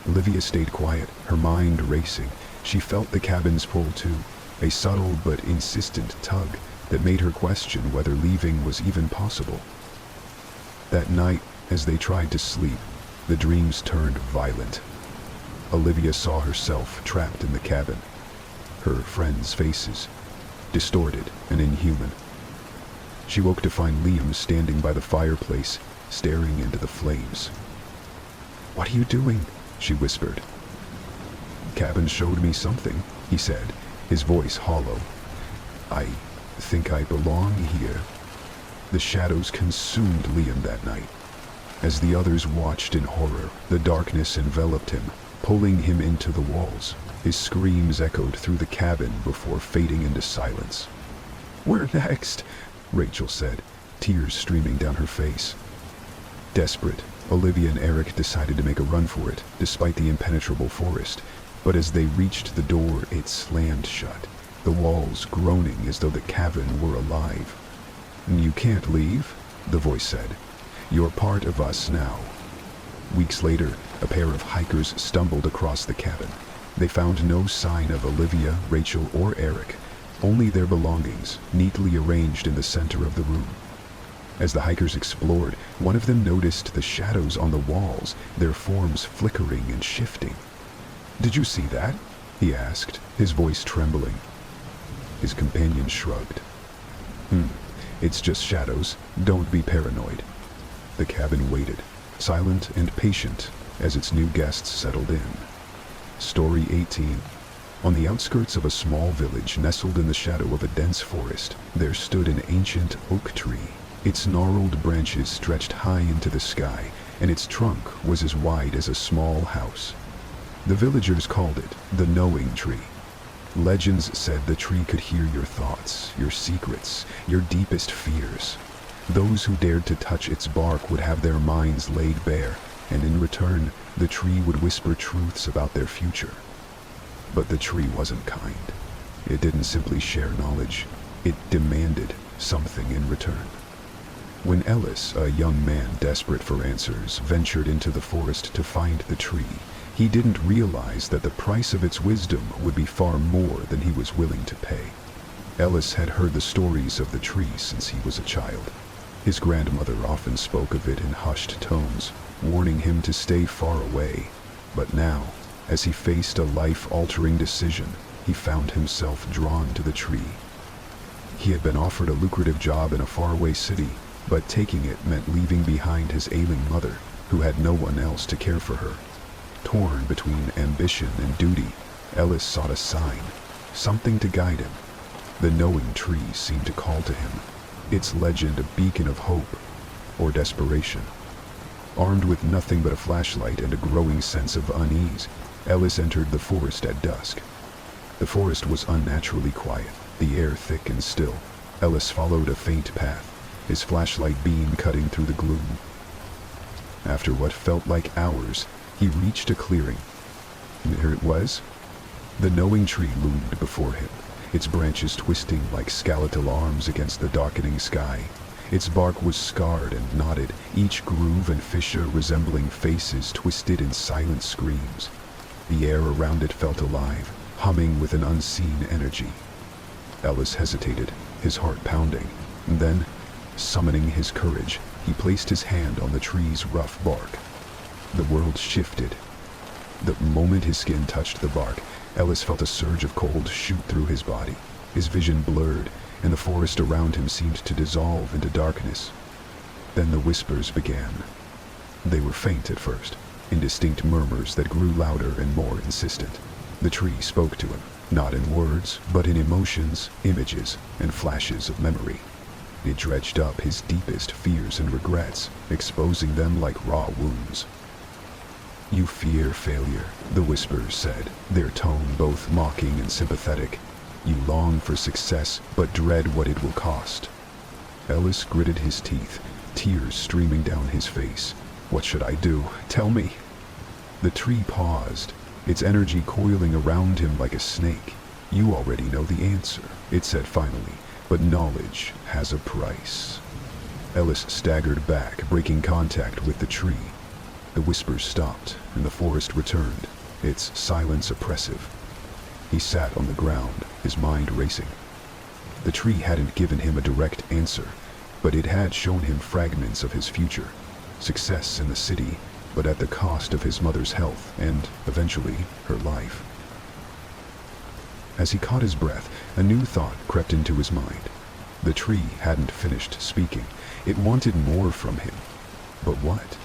[SPEAKER 1] Olivia stayed quiet, her mind racing. She felt the cabin's pull too, a subtle but insistent tug that made her question whether leaving was even possible. That night, as they tried to sleep, the dreams turned violent. Olivia saw herself trapped in the cabin, her friends' faces distorted and inhuman. She woke to find Liam standing by the fireplace, staring into the flames. "What are you doing?" she whispered. "Cabin showed me something," he said, his voice hollow. "I think I belong here." The shadows consumed Liam that night. As the others watched in horror, the darkness enveloped him, pulling him into the walls. His screams echoed through the cabin before fading into silence. "We're next," Rachel said, tears streaming down her face. Desperate, Olivia and Eric decided to make a run for it, despite the impenetrable forest. But as they reached the door, it slammed shut, the walls groaning as though the cabin were alive. "You can't leave," the voice said. "You're part of us now." Weeks later, a pair of hikers stumbled across the cabin. They found no sign of Olivia, Rachel, or Eric, only their belongings, neatly arranged in the center of the room. As the hikers explored, one of them noticed the shadows on the walls, their forms flickering and shifting. "Did you see that?" he asked, his voice trembling. His companion shrugged. It's just shadows. Don't be paranoid." The cabin waited, silent and patient, as its new guests settled in. Story 18. On the outskirts of a small village nestled in the shadow of a dense forest, there stood an ancient oak tree. Its gnarled branches stretched high into the sky, and its trunk was as wide as a small house. The villagers called it the Knowing Tree. Legends said the tree could hear your thoughts, your secrets, your deepest fears. Those who dared to touch its bark would have their minds laid bare, and in return, the tree would whisper truths about their future. But the tree wasn't kind. It didn't simply share knowledge. It demanded something in return. When Ellis, a young man desperate for answers, ventured into the forest to find the tree, he didn't realize that the price of its wisdom would be far more than he was willing to pay. Ellis had heard the stories of the tree since he was a child. His grandmother often spoke of it in hushed tones, warning him to stay far away. But now, as he faced a life-altering decision, he found himself drawn to the tree. He had been offered a lucrative job in a faraway city, but taking it meant leaving behind his ailing mother, who had no one else to care for her. Torn between ambition and duty, Ellis sought a sign, something to guide him. The Knowing Tree seemed to call to him, its legend a beacon of hope or desperation. Armed with nothing but a flashlight and a growing sense of unease, Ellis entered the forest at dusk. The forest was unnaturally quiet, the air thick and still. Ellis followed a faint path, his flashlight beam cutting through the gloom. After what felt like hours, he reached a clearing. And there it was. The Knowing Tree loomed before him, its branches twisting like skeletal arms against the darkening sky. Its bark was scarred and knotted, each groove and fissure resembling faces twisted in silent screams. The air around it felt alive, humming with an unseen energy. Ellis hesitated, his heart pounding. And then, summoning his courage, he placed his hand on the tree's rough bark. The world shifted. The moment his skin touched the bark, Ellis felt a surge of cold shoot through his body. His vision blurred, and the forest around him seemed to dissolve into darkness. Then the whispers began. They were faint at first, indistinct murmurs that grew louder and more insistent. The tree spoke to him, not in words, but in emotions, images, and flashes of memory. It dredged up his deepest fears and regrets, exposing them like raw wounds. "You fear failure," the whispers said, their tone both mocking and sympathetic. "You long for success, but dread what it will cost." Ellis gritted his teeth, tears streaming down his face. "What should I do? Tell me." The tree paused, its energy coiling around him like a snake. "You already know the answer," it said finally, "but knowledge has a price." Ellis staggered back, breaking contact with the tree. The whispers stopped, and the forest returned, its silence oppressive. He sat on the ground, his mind racing. The tree hadn't given him a direct answer, but it had shown him fragments of his future. Success in the city, but at the cost of his mother's health and, eventually, her life. As he caught his breath, a new thought crept into his mind. The tree hadn't finished speaking. It wanted more from him. But what?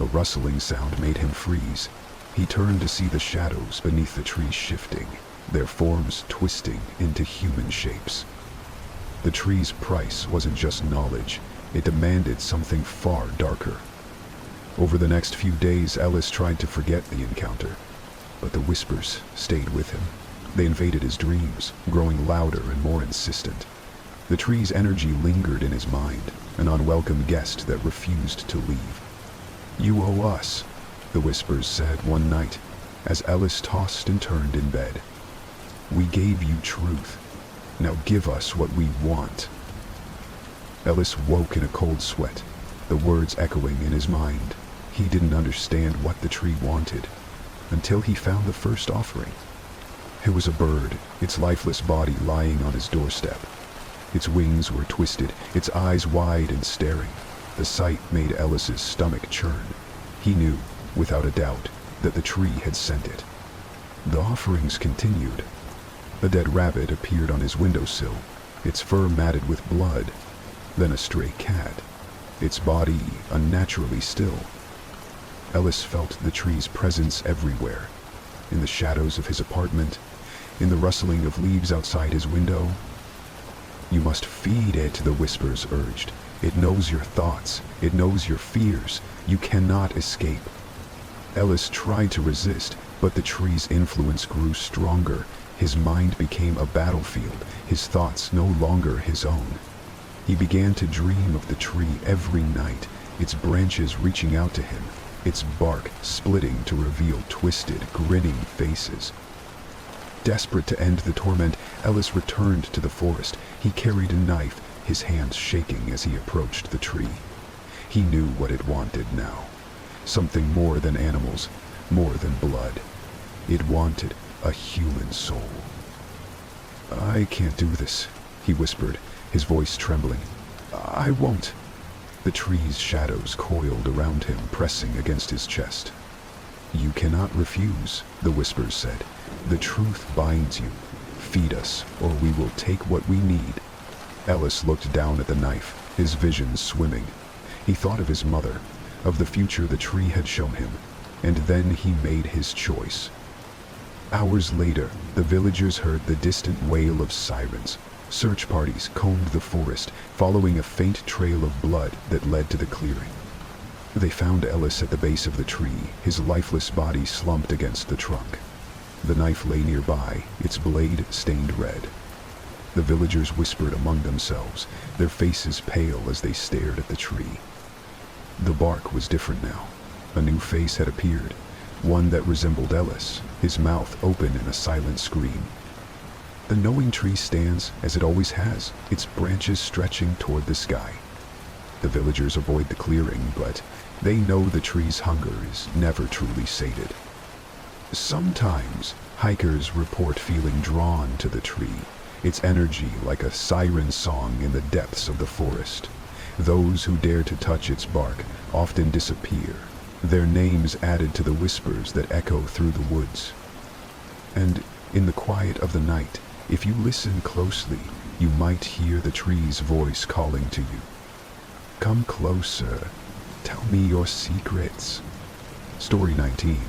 [SPEAKER 1] A rustling sound made him freeze. He turned to see the shadows beneath the tree shifting, their forms twisting into human shapes. The tree's price wasn't just knowledge, it demanded something far darker. Over the next few days, Ellis tried to forget the encounter, but the whispers stayed with him. They invaded his dreams, growing louder and more insistent. The tree's energy lingered in his mind, an unwelcome guest that refused to leave. "You owe us," the whispers said one night, as Ellis tossed and turned in bed. "We gave you truth. Now give us what we want." Ellis woke in a cold sweat, the words echoing in his mind. He didn't understand what the tree wanted, until he found the first offering. It was a bird, its lifeless body lying on his doorstep. Its wings were twisted, its eyes wide and staring. The sight made Ellis's stomach churn. He knew, without a doubt, that the tree had sent it. The offerings continued. A dead rabbit appeared on his windowsill, its fur matted with blood. Then a stray cat, its body unnaturally still. Ellis felt the tree's presence everywhere, in the shadows of his apartment, in the rustling of leaves outside his window. "You must feed it," the whispers urged. "It knows your thoughts, it knows your fears. You cannot escape." Ellis tried to resist, but the tree's influence grew stronger. His mind became a battlefield, his thoughts no longer his own. He began to dream of the tree every night, its branches reaching out to him, its bark splitting to reveal twisted, grinning faces. Desperate to end the torment, Ellis returned to the forest. He carried a knife, his hands shaking as he approached the tree. He knew what it wanted now. Something more than animals, more than blood. It wanted a human soul. "I can't do this," he whispered, his voice trembling. "I won't." The tree's shadows coiled around him, pressing against his chest. "You cannot refuse," the whispers said. "The truth binds you. Feed us, or we will take what we need." Ellis looked down at the knife, his vision swimming. He thought of his mother, of the future the tree had shown him, and then he made his choice. Hours later, the villagers heard the distant wail of sirens. Search parties combed the forest, following a faint trail of blood that led to the clearing. They found Ellis at the base of the tree, his lifeless body slumped against the trunk. The knife lay nearby, its blade stained red. The villagers whispered among themselves, their faces pale as they stared at the tree. The bark was different now. A new face had appeared, one that resembled Ellis, his mouth open in a silent scream. The knowing tree stands as it always has, its branches stretching toward the sky. The villagers avoid the clearing, but they know the tree's hunger is never truly sated. Sometimes, hikers report feeling drawn to the tree, its energy like a siren song in the depths of the forest. Those who dare to touch its bark often disappear, their names added to the whispers that echo through the woods. And in the quiet of the night, if you listen closely, you might hear the tree's voice calling to you. "Come closer. Tell me your secrets." Story 19.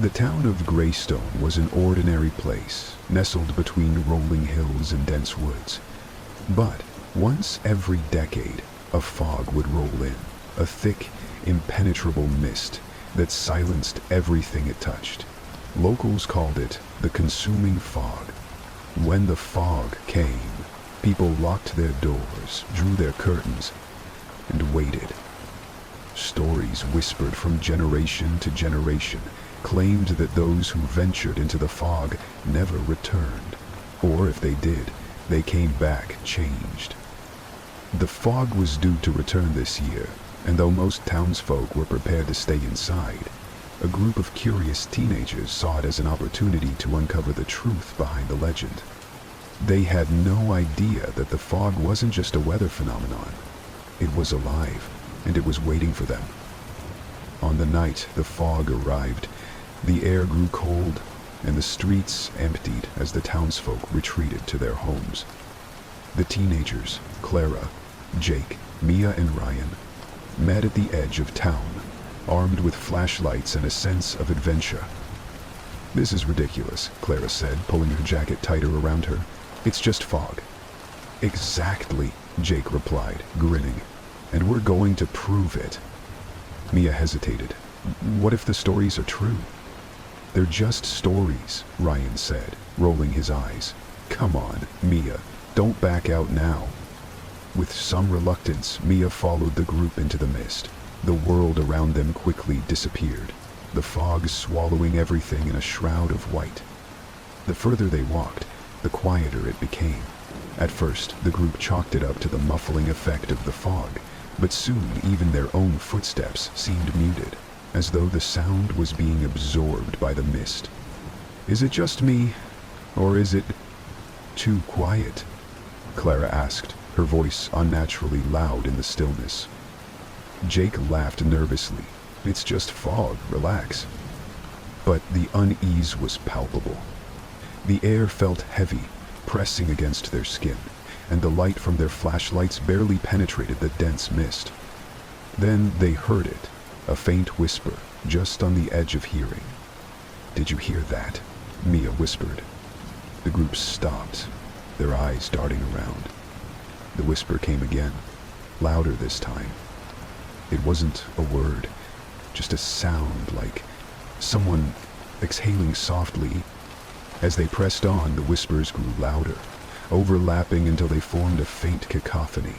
[SPEAKER 1] The town of Greystone was an ordinary place, nestled between rolling hills and dense woods. But once every decade, a fog would roll in, a thick, impenetrable mist that silenced everything it touched. Locals called it the consuming fog. When the fog came, people locked their doors, drew their curtains, and waited. Stories whispered from generation to generation claimed that those who ventured into the fog never returned, or if they did, they came back changed. The fog was due to return this year, and though most townsfolk were prepared to stay inside, a group of curious teenagers saw it as an opportunity to uncover the truth behind the legend. They had no idea that the fog wasn't just a weather phenomenon. It was alive, and it was waiting for them. On the night the fog arrived, the air grew cold, and the streets emptied as the townsfolk retreated to their homes. The teenagers, Clara, Jake, Mia, and Ryan, met at the edge of town, armed with flashlights and a sense of adventure. "This is ridiculous," Clara said, pulling her jacket tighter around her. "It's just fog." "Exactly," Jake replied, grinning. "And we're going to prove it." Mia hesitated. "What if the stories are true?" "They're just stories," Ryan said, rolling his eyes. "Come on, Mia, don't back out now." With some reluctance, Mia followed the group into the mist. The world around them quickly disappeared, the fog swallowing everything in a shroud of white. The further they walked, the quieter it became. At first, the group chalked it up to the muffling effect of the fog, but soon even their own footsteps seemed muted, as though the sound was being absorbed by the mist. "Is it just me, or is it too quiet?" Clara asked, her voice unnaturally loud in the stillness. Jake laughed nervously. "It's just fog, relax." But the unease was palpable. The air felt heavy, pressing against their skin, and the light from their flashlights barely penetrated the dense mist. Then they heard it, a faint whisper, just on the edge of hearing. "Did you hear that?" Mia whispered. The group stopped, their eyes darting around. The whisper came again, louder this time. It wasn't a word, just a sound like someone exhaling softly. As they pressed on, the whispers grew louder, overlapping until they formed a faint cacophony.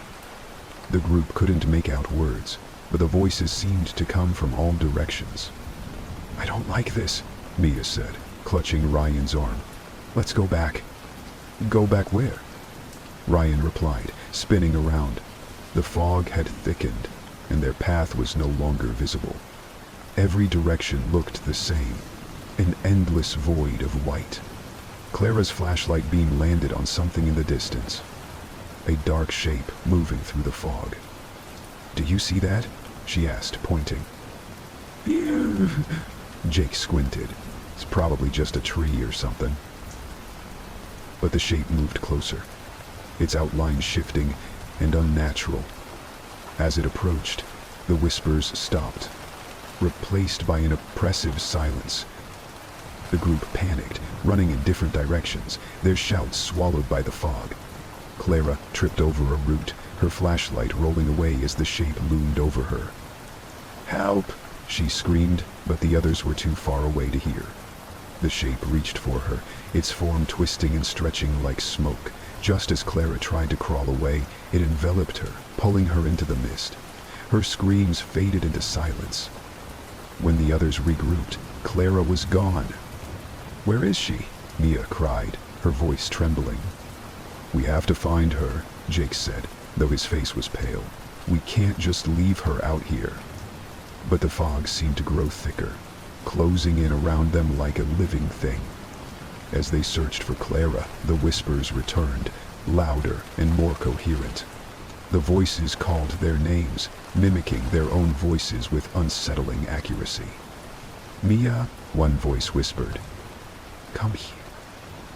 [SPEAKER 1] The group couldn't make out words, but the voices seemed to come from all directions. "I don't like this," Mia said, clutching Ryan's arm. "Let's go back." "Go back where?" Ryan replied, spinning around. The fog had thickened, and their path was no longer visible. Every direction looked the same, an endless void of white. Clara's flashlight beam landed on something in the distance, a dark shape moving through the fog. "Do you see that?" she asked, pointing. Jake squinted. "It's probably just a tree or something." But the shape moved closer, its outline shifting and unnatural. As it approached, the whispers stopped, replaced by an oppressive silence. The group panicked, running in different directions, their shouts swallowed by the fog. Clara tripped over a root, her flashlight rolling away as the shape loomed over her. "Help!" she screamed, but the others were too far away to hear. The shape reached for her, its form twisting and stretching like smoke. Just as Clara tried to crawl away, it enveloped her, pulling her into the mist. Her screams faded into silence. When the others regrouped, Clara was gone. "Where is she?" Mia cried, her voice trembling. "We have to find her," Jake said, though his face was pale. "We can't just leave her out here." But the fog seemed to grow thicker, closing in around them like a living thing. As they searched for Clara, the whispers returned, louder and more coherent. The voices called their names, mimicking their own voices with unsettling accuracy. "Mia," one voice whispered. "Come here."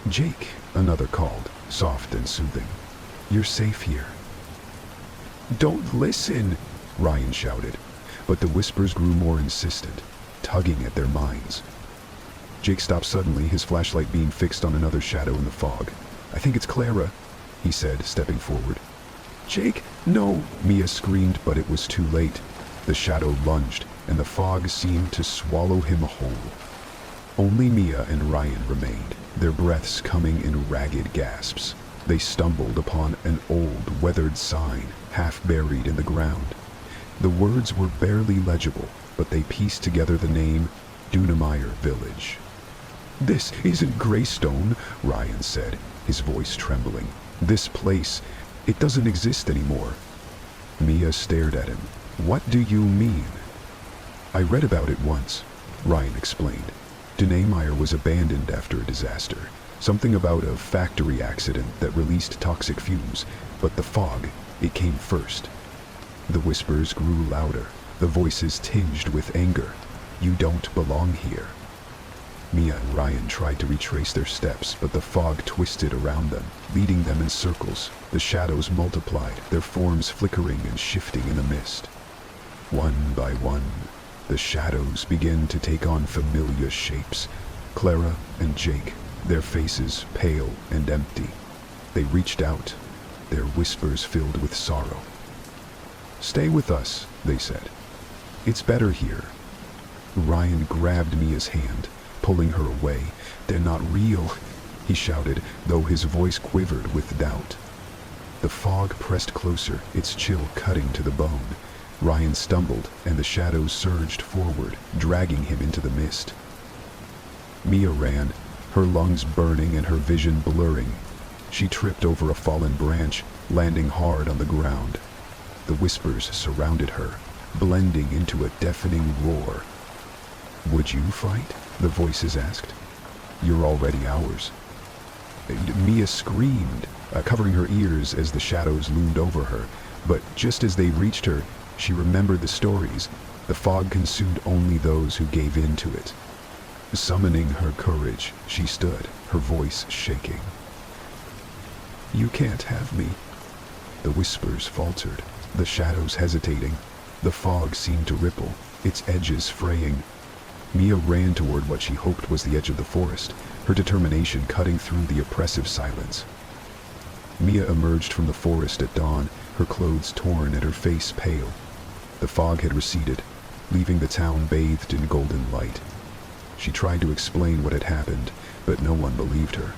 [SPEAKER 1] "Jake," another called, soft and soothing. "You're safe here." "Don't listen," Ryan shouted, but the whispers grew more insistent, tugging at their minds. Jake stopped suddenly, his flashlight beam fixed on another shadow in the fog. "I think it's Clara," he said, stepping forward. "Jake, no!" Mia screamed, but it was too late. The shadow lunged, and the fog seemed to swallow him whole. Only Mia and Ryan remained, their breaths coming in ragged gasps. They stumbled upon an old, weathered sign, half buried in the ground. The words were barely legible, but they pieced together the name Dunemeyer Village. "This isn't Greystone," Ryan said, his voice trembling. "This place, it doesn't exist anymore." Mia stared at him. "What do you mean?" "I read about it once," Ryan explained. Dunemeyer was abandoned after a disaster. Something about a factory accident that released toxic fumes, but the fog, it came first. The whispers grew louder, the voices tinged with anger. "You don't belong here." Mia and Ryan tried to retrace their steps, but the fog twisted around them, leading them in circles. The shadows multiplied, their forms flickering and shifting in the mist. One by one, the shadows began to take on familiar shapes. Clara and Jake, their faces pale and empty. They reached out, their whispers filled with sorrow. "Stay with us," they said. "It's better here." Ryan grabbed Mia's hand, pulling her away. "They're not real," he shouted, though his voice quivered with doubt. The fog pressed closer, its chill cutting to the bone. Ryan stumbled, and the shadows surged forward, dragging him into the mist. Mia ran, her lungs burning and her vision blurring. She tripped over a fallen branch, landing hard on the ground. The whispers surrounded her, blending into a deafening roar. "Would you fight?" the voices asked. "You're already ours." Mia screamed, covering her ears as the shadows loomed over her, but just as they reached her, she remembered the stories. The fog consumed only those who gave in to it. Summoning her courage, she stood, her voice shaking. "You can't have me." The whispers faltered, the shadows hesitating. The fog seemed to ripple, its edges fraying. Mia ran toward what she hoped was the edge of the forest, her determination cutting through the oppressive silence. Mia emerged from the forest at dawn, her clothes torn and her face pale. The fog had receded, leaving the town bathed in golden light. She tried to explain what had happened, but no one believed her.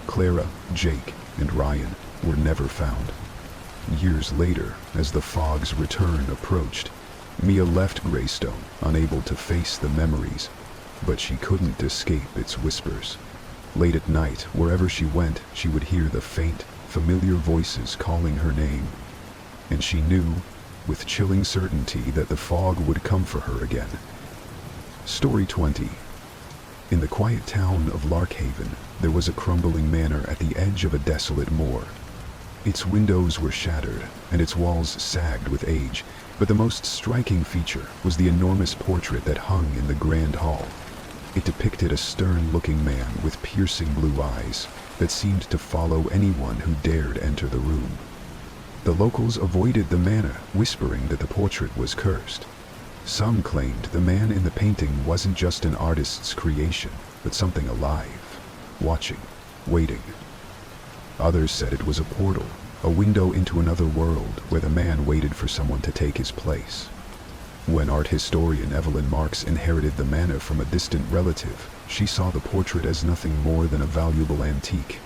[SPEAKER 1] Clara, Jake, and Ryan were never found. Years later, as the fog's return approached, Mia left Greystone, unable to face the memories, but she couldn't escape its whispers. Late at night, wherever she went, she would hear the faint, familiar voices calling her name, and she knew, with chilling certainty, that the fog would come for her again. Story 20. In the quiet town of Larkhaven, there was a crumbling manor at the edge of a desolate moor. Its windows were shattered, and its walls sagged with age, but the most striking feature was the enormous portrait that hung in the grand hall. It depicted a stern-looking man with piercing blue eyes that seemed to follow anyone who dared enter the room. The locals avoided the manor, whispering that the portrait was cursed. Some claimed the man in the painting wasn't just an artist's creation, but something alive, watching, waiting. Others said it was a portal, a window into another world where the man waited for someone to take his place. When art historian Evelyn Marks inherited the manor from a distant relative, she saw the portrait as nothing more than a valuable antique.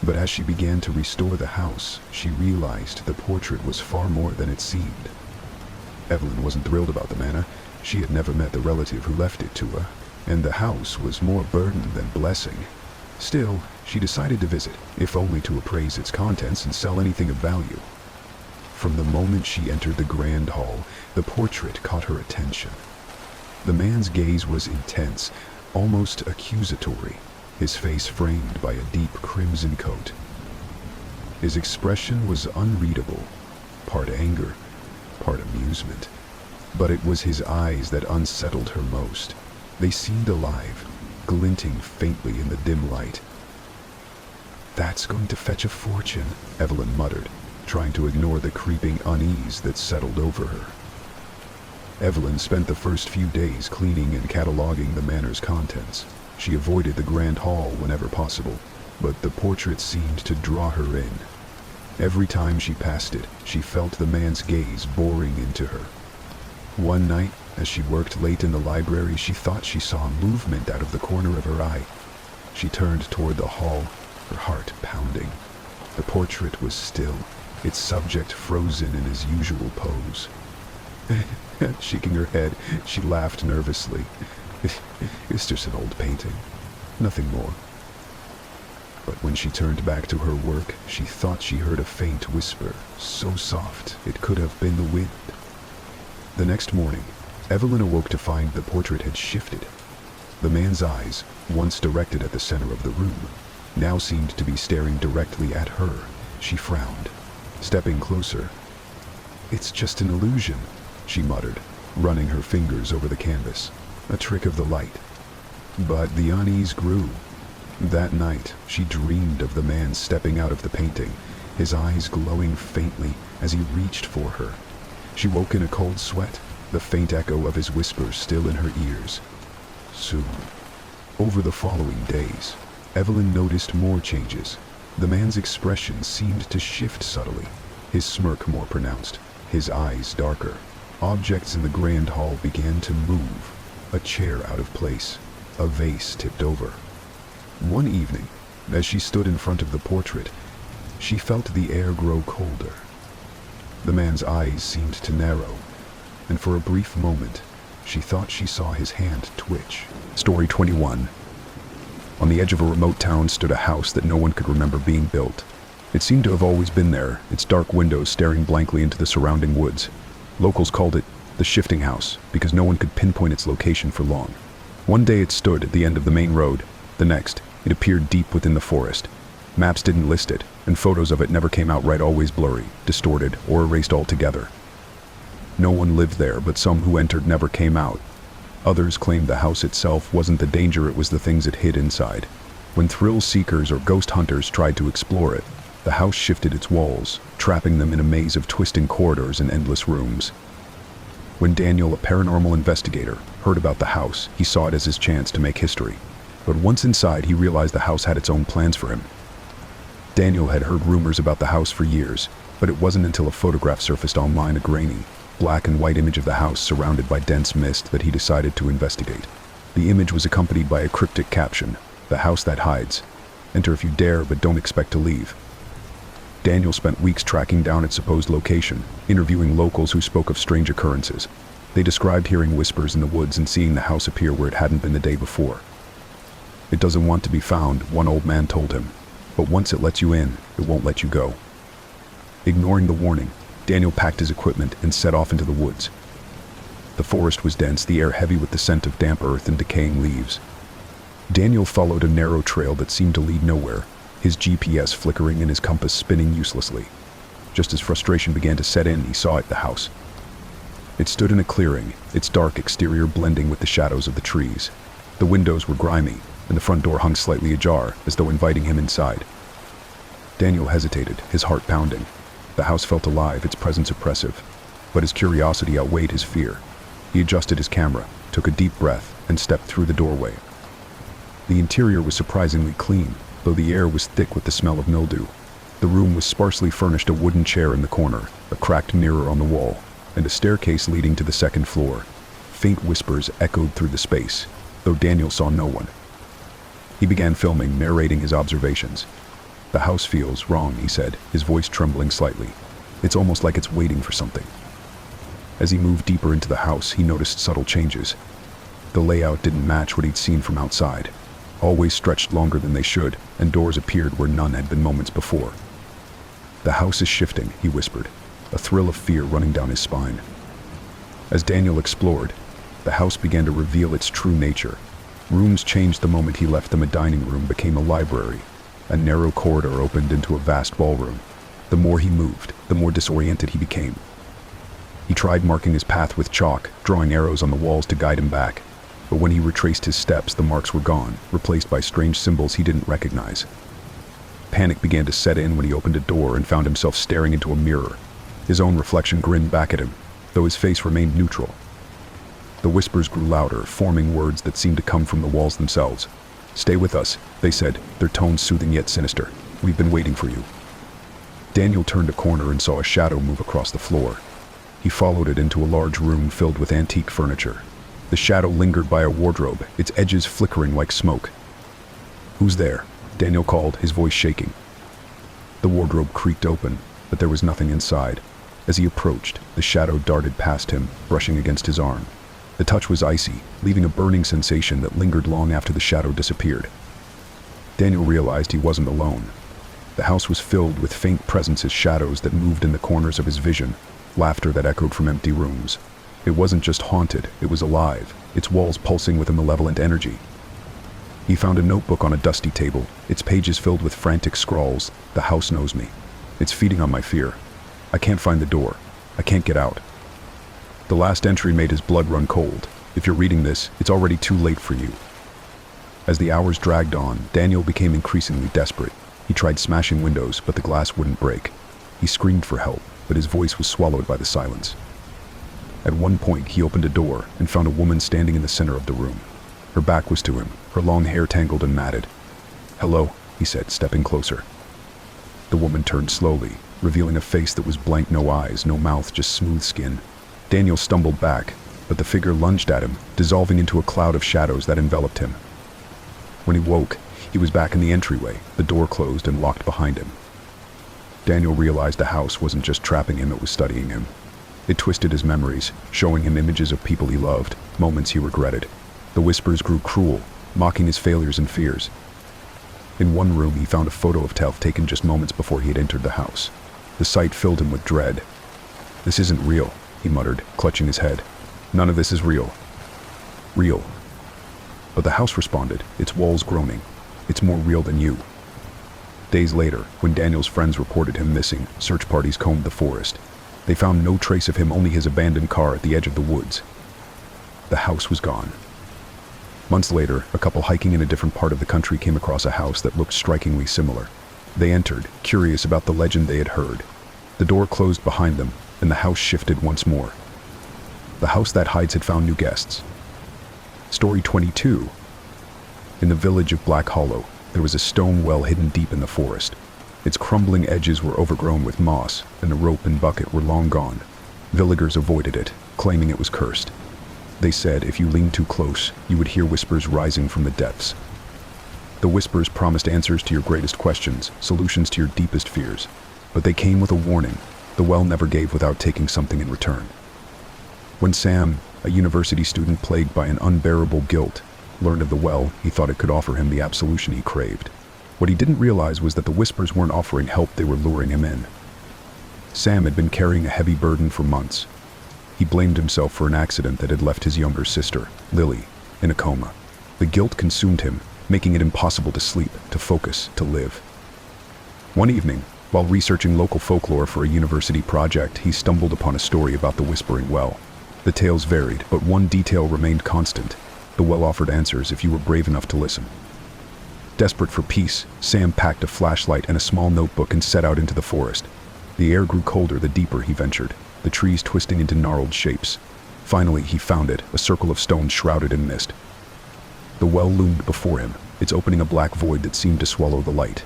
[SPEAKER 1] But as she began to restore the house, she realized the portrait was far more than it seemed. Evelyn wasn't thrilled about the manor. She had never met the relative who left it to her, and the house was more burden than blessing. Still, she decided to visit, if only to appraise its contents and sell anything of value. From the moment she entered the grand hall, the portrait caught her attention. The man's gaze was intense, almost accusatory, his face framed by a deep crimson coat. His expression was unreadable, part anger, part amusement. But it was his eyes that unsettled her most. They seemed alive, glinting faintly in the dim light. "That's going to fetch a fortune," Evelyn muttered, trying to ignore the creeping unease that settled over her. Evelyn spent the first few days cleaning and cataloging the manor's contents. She avoided the grand hall whenever possible, but the portrait seemed to draw her in. Every time she passed it, she felt the man's gaze boring into her. One night, as she worked late in the library, she thought she saw a movement out of the corner of her eye. She turned toward the hall, her heart pounding. The portrait was still, its subject frozen in his usual pose. Shaking her head, she laughed nervously. It's just an old painting, nothing more. But when she turned back to her work, she thought she heard a faint whisper, so soft it could have been the wind. The next morning, Evelyn awoke to find the portrait had shifted. The man's eyes, once directed at the center of the room, now seemed to be staring directly at her. She frowned, stepping closer. "It's just an illusion," she muttered, running her fingers over the canvas. "A trick of the light." But the unease grew. That night, she dreamed of the man stepping out of the painting, his eyes glowing faintly as he reached for her. She woke in a cold sweat, the faint echo of his whispers still in her ears. Soon. Over the following days, Evelyn noticed more changes. The man's expression seemed to shift subtly, his smirk more pronounced, his eyes darker. Objects in the grand hall began to move, a chair out of place, a vase tipped over. One evening, as she stood in front of the portrait, she felt the air grow colder. The man's eyes seemed to narrow, and for a brief moment, she thought she saw his hand twitch. Story 21. On the edge of a remote town stood a house that no one could remember being built. It seemed to have always been there, its dark windows staring blankly into the surrounding woods. Locals called it the shifting house because no one could pinpoint its location for long. One day it stood at the end of the main road. The next, it appeared deep within the forest. Maps didn't list it, and photos of it never came out right, always blurry, distorted, or erased altogether. No one lived there, but some who entered never came out. Others claimed the house itself wasn't the danger, it was the things it hid inside. When thrill seekers or ghost hunters tried to explore it, the house shifted its walls, trapping them in a maze of twisting corridors and endless rooms. When Daniel, a paranormal investigator, heard about the house, he saw it as his chance to make history. But once inside, he realized the house had its own plans for him. Daniel had heard rumors about the house for years, but it wasn't until a photograph surfaced online, a grainy, black and white image of the house surrounded by dense mist, that he decided to investigate. The image was accompanied by a cryptic caption, "The house that hides. Enter if you dare, but don't expect to leave." Daniel spent weeks tracking down its supposed location, interviewing locals who spoke of strange occurrences. They described hearing whispers in the woods and seeing the house appear where it hadn't been the day before. "It doesn't want to be found," one old man told him, "but once it lets you in, it won't let you go." Ignoring the warning, Daniel packed his equipment and set off into the woods. The forest was dense, the air heavy with the scent of damp earth and decaying leaves. Daniel followed a narrow trail that seemed to lead nowhere, his GPS flickering and his compass spinning uselessly. Just as frustration began to set in, he saw it, the house. It stood in a clearing, its dark exterior blending with the shadows of the trees. The windows were grimy, and the front door hung slightly ajar, as though inviting him inside. Daniel hesitated, his heart pounding. The house felt alive, its presence oppressive, but his curiosity outweighed his fear. He adjusted his camera, took a deep breath, and stepped through the doorway. The interior was surprisingly clean, though the air was thick with the smell of mildew. The room was sparsely furnished, a wooden chair in the corner, a cracked mirror on the wall, and a staircase leading to the second floor. Faint whispers echoed through the space, though Daniel saw no one. He began filming, narrating his observations. "The house feels wrong," he said, his voice trembling slightly. "It's almost like it's waiting for something." As he moved deeper into the house, he noticed subtle changes. The layout didn't match what he'd seen from outside. Always stretched longer than they should, and doors appeared where none had been moments before. "The house is shifting," he whispered, a thrill of fear running down his spine. As Daniel explored, the house began to reveal its true nature. Rooms changed the moment he left them. A dining room became a library. A narrow corridor opened into a vast ballroom. The more he moved, the more disoriented he became. He tried marking his path with chalk, drawing arrows on the walls to guide him back. But when he retraced his steps, the marks were gone, replaced by strange symbols he didn't recognize. Panic began to set in when he opened a door and found himself staring into a mirror. His own reflection grinned back at him, though his face remained neutral. The whispers grew louder, forming words that seemed to come from the walls themselves. "Stay with us," they said, their tones soothing yet sinister. "We've been waiting for you." Daniel turned a corner and saw a shadow move across the floor. He followed it into a large room filled with antique furniture. The shadow lingered by a wardrobe, its edges flickering like smoke. "Who's there?" Daniel called, his voice shaking. The wardrobe creaked open, but there was nothing inside. As he approached, the shadow darted past him, brushing against his arm. The touch was icy, leaving a burning sensation that lingered long after the shadow disappeared. Daniel realized he wasn't alone. The house was filled with faint presences, shadows that moved in the corners of his vision, laughter that echoed from empty rooms. It wasn't just haunted, it was alive, its walls pulsing with a malevolent energy. He found a notebook on a dusty table, its pages filled with frantic scrawls. "The house knows me. It's feeding on my fear. I can't find the door. I can't get out." The last entry made his blood run cold. If you're reading this, it's already too late for you. As the hours dragged on, Daniel became increasingly desperate. He tried smashing windows, but the glass wouldn't break. He screamed for help, but his voice was swallowed by the silence. At one point, he opened a door and found a woman standing in the center of the room. Her back was to him, her long hair tangled and matted. "Hello," he said, stepping closer. The woman turned slowly, revealing a face that was blank, no eyes, no mouth, just smooth skin. Daniel stumbled back, but the figure lunged at him, dissolving into a cloud of shadows that enveloped him. When he woke, he was back in the entryway, the door closed and locked behind him. Daniel realized the house wasn't just trapping him, it was studying him. It twisted his memories, showing him images of people he loved, moments he regretted. The whispers grew cruel, mocking his failures and fears. In one room, he found a photo of Telf taken just moments before he had entered the house. The sight filled him with dread. "This isn't real," he muttered, clutching his head. "None of this is real." Real. But the house responded, its walls groaning. "It's more real than you." Days later, when Daniel's friends reported him missing, search parties combed the forest. They found no trace of him, only his abandoned car at the edge of the woods. The house was gone. Months later, a couple hiking in a different part of the country came across a house that looked strikingly similar. They entered, curious about the legend they had heard. The door closed behind them, and the house shifted once more. The house that hides had found new guests. Story 22. In the village of Black Hollow, there was a stone well hidden deep in the forest. Its crumbling edges were overgrown with moss, and the rope and bucket were long gone. Villagers avoided it, claiming it was cursed. They said if you leaned too close, you would hear whispers rising from the depths. The whispers promised answers to your greatest questions, solutions to your deepest fears. But they came with a warning. The well never gave without taking something in return. When Sam, a university student plagued by an unbearable guilt, learned of the well, he thought it could offer him the absolution he craved. What he didn't realize was that the whispers weren't offering help, they were luring him in. Sam had been carrying a heavy burden for months. He blamed himself for an accident that had left his younger sister, Lily, in a coma. The guilt consumed him, making it impossible to sleep, to focus, to live. One evening, while researching local folklore for a university project, he stumbled upon a story about the Whispering Well. The tales varied, but one detail remained constant. The well offered answers if you were brave enough to listen. Desperate for peace, Sam packed a flashlight and a small notebook and set out into the forest. The air grew colder the deeper he ventured, the trees twisting into gnarled shapes. Finally, he found it, a circle of stone shrouded in mist. The well loomed before him, its opening a black void that seemed to swallow the light.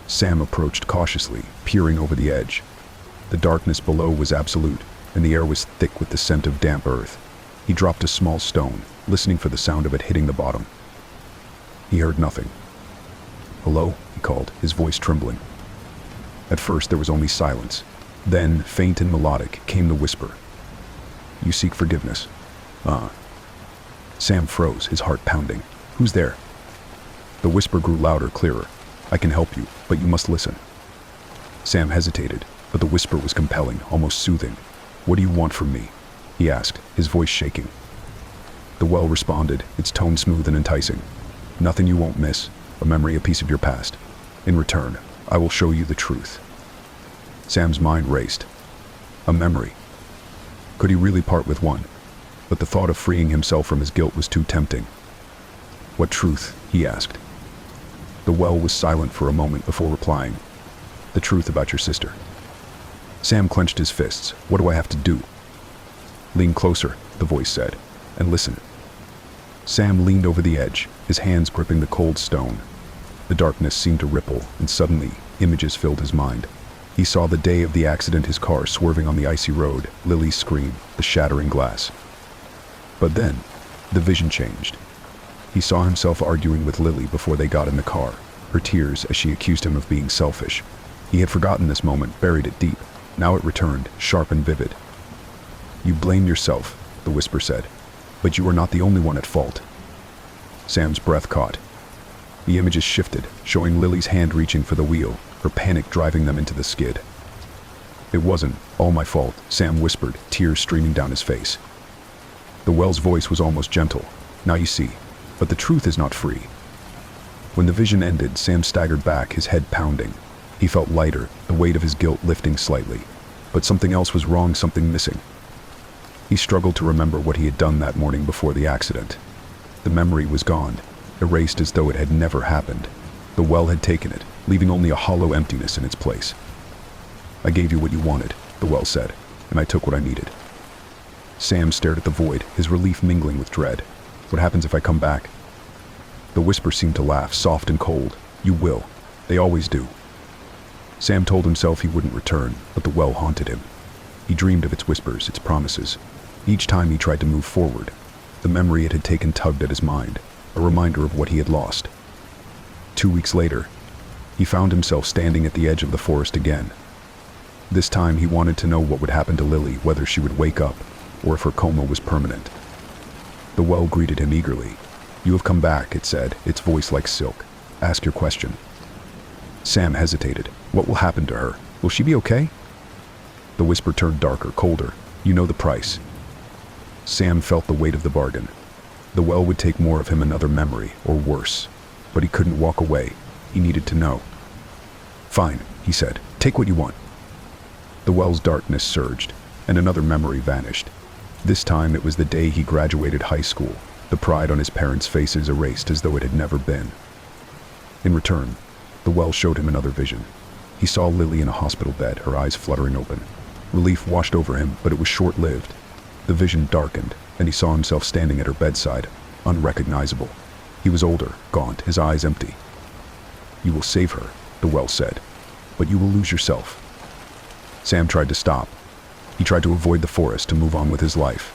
[SPEAKER 1] Sam approached cautiously, peering over the edge. The darkness below was absolute, and the air was thick with the scent of damp earth. He dropped a small stone, listening for the sound of it hitting the bottom. He heard nothing. "Hello?" he called, his voice trembling. At first there was only silence. Then, faint and melodic, came the whisper. "You seek forgiveness." Sam froze, his heart pounding. "Who's there?" The whisper grew louder, clearer. "I can help you, but you must listen." Sam hesitated, but the whisper was compelling, almost soothing. "What do you want from me?" he asked, his voice shaking. The well responded, its tone smooth and enticing. "Nothing you won't miss, a memory, a piece of your past. In return, I will show you the truth." Sam's mind raced. A memory. Could he really part with one? But the thought of freeing himself from his guilt was too tempting. "What truth?" he asked. The well was silent for a moment before replying. "The truth about your sister." Sam clenched his fists. "What do I have to do?" "Lean closer," the voice said. and listen." Sam leaned over the edge, his hands gripping the cold stone. The darkness seemed to ripple, and suddenly, images filled his mind. He saw the day of the accident, his car swerving on the icy road, Lily's scream, the shattering glass. But then, the vision changed. He saw himself arguing with Lily before they got in the car, her tears as she accused him of being selfish. He had forgotten this moment, buried it deep. Now it returned, sharp and vivid. "You blame yourself," the whisper said, "but you are not the only one at fault." Sam's breath caught. The images shifted, showing Lily's hand reaching for the wheel, her panic driving them into the skid. "It wasn't all my fault," Sam whispered, tears streaming down his face. The well's voice was almost gentle. "Now you see, but the truth is not free." When the vision ended, Sam staggered back, his head pounding. He felt lighter, the weight of his guilt lifting slightly. But something else was wrong, something missing. He struggled to remember what he had done that morning before the accident. The memory was gone, erased as though it had never happened. The well had taken it, leaving only a hollow emptiness in its place. "I gave you what you wanted," the well said, "and I took what I needed." Sam stared at the void, his relief mingling with dread. "What happens if I come back?" The whisper seemed to laugh, soft and cold. "You will. They always do." Sam told himself he wouldn't return, but the well haunted him. He dreamed of its whispers, its promises. Each time he tried to move forward, the memory it had taken tugged at his mind, a reminder of what he had lost. 2 weeks later, he found himself standing at the edge of the forest again. This time he wanted to know what would happen to Lily, whether she would wake up, or if her coma was permanent. The well greeted him eagerly. "You have come back," it said, its voice like silk. "Ask your question." Sam hesitated. What will happen to her? Will she be okay? The whisper turned darker, colder. "You know the price." Sam felt the weight of the bargain. The well would take more of him, another memory, or worse. But he couldn't walk away. He needed to know. "Fine," he said. "Take what you want." The well's darkness surged, and another memory vanished. This time it was the day he graduated high school, the pride on his parents' faces erased as though it had never been. In return, the well showed him another vision. He saw Lily in a hospital bed, her eyes fluttering open. Relief washed over him, but it was short-lived. The vision darkened, and he saw himself standing at her bedside, unrecognizable. He was older, gaunt, his eyes empty. "You will save her," the well said, "but you will lose yourself." Sam tried to stop. He tried to avoid the forest, to move on with his life.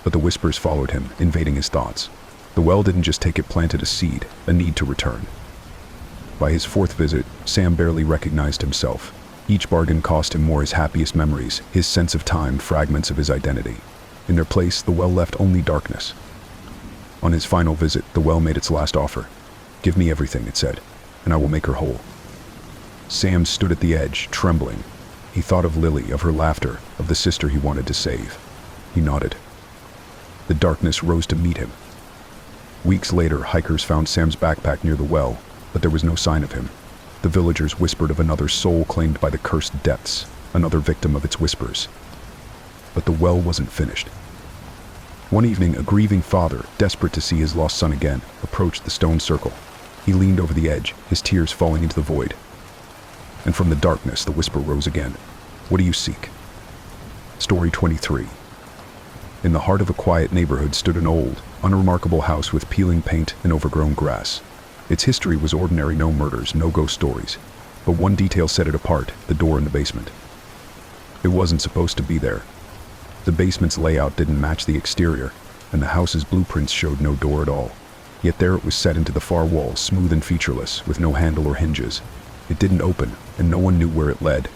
[SPEAKER 1] But the whispers followed him, invading his thoughts. The well didn't just take it, planted a seed, a need to return. By his fourth visit, Sam barely recognized himself. Each bargain cost him more, his happiest memories, his sense of time, fragments of his identity. In their place, the well left only darkness. On his final visit, the well made its last offer. "Give me everything," it said, "and I will make her whole." Sam stood at the edge, trembling. He thought of Lily, of her laughter, of the sister he wanted to save. He nodded. The darkness rose to meet him. Weeks later, hikers found Sam's backpack near the well, but there was no sign of him. The villagers whispered of another soul claimed by the cursed depths, another victim of its whispers. But the well wasn't finished. One evening, a grieving father, desperate to see his lost son again, approached the stone circle. He leaned over the edge, his tears falling into the void. And from the darkness, the whisper rose again. "What do you seek?" Story 23. In the heart of a quiet neighborhood stood an old, unremarkable house with peeling paint and overgrown grass. Its history was ordinary, no murders, no ghost stories. But one detail set it apart, the door in the basement. It wasn't supposed to be there. The basement's layout didn't match the exterior, and the house's blueprints showed no door at all. Yet there it was set into the far wall, smooth and featureless, with no handle or hinges. It didn't open, and no one knew where it led.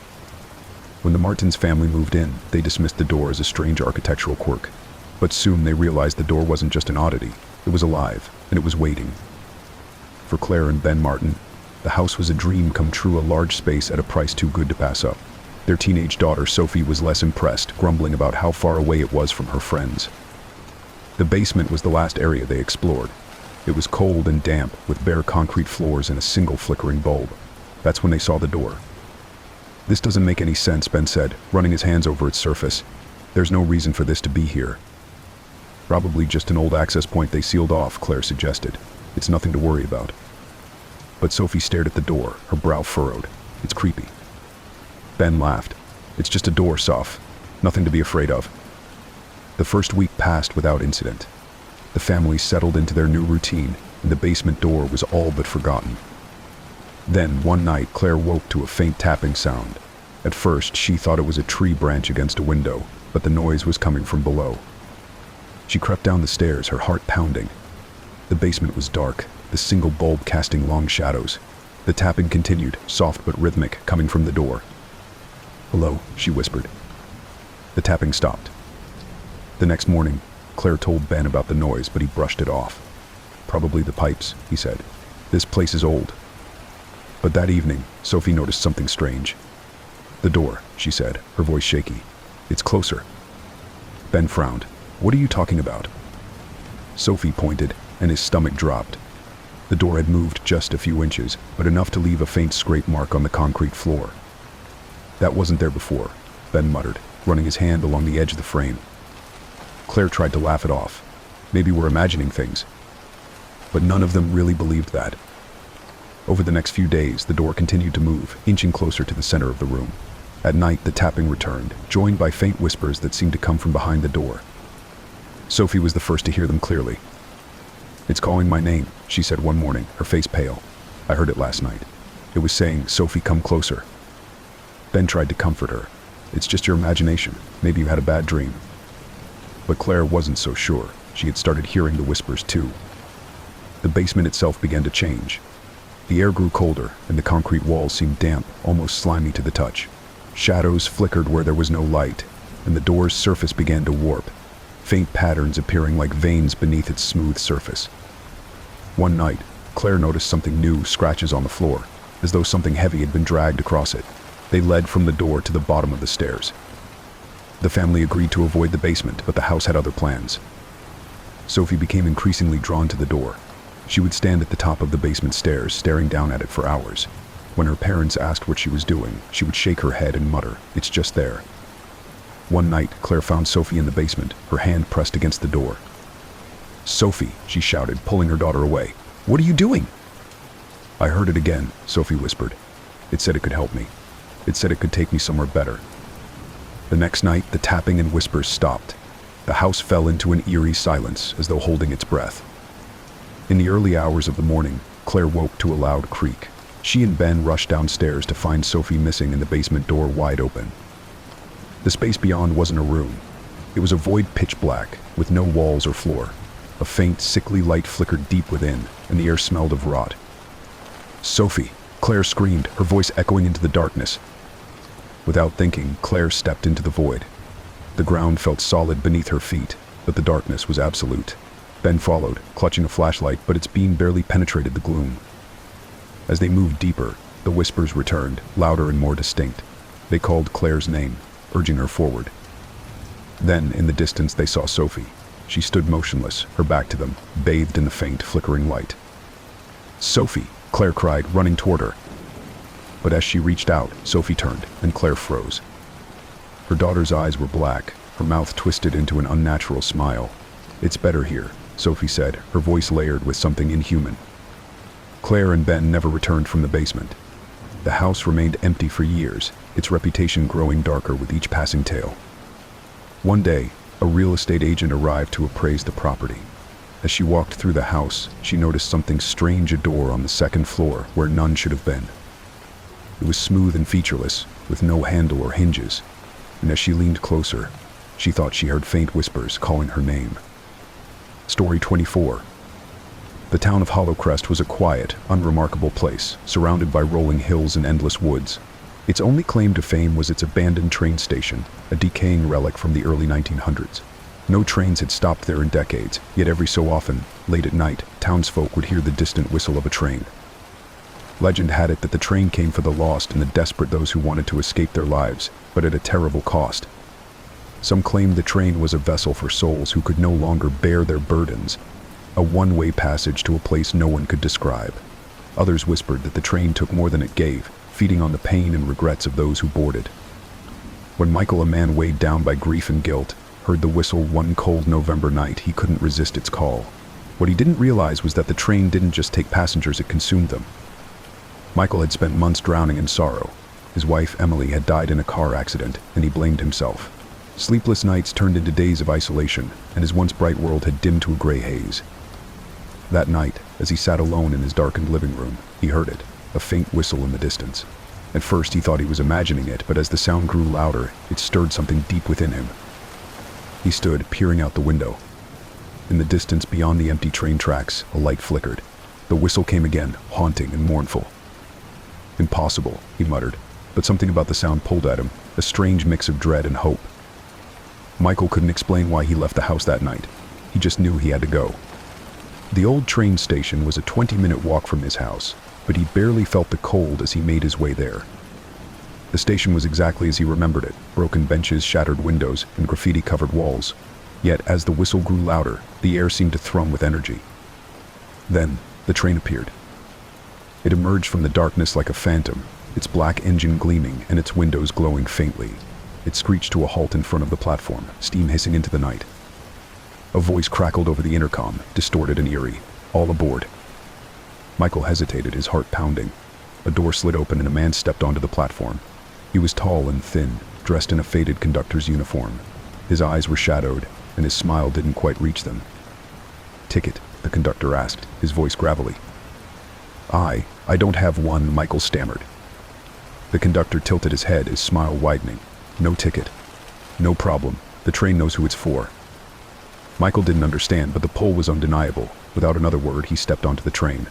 [SPEAKER 1] When the Martins family moved in, they dismissed the door as a strange architectural quirk. But soon they realized the door wasn't just an oddity. It was alive, and it was waiting. For Claire and Ben Martin, the house was a dream come true, a large space at a price too good to pass up. Their teenage daughter, Sophie, was less impressed, grumbling about how far away it was from her friends. The basement was the last area they explored. It was cold and damp, with bare concrete floors and a single flickering bulb. That's when they saw the door. "This doesn't make any sense," Ben said, running his hands over its surface. "There's no reason for this to be here." "Probably just an old access point they sealed off," Claire suggested. "It's nothing to worry about." But Sophie stared at the door, her brow furrowed. "It's creepy." Ben laughed. "It's just a door, Soph. Nothing to be afraid of." The first week passed without incident. The family settled into their new routine, and the basement door was all but forgotten. Then, one night, Claire woke to a faint tapping sound. At first, she thought it was a tree branch against a window, but the noise was coming from below. She crept down the stairs, her heart pounding. The basement was dark, the single bulb casting long shadows. The tapping continued, soft but rhythmic, coming from the door. "Hello," she whispered. The tapping stopped. The next morning, Claire told Ben about the noise, but he brushed it off. "Probably the pipes," he said. "This place is old." But that evening, Sophie noticed something strange. "The door," she said, her voice shaky. "It's closer." Ben frowned. "What are you talking about?" Sophie pointed, and his stomach dropped. The door had moved just a few inches, but enough to leave a faint scrape mark on the concrete floor. "That wasn't there before," Ben muttered, running his hand along the edge of the frame. Claire tried to laugh it off. Maybe we're imagining things. But none of them really believed that. Over the next few days, the door continued to move, inching closer to the center of the room. At night, the tapping returned, joined by faint whispers that seemed to come from behind the door. Sophie was the first to hear them clearly. "It's calling my name," she said one morning, her face pale. "I heard it last night. It was saying, 'Sophie, come closer.'" Ben tried to comfort her. "It's just your imagination. Maybe you had a bad dream." But Claire wasn't so sure. She had started hearing the whispers too. The basement itself began to change. The air grew colder, and the concrete walls seemed damp, almost slimy to the touch. Shadows flickered where there was no light, and the door's surface began to warp, faint patterns appearing like veins beneath its smooth surface. One night, Claire noticed something new, scratches on the floor, as though something heavy had been dragged across it. They led from the door to the bottom of the stairs. The family agreed to avoid the basement, but the house had other plans. Sophie became increasingly drawn to the door. She would stand at the top of the basement stairs, staring down at it for hours. When her parents asked what she was doing, she would shake her head and mutter, "It's just there." One night, Claire found Sophie in the basement, her hand pressed against the door. "Sophie," she shouted, pulling her daughter away. "What are you doing?" "I heard it again," Sophie whispered. "It said it could help me. It said it could take me somewhere better." The next night, the tapping and whispers stopped. The house fell into an eerie silence, as though holding its breath. In the early hours of the morning, Claire woke to a loud creak. She and Ben rushed downstairs to find Sophie missing and the basement door wide open. The space beyond wasn't a room. It was a void pitch black, with no walls or floor. A faint, sickly light flickered deep within, and the air smelled of rot. "Sophie!" Claire screamed, her voice echoing into the darkness. Without thinking, Claire stepped into the void. The ground felt solid beneath her feet, but the darkness was absolute. Ben followed, clutching a flashlight, but its beam barely penetrated the gloom. As they moved deeper, the whispers returned, louder and more distinct. They called Claire's name, urging her forward. Then, in the distance, they saw Sophie. She stood motionless, her back to them, bathed in the faint, flickering light. "Sophie!" Claire cried, running toward her. But as she reached out, Sophie turned, and Claire froze. Her daughter's eyes were black, her mouth twisted into an unnatural smile. "It's better here," Sophie said, her voice layered with something inhuman. Claire and Ben never returned from the basement. The house remained empty for years, its reputation growing darker with each passing tale. One day, a real estate agent arrived to appraise the property. As she walked through the house, she noticed something strange, a door on the second floor where none should have been. It was smooth and featureless, with no handle or hinges, and as she leaned closer, she thought she heard faint whispers calling her name. Story 24. The town of Hollowcrest was a quiet, unremarkable place, surrounded by rolling hills and endless woods. Its only claim to fame was its abandoned train station, a decaying relic from the early 1900s. No trains had stopped there in decades, yet every so often, late at night, townsfolk would hear the distant whistle of a train. Legend had it that the train came for the lost and the desperate, those who wanted to escape their lives, but at a terrible cost. Some claimed the train was a vessel for souls who could no longer bear their burdens, a one-way passage to a place no one could describe. Others whispered that the train took more than it gave, feeding on the pain and regrets of those who boarded. When Michael, a man weighed down by grief and guilt, heard the whistle one cold November night, he couldn't resist its call. What he didn't realize was that the train didn't just take passengers, it consumed them. Michael had spent months drowning in sorrow. His wife, Emily, had died in a car accident, and he blamed himself. Sleepless nights turned into days of isolation, and his once bright world had dimmed to a gray haze. That night, as he sat alone in his darkened living room, he heard it, a faint whistle in the distance. At first he thought he was imagining it, but as the sound grew louder, it stirred something deep within him. He stood, peering out the window. In the distance beyond the empty train tracks, a light flickered. The whistle came again, haunting and mournful. "Impossible," he muttered, but something about the sound pulled at him, a strange mix of dread and hope. Michael couldn't explain why he left the house that night. He just knew he had to go. The old train station was a 20-minute walk from his house, but he barely felt the cold as he made his way there. The station was exactly as he remembered it, broken benches, shattered windows, and graffiti-covered walls. Yet, as the whistle grew louder, the air seemed to thrum with energy. Then, the train appeared. It emerged from the darkness like a phantom, its black engine gleaming and its windows glowing faintly. It screeched to a halt in front of the platform, steam hissing into the night. A voice crackled over the intercom, distorted and eerie. "All aboard." Michael hesitated, his heart pounding. A door slid open and a man stepped onto the platform. He was tall and thin, dressed in a faded conductor's uniform. His eyes were shadowed, and his smile didn't quite reach them. "Ticket?" the conductor asked, his voice gravelly. I don't have one," Michael stammered. The conductor tilted his head, his smile widening. "No ticket." "No problem. The train knows who it's for." Michael didn't understand, but the pull was undeniable. Without another word, he stepped onto the train.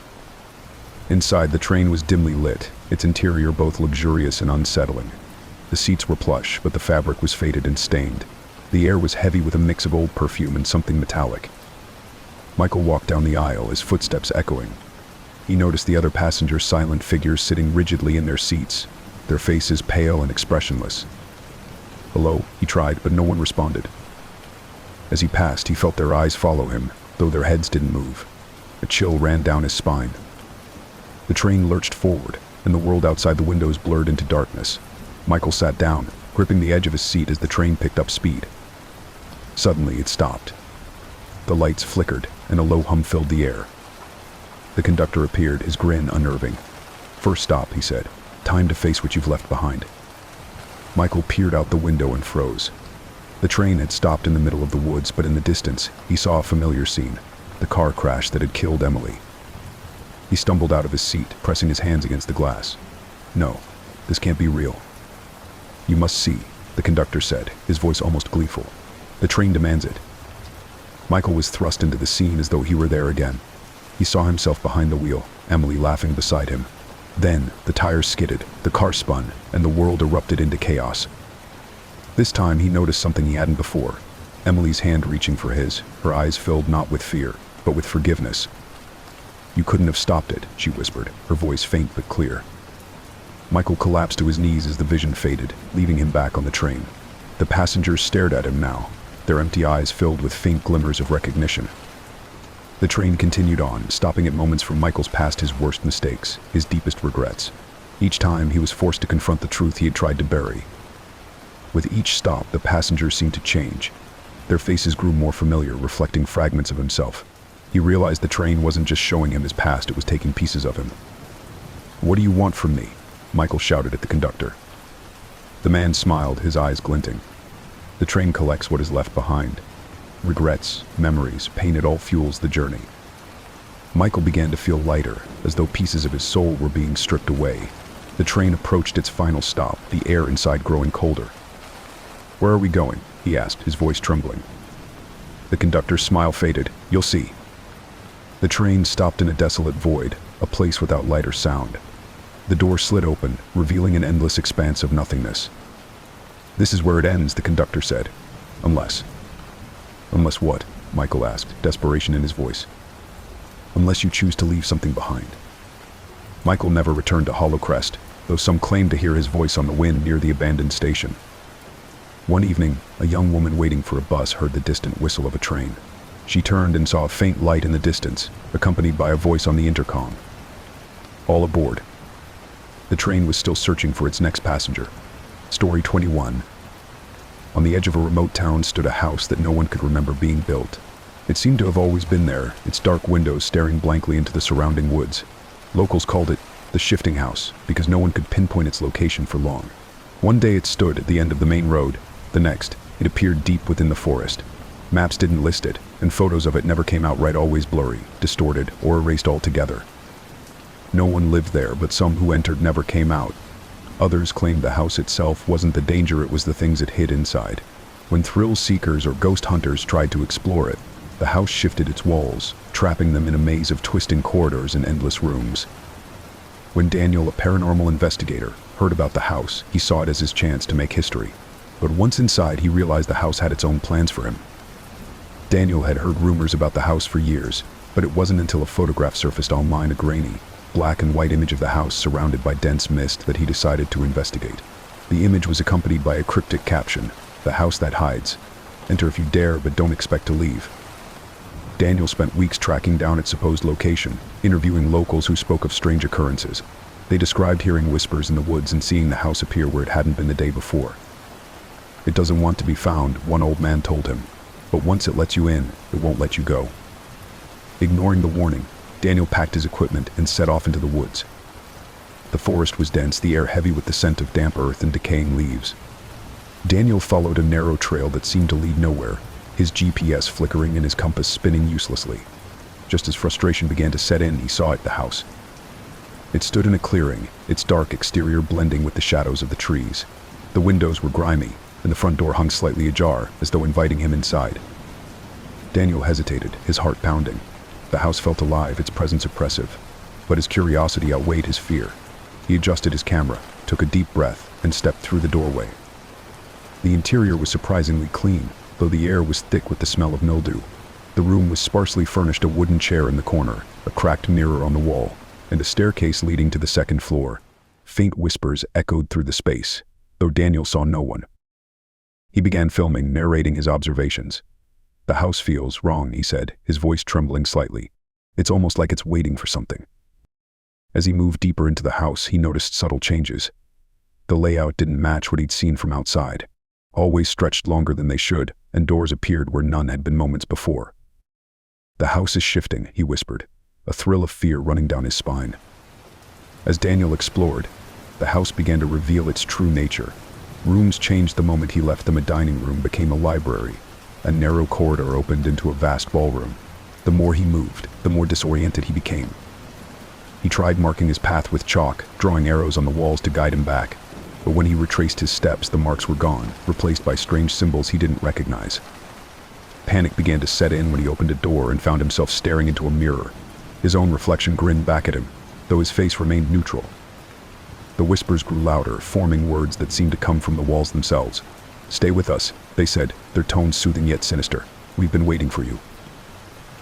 [SPEAKER 1] Inside, the train was dimly lit, its interior both luxurious and unsettling. The seats were plush, but the fabric was faded and stained. The air was heavy with a mix of old perfume and something metallic. Michael walked down the aisle, his footsteps echoing. He noticed the other passengers' silent figures sitting rigidly in their seats, their faces pale and expressionless. "Hello," he tried, but no one responded. As he passed, he felt their eyes follow him, though their heads didn't move. A chill ran down his spine. The train lurched forward, and the world outside the windows blurred into darkness. Michael sat down, gripping the edge of his seat as the train picked up speed. Suddenly, it stopped. The lights flickered, and a low hum filled the air. The conductor appeared, his grin unnerving. "First stop," he said. "Time to face what you've left behind." Michael peered out the window and froze. The train had stopped in the middle of the woods, but in the distance, he saw a familiar scene, the car crash that had killed Emily. He stumbled out of his seat, pressing his hands against the glass. "No, this can't be real." "You must see," the conductor said, his voice almost gleeful. "The train demands it." Michael was thrust into the scene as though he were there again. He saw himself behind the wheel, Emily laughing beside him. Then, the tires skidded, the car spun, and the world erupted into chaos. This time, he noticed something he hadn't before. Emily's hand reaching for his, her eyes filled not with fear, but with forgiveness. "You couldn't have stopped it," she whispered, her voice faint but clear. Michael collapsed to his knees as the vision faded, leaving him back on the train. The passengers stared at him now, their empty eyes filled with faint glimmers of recognition. The train continued on, stopping at moments from Michael's past, his worst mistakes, his deepest regrets. Each time, he was forced to confront the truth he had tried to bury. With each stop, the passengers seemed to change. Their faces grew more familiar, reflecting fragments of himself. He realized the train wasn't just showing him his past, it was taking pieces of him. "What do you want from me?" Michael shouted at the conductor. The man smiled, his eyes glinting. "The train collects what is left behind. Regrets, memories, pain, it all fuels the journey." Michael began to feel lighter, as though pieces of his soul were being stripped away. The train approached its final stop, the air inside growing colder. "Where are we going?" he asked, his voice trembling. The conductor's smile faded. "You'll see." The train stopped in a desolate void, a place without light or sound. The door slid open, revealing an endless expanse of nothingness. "This is where it ends," the conductor said. "Unless..." "Unless what?" Michael asked, desperation in his voice. "Unless you choose to leave something behind." Michael never returned to Hollowcrest, though some claimed to hear his voice on the wind near the abandoned station. One evening, a young woman waiting for a bus heard the distant whistle of a train. She turned and saw a faint light in the distance, accompanied by a voice on the intercom. "All aboard." The train was still searching for its next passenger. Story 21. On the edge of a remote town stood a house that no one could remember being built. It seemed to have always been there, its dark windows staring blankly into the surrounding woods. Locals called it the shifting house because no one could pinpoint its location for long. One day it stood at the end of the main road, the next, It appeared deep within the forest. Maps didn't list it, and photos of it never came out right, always blurry, distorted, or erased altogether. No one lived there, but some who entered never came out. Others claimed the house itself wasn't the danger, it was the things it hid inside. When thrill seekers or ghost hunters tried to explore it, the house shifted its walls, trapping them in a maze of twisting corridors and endless rooms. When Daniel, a paranormal investigator, heard about the house, he saw it as his chance to make history. But once inside, he realized the house had its own plans for him. Daniel had heard rumors about the house for years, but it wasn't until a photograph surfaced online, a grainy, black and white image of the house surrounded by dense mist, that he decided to investigate. The image was accompanied by a cryptic caption, "The house that hides. Enter if you dare, but don't expect to leave." Daniel spent weeks tracking down its supposed location, interviewing locals who spoke of strange occurrences. They described hearing whispers in the woods and seeing the house appear where it hadn't been the day before. "It doesn't want to be found," one old man told him, "but once it lets you in, it won't let you go." Ignoring the warning, Daniel packed his equipment and set off into the woods. The forest was dense, the air heavy with the scent of damp earth and decaying leaves. Daniel followed a narrow trail that seemed to lead nowhere, his GPS flickering and his compass spinning uselessly. Just as frustration began to set in, he saw it, the house. It stood in a clearing, its dark exterior blending with the shadows of the trees. The windows were grimy, and the front door hung slightly ajar, as though inviting him inside. Daniel hesitated, his heart pounding. The house felt alive, its presence oppressive, but his curiosity outweighed his fear. He adjusted his camera, took a deep breath, and stepped through the doorway. The interior was surprisingly clean, though the air was thick with the smell of mildew. The room was sparsely furnished, a wooden chair in the corner, a cracked mirror on the wall, and a staircase leading to the second floor. Faint whispers echoed through the space, though Daniel saw no one. He began filming, narrating his observations. "The house feels wrong," he said, his voice trembling slightly. "It's almost like it's waiting for something." As he moved deeper into the house, he noticed subtle changes. The layout didn't match what he'd seen from outside. Hallways stretched longer than they should, and doors appeared where none had been moments before. "The house is shifting," he whispered, a thrill of fear running down his spine. As Daniel explored, the house began to reveal its true nature. Rooms changed the moment he left them. A dining room became a library. A narrow corridor opened into a vast ballroom. The more he moved, the more disoriented he became. He tried marking his path with chalk, drawing arrows on the walls to guide him back. But when he retraced his steps, the marks were gone, replaced by strange symbols he didn't recognize. Panic began to set in when he opened a door and found himself staring into a mirror. His own reflection grinned back at him, though his face remained neutral. The whispers grew louder, forming words that seemed to come from the walls themselves. "Stay with us," they said, their tones soothing yet sinister. "We've been waiting for you."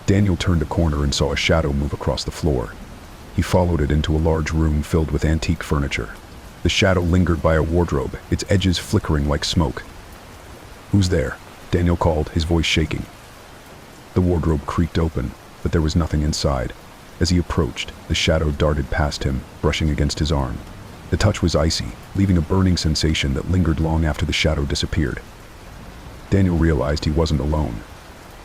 [SPEAKER 1] Daniel turned a corner and saw a shadow move across the floor. He followed it into a large room filled with antique furniture. The shadow lingered by a wardrobe, its edges flickering like smoke. "Who's there?" Daniel called, his voice shaking. The wardrobe creaked open, but there was nothing inside. As he approached, the shadow darted past him, brushing against his arm. The touch was icy, leaving a burning sensation that lingered long after the shadow disappeared. Daniel realized he wasn't alone.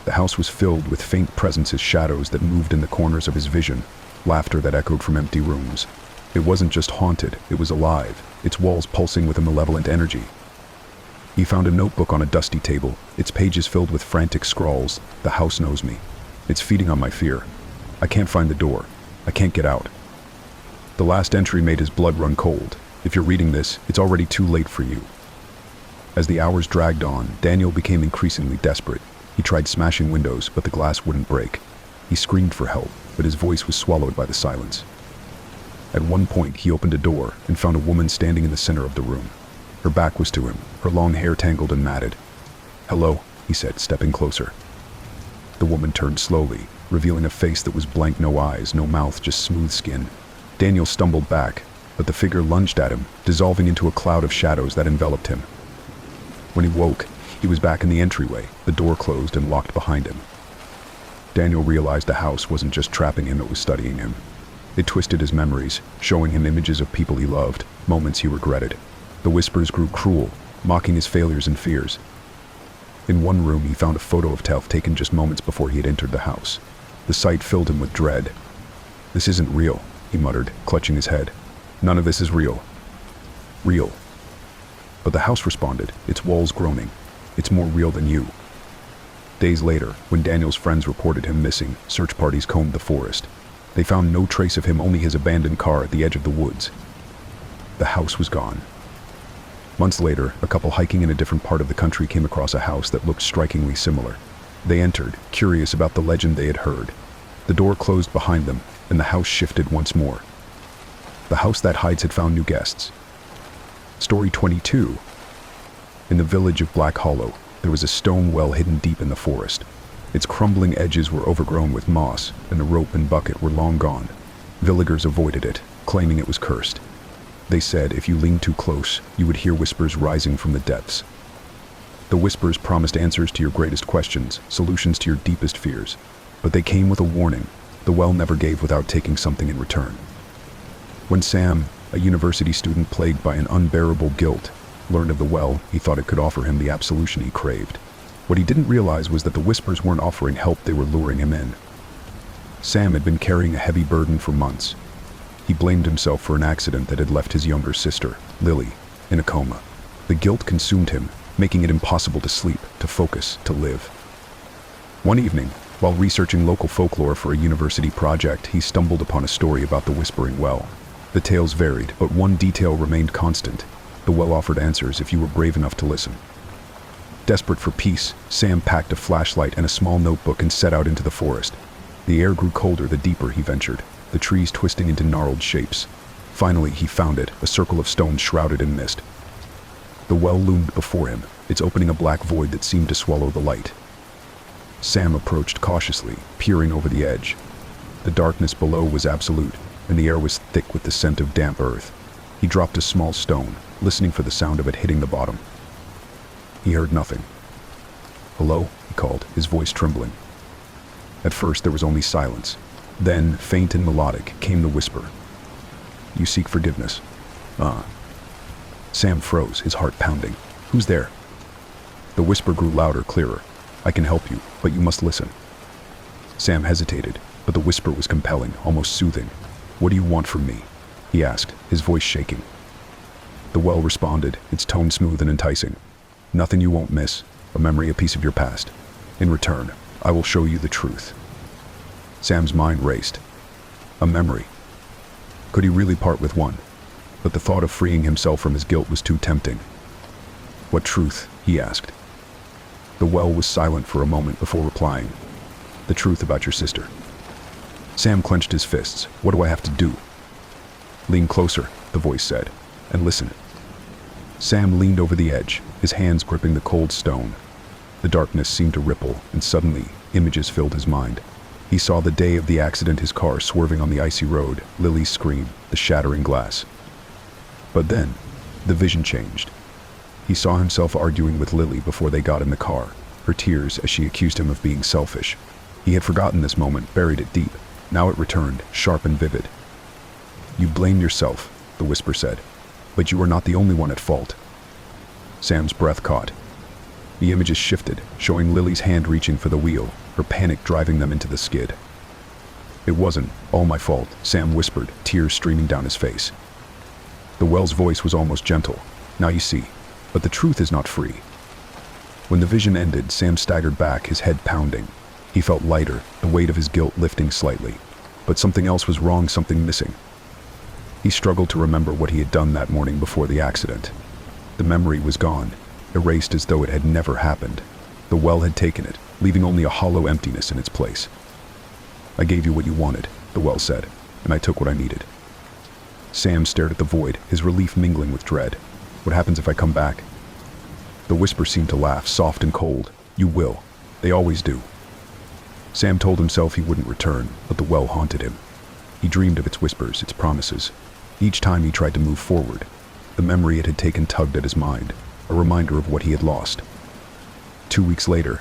[SPEAKER 1] The house was filled with faint presences, shadows that moved in the corners of his vision, laughter that echoed from empty rooms. It wasn't just haunted, it was alive, its walls pulsing with a malevolent energy. He found a notebook on a dusty table, its pages filled with frantic scrawls. "The house knows me. It's feeding on my fear. I can't find the door. I can't get out." The last entry made his blood run cold. If you're reading this, it's already too late for you. As the hours dragged on, Daniel became increasingly desperate. He tried smashing windows, but the glass wouldn't break. He screamed for help, but his voice was swallowed by the silence. At one point, he opened a door and found a woman standing in the center of the room. Her back was to him, her long hair tangled and matted. "Hello," he said, stepping closer. The woman turned slowly, revealing a face that was blank, no eyes, no mouth, just smooth skin. Daniel stumbled back, but the figure lunged at him, dissolving into a cloud of shadows that enveloped him. When he woke, he was back in the entryway, the door closed and locked behind him. Daniel realized the house wasn't just trapping him, it was studying him. It twisted his memories, showing him images of people he loved, moments he regretted. The whispers grew cruel, mocking his failures and fears. In one room, he found a photo of Telf taken just moments before he had entered the house. The sight filled him with dread. "This isn't real," he muttered, clutching his head. "None of this is real." Real. But the house responded, its walls groaning, It's more real than you. Days later, when Daniel's friends reported him missing, search parties combed the forest. They found no trace of him, only his abandoned car at the edge of the woods. The house was gone. Months later, a couple hiking in a different part of the country came across a house that looked strikingly similar. They entered, curious about the legend they had heard. The door closed behind them, and the house shifted once more. The house that hides had found new guests. Story 22. In the village of Black Hollow, there was a stone well hidden deep in the forest. Its crumbling edges were overgrown with moss, and the rope and bucket were long gone. Villagers avoided it, claiming it was cursed. They said if you leaned too close, you would hear whispers rising from the depths. The whispers promised answers to your greatest questions, solutions to your deepest fears. But they came with a warning. The well never gave without taking something in return. When Sam, a university student plagued by an unbearable guilt, learned of the well, he thought it could offer him the absolution he craved. What he didn't realize was that the whispers weren't offering help, they were luring him in. Sam had been carrying a heavy burden for months. He blamed himself for an accident that had left his younger sister, Lily, in a coma. The guilt consumed him, making it impossible to sleep, to focus, to live. One evening, while researching local folklore for a university project, he stumbled upon a story about the Whispering Well. The tales varied, but one detail remained constant. The well offered answers if you were brave enough to listen. Desperate for peace, Sam packed a flashlight and a small notebook and set out into the forest. The air grew colder the deeper he ventured, the trees twisting into gnarled shapes. Finally, he found it, a circle of stones shrouded in mist. The well loomed before him, its opening a black void that seemed to swallow the light. Sam approached cautiously, peering over the edge. The darkness below was absolute, and the air was thick with the scent of damp earth. He dropped a small stone, listening for the sound of it hitting the bottom. He heard nothing. "Hello?" he called, his voice trembling. At first there was only silence. Then, faint and melodic, came the whisper. "You seek forgiveness." Sam froze, his heart pounding. "Who's there?" The whisper grew louder, clearer. "I can help you, but you must listen." Sam hesitated, but the whisper was compelling, almost soothing. "What do you want from me?" he asked, his voice shaking. The well responded, its tone smooth and enticing. "Nothing you won't miss, a memory, a piece of your past. In return, I will show you the truth." Sam's mind raced. A memory. Could he really part with one? But the thought of freeing himself from his guilt was too tempting. "What truth?" he asked. The well was silent for a moment before replying. "The truth about your sister." Sam clenched his fists. "What do I have to do?" "Lean closer," the voice said, "and listen." Sam leaned over the edge, his hands gripping the cold stone. The darkness seemed to ripple, and suddenly, images filled his mind. He saw the day of the accident, his car swerving on the icy road, Lily's scream, the shattering glass. But then, the vision changed. He saw himself arguing with Lily before they got in the car, her tears as she accused him of being selfish. He had forgotten this moment, buried it deep. Now it returned, sharp and vivid. "You blame yourself," the whisper said, "but you are not the only one at fault." Sam's breath caught. The images shifted, showing Lily's hand reaching for the wheel, her panic driving them into the skid. "It wasn't all my fault," Sam whispered, tears streaming down his face. The well's voice was almost gentle. "Now you see, but the truth is not free." When the vision ended, Sam staggered back, his head pounding. He felt lighter, the weight of his guilt lifting slightly. But something else was wrong, something missing. He struggled to remember what he had done that morning before the accident. The memory was gone, erased as though it had never happened. The well had taken it, leaving only a hollow emptiness in its place. "I gave you what you wanted," the well said, "and I took what I needed." Sam stared at the void, his relief mingling with dread. "What happens if I come back?" The whisper seemed to laugh, soft and cold. "You will. They always do." Sam told himself he wouldn't return, but the well haunted him. He dreamed of its whispers, its promises. Each time he tried to move forward, the memory it had taken tugged at his mind, a reminder of what he had lost. 2 weeks later,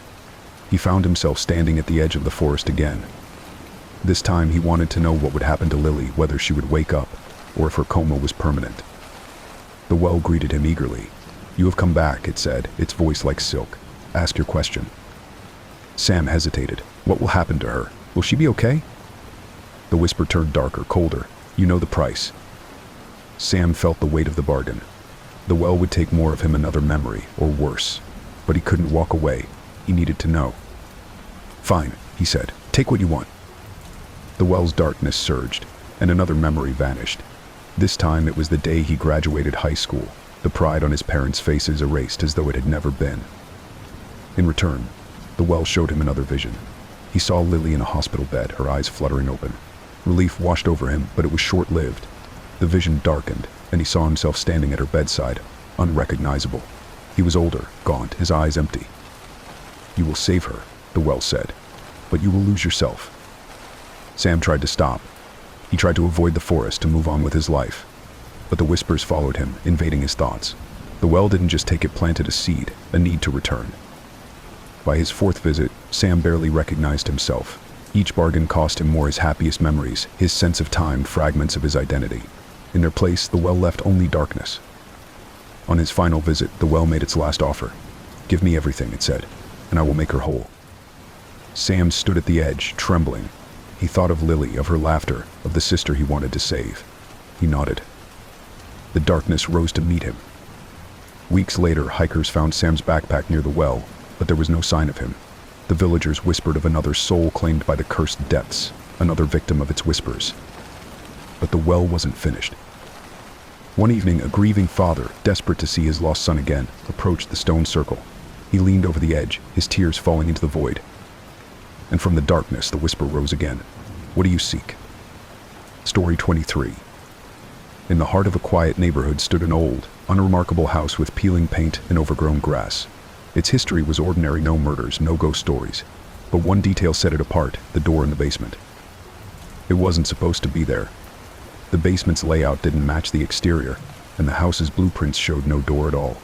[SPEAKER 1] he found himself standing at the edge of the forest again. This time he wanted to know what would happen to Lily, whether she would wake up, or if her coma was permanent. The well greeted him eagerly. "You have come back," it said, its voice like silk. "Ask your question." Sam hesitated. What will happen to her? Will she be okay? The whisper turned darker, colder. "You know the price." Sam felt the weight of the bargain. The well would take more of him, another memory, or worse. but he couldn't walk away. He needed to know. "Fine," he said. "Take what you want." The well's darkness surged, and another memory vanished. This time it was the day he graduated high school, the pride on his parents' faces erased as though it had never been. In return, the well showed him another vision. He saw Lily in a hospital bed, her eyes fluttering open. Relief washed over him, but it was short-lived. The vision darkened, and he saw himself standing at her bedside, unrecognizable. He was older, gaunt, his eyes empty. "You will save her," the well said, "but you will lose yourself." Sam tried to stop. He tried to avoid the forest, to move on with his life. But the whispers followed him, invading his thoughts. The well didn't just take it, planted a seed, a need to return. By his fourth visit, Sam barely recognized himself. Each bargain cost him more, his happiest memories, his sense of time, fragments of his identity. In their place, the well left only darkness. On his final visit, the well made its last offer. "Give me everything," it said, "and I will make her whole." Sam stood at the edge, trembling. He thought of Lily, of her laughter, of the sister he wanted to save. He nodded. The darkness rose to meet him. Weeks later, hikers found Sam's backpack near the well, but there was no sign of him. The villagers whispered of another soul claimed by the cursed depths, another victim of its whispers. But the well wasn't finished. One evening, a grieving father, desperate to see his lost son again, approached the stone circle. He leaned over the edge, his tears falling into the void. And from the darkness, the whisper rose again. "What do you seek?" Story 23. In the heart of a quiet neighborhood stood an old, unremarkable house with peeling paint and overgrown grass. Its history was ordinary, no murders, no ghost stories. But one detail set it apart, the door in the basement. It wasn't supposed to be there. The basement's layout didn't match the exterior, and the house's blueprints showed no door at all.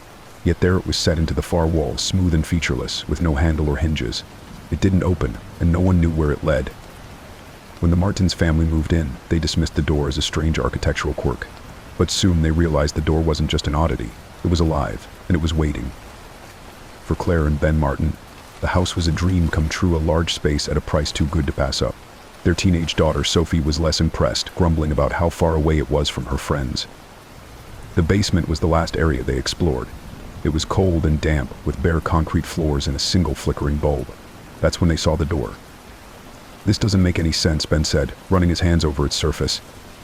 [SPEAKER 1] Yet there it was set into the far wall, smooth and featureless, with no handle or hinges. It didn't open, and no one knew where it led. When the Martins family moved in, they dismissed the door as a strange architectural quirk. But soon they realized the door wasn't just an oddity. It was alive, and it was waiting. For Claire and Ben Martin, the house was a dream come true, a large space at a price too good to pass up. Their teenage daughter, Sophie, was less impressed, grumbling about how far away it was from her friends. The basement was the last area they explored. It was cold and damp, with bare concrete floors and a single flickering bulb. That's when they saw the door. "This doesn't make any sense," Ben said, running his hands over its surface.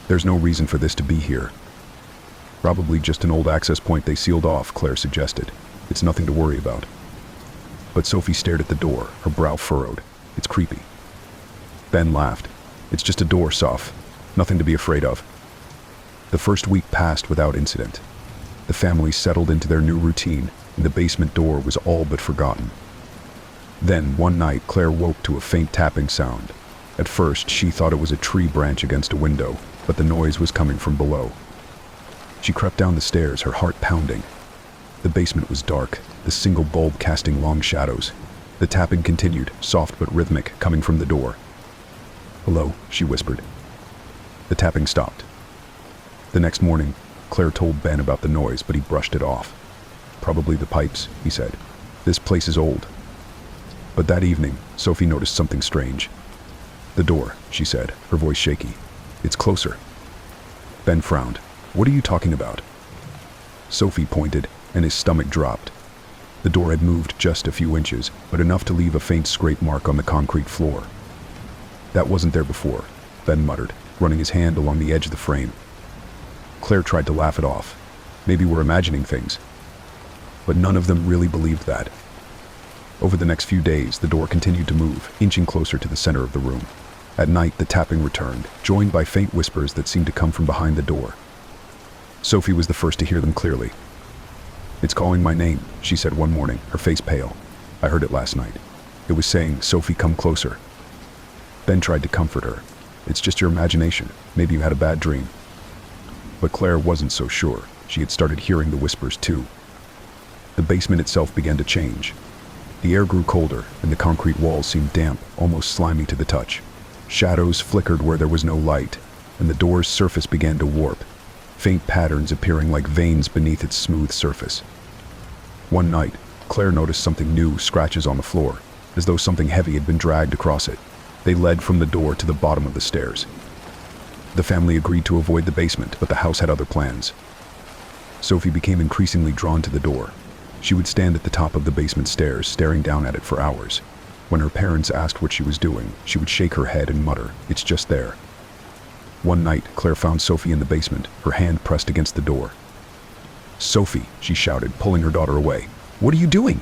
[SPEAKER 1] "There's no reason for this to be here." "Probably just an old access point they sealed off," Claire suggested. "It's nothing to worry about." But Sophie stared at the door, her brow furrowed. "It's creepy." Ben laughed. "It's just a door, Soph. Nothing to be afraid of." The first week passed without incident. The family settled into their new routine, and the basement door was all but forgotten. Then, one night, Claire woke to a faint tapping sound. At first, she thought it was a tree branch against a window, but the noise was coming from below. She crept down the stairs, her heart pounding. The basement was dark, the single bulb casting long shadows. The tapping continued, soft but rhythmic, coming from the door. "Hello," she whispered. The tapping stopped. The next morning, Claire told Ben about the noise, but he brushed it off. "Probably the pipes," he said. "This place is old." But that evening, Sophie noticed something strange. "The door," she said, her voice shaky. "It's closer." Ben frowned. "What are you talking about?" Sophie pointed, and his stomach dropped. The door had moved just a few inches, but enough to leave a faint scrape mark on the concrete floor. "That wasn't there before," Ben muttered, running his hand along the edge of the frame. Claire tried to laugh it off. "Maybe we're imagining things." But none of them really believed that. Over the next few days, the door continued to move, inching closer to the center of the room. At night, the tapping returned, joined by faint whispers that seemed to come from behind the door. Sophie was the first to hear them clearly. "It's calling my name," she said one morning, her face pale. "I heard it last night. It was saying, 'Sophie, come closer.'" Ben tried to comfort her. "It's just your imagination. Maybe you had a bad dream." But Claire wasn't so sure. She had started hearing the whispers too. The basement itself began to change. The air grew colder, and the concrete walls seemed damp, almost slimy to the touch. Shadows flickered where there was no light, and the door's surface began to warp, faint patterns appearing like veins beneath its smooth surface. One night, Claire noticed something new, scratches on the floor, as though something heavy had been dragged across it. They led from the door to the bottom of the stairs. The family agreed to avoid the basement, but the house had other plans. Sophie became increasingly drawn to the door. She would stand at the top of the basement stairs, staring down at it for hours. When her parents asked what she was doing, she would shake her head and mutter, "It's just there." One night, Claire found Sophie in the basement, her hand pressed against the door. "Sophie," she shouted, pulling her daughter away. "What are you doing?"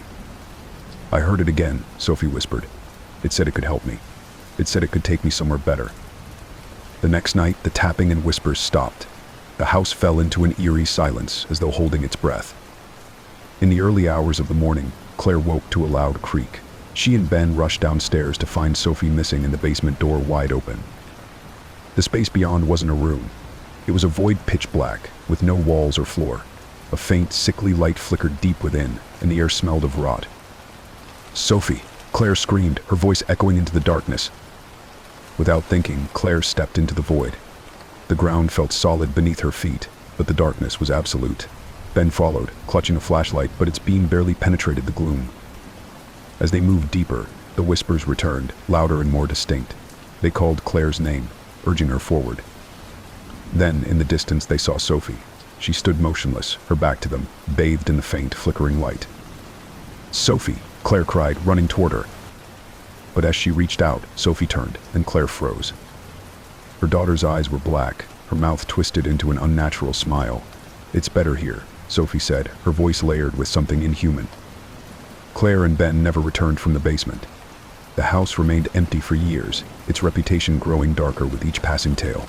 [SPEAKER 1] "I heard it again," Sophie whispered. "It said it could help me. It said it could take me somewhere better." The next night, the tapping and whispers stopped. The house fell into an eerie silence, as though holding its breath. In the early hours of the morning, Claire woke to a loud creak. She and Ben rushed downstairs to find Sophie missing and the basement door wide open. The space beyond wasn't a room. It was a void pitch black, with no walls or floor. A faint, sickly light flickered deep within, and the air smelled of rot. "Sophie!" Claire screamed, her voice echoing into the darkness. Without thinking, Claire stepped into the void. The ground felt solid beneath her feet, but the darkness was absolute. Ben followed, clutching a flashlight, but its beam barely penetrated the gloom. As they moved deeper, the whispers returned, louder and more distinct. They called Claire's name, urging her forward. Then, in the distance, they saw Sophie. She stood motionless, her back to them, bathed in the faint, flickering light. "Sophie!" Claire cried, running toward her. But as she reached out, Sophie turned, and Claire froze. Her daughter's eyes were black, her mouth twisted into an unnatural smile. "It's better here," Sophie said, her voice layered with something inhuman. Claire and Ben never returned from the basement. The house remained empty for years, its reputation growing darker with each passing tale.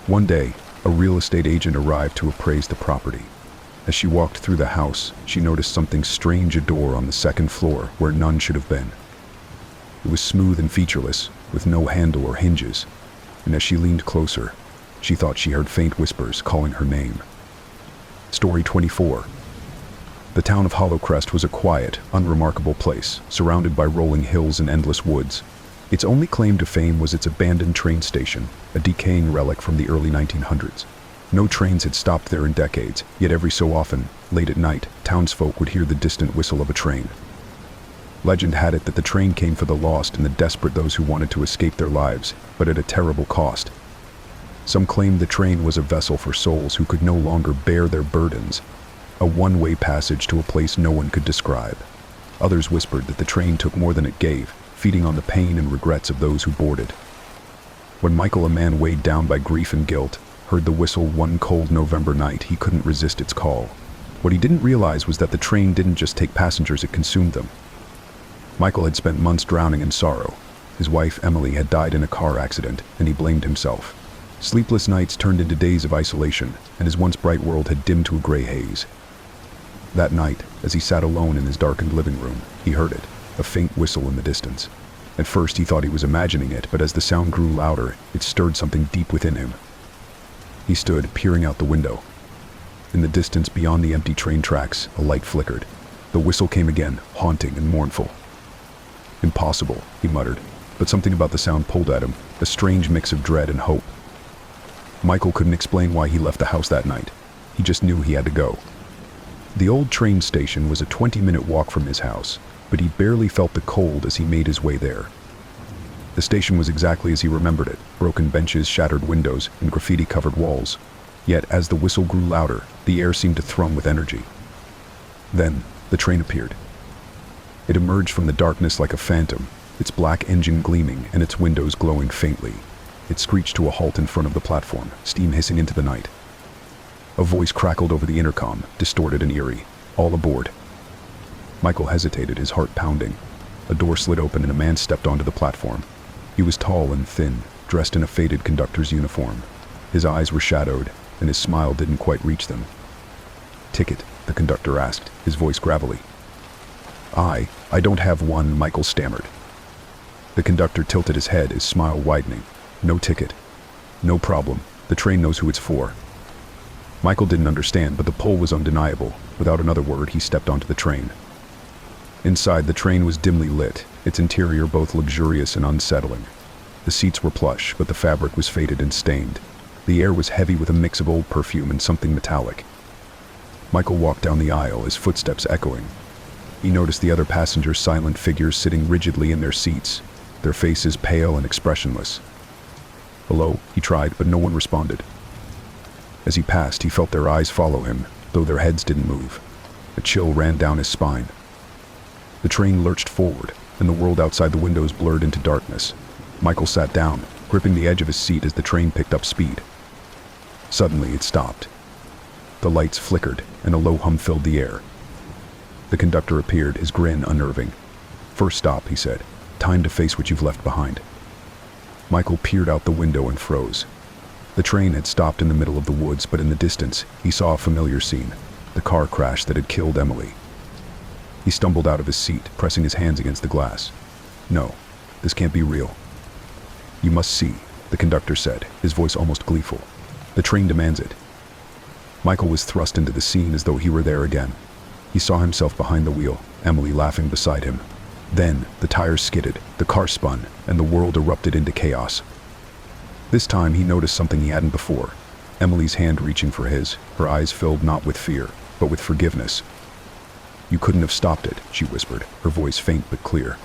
[SPEAKER 1] One day, a real estate agent arrived to appraise the property. As she walked through the house, she noticed something strange, a door on the second floor where none should have been. It was smooth and featureless, with no handle or hinges, and as she leaned closer, she thought she heard faint whispers calling her name. Story 24. The town of Hollowcrest was a quiet, unremarkable place, surrounded by rolling hills and endless woods. Its only claim to fame was its abandoned train station, a decaying relic from the early 1900s. No trains had stopped there in decades, yet every so often, late at night, townsfolk would hear the distant whistle of a train. Legend had it that the train came for the lost and the desperate, those who wanted to escape their lives, but at a terrible cost. Some claimed the train was a vessel for souls who could no longer bear their burdens, a one-way passage to a place no one could describe. Others whispered that the train took more than it gave, feeding on the pain and regrets of those who boarded. When Michael, a man weighed down by grief and guilt, heard the whistle one cold November night, he couldn't resist its call. What he didn't realize was that the train didn't just take passengers, it consumed them. Michael had spent months drowning in sorrow. His wife, Emily, had died in a car accident, and he blamed himself. Sleepless nights turned into days of isolation, and his once bright world had dimmed to a gray haze. That night, as he sat alone in his darkened living room, he heard it, a faint whistle in the distance. At first he thought he was imagining it, but as the sound grew louder, it stirred something deep within him. He stood, peering out the window. In the distance beyond the empty train tracks, a light flickered. The whistle came again, haunting and mournful. "Impossible," he muttered, but something about the sound pulled at him, a strange mix of dread and hope. Michael couldn't explain why he left the house that night. He just knew he had to go. The old train station was a 20-minute walk from his house, but he barely felt the cold as he made his way there. The station was exactly as he remembered it, broken benches, shattered windows, and graffiti-covered walls. Yet, as the whistle grew louder, the air seemed to thrum with energy. Then, the train appeared. It emerged from the darkness like a phantom, its black engine gleaming and its windows glowing faintly. It screeched to a halt in front of the platform, steam hissing into the night. A voice crackled over the intercom, distorted and eerie. "All aboard." Michael hesitated, his heart pounding. A door slid open and a man stepped onto the platform. He was tall and thin, dressed in a faded conductor's uniform. His eyes were shadowed, and his smile didn't quite reach them. "Ticket?" the conductor asked, his voice gravelly. I don't have one," Michael stammered. The conductor tilted his head, his smile widening. "No ticket." "No problem. The train knows who it's for." Michael didn't understand, but the pull was undeniable. Without another word, he stepped onto the train. Inside, the train was dimly lit, its interior both luxurious and unsettling. The seats were plush, but the fabric was faded and stained. The air was heavy with a mix of old perfume and something metallic. Michael walked down the aisle, his footsteps echoing. He noticed the other passengers, silent figures sitting rigidly in their seats, their faces pale and expressionless. "Hello," he tried, but no one responded. As he passed, he felt their eyes follow him, though their heads didn't move. A chill ran down his spine. The train lurched forward, and the world outside the windows blurred into darkness. Michael sat down, gripping the edge of his seat as the train picked up speed. Suddenly, it stopped. The lights flickered, and a low hum filled the air. The conductor appeared, his grin unnerving. "First stop," he said. "Time to face what you've left behind." Michael peered out the window and froze. The train had stopped in the middle of the woods, but in the distance, he saw a familiar scene, the car crash that had killed Emily. He stumbled out of his seat, pressing his hands against the glass. "No, this can't be real." "You must see," the conductor said, his voice almost gleeful. "The train demands it." Michael was thrust into the scene as though he were there again. He saw himself behind the wheel, Emily laughing beside him. Then, the tires skidded, the car spun, and the world erupted into chaos. This time, he noticed something he hadn't before. Emily's hand reaching for his, her eyes filled not with fear, but with forgiveness. "You couldn't have stopped it," she whispered, her voice faint but clear.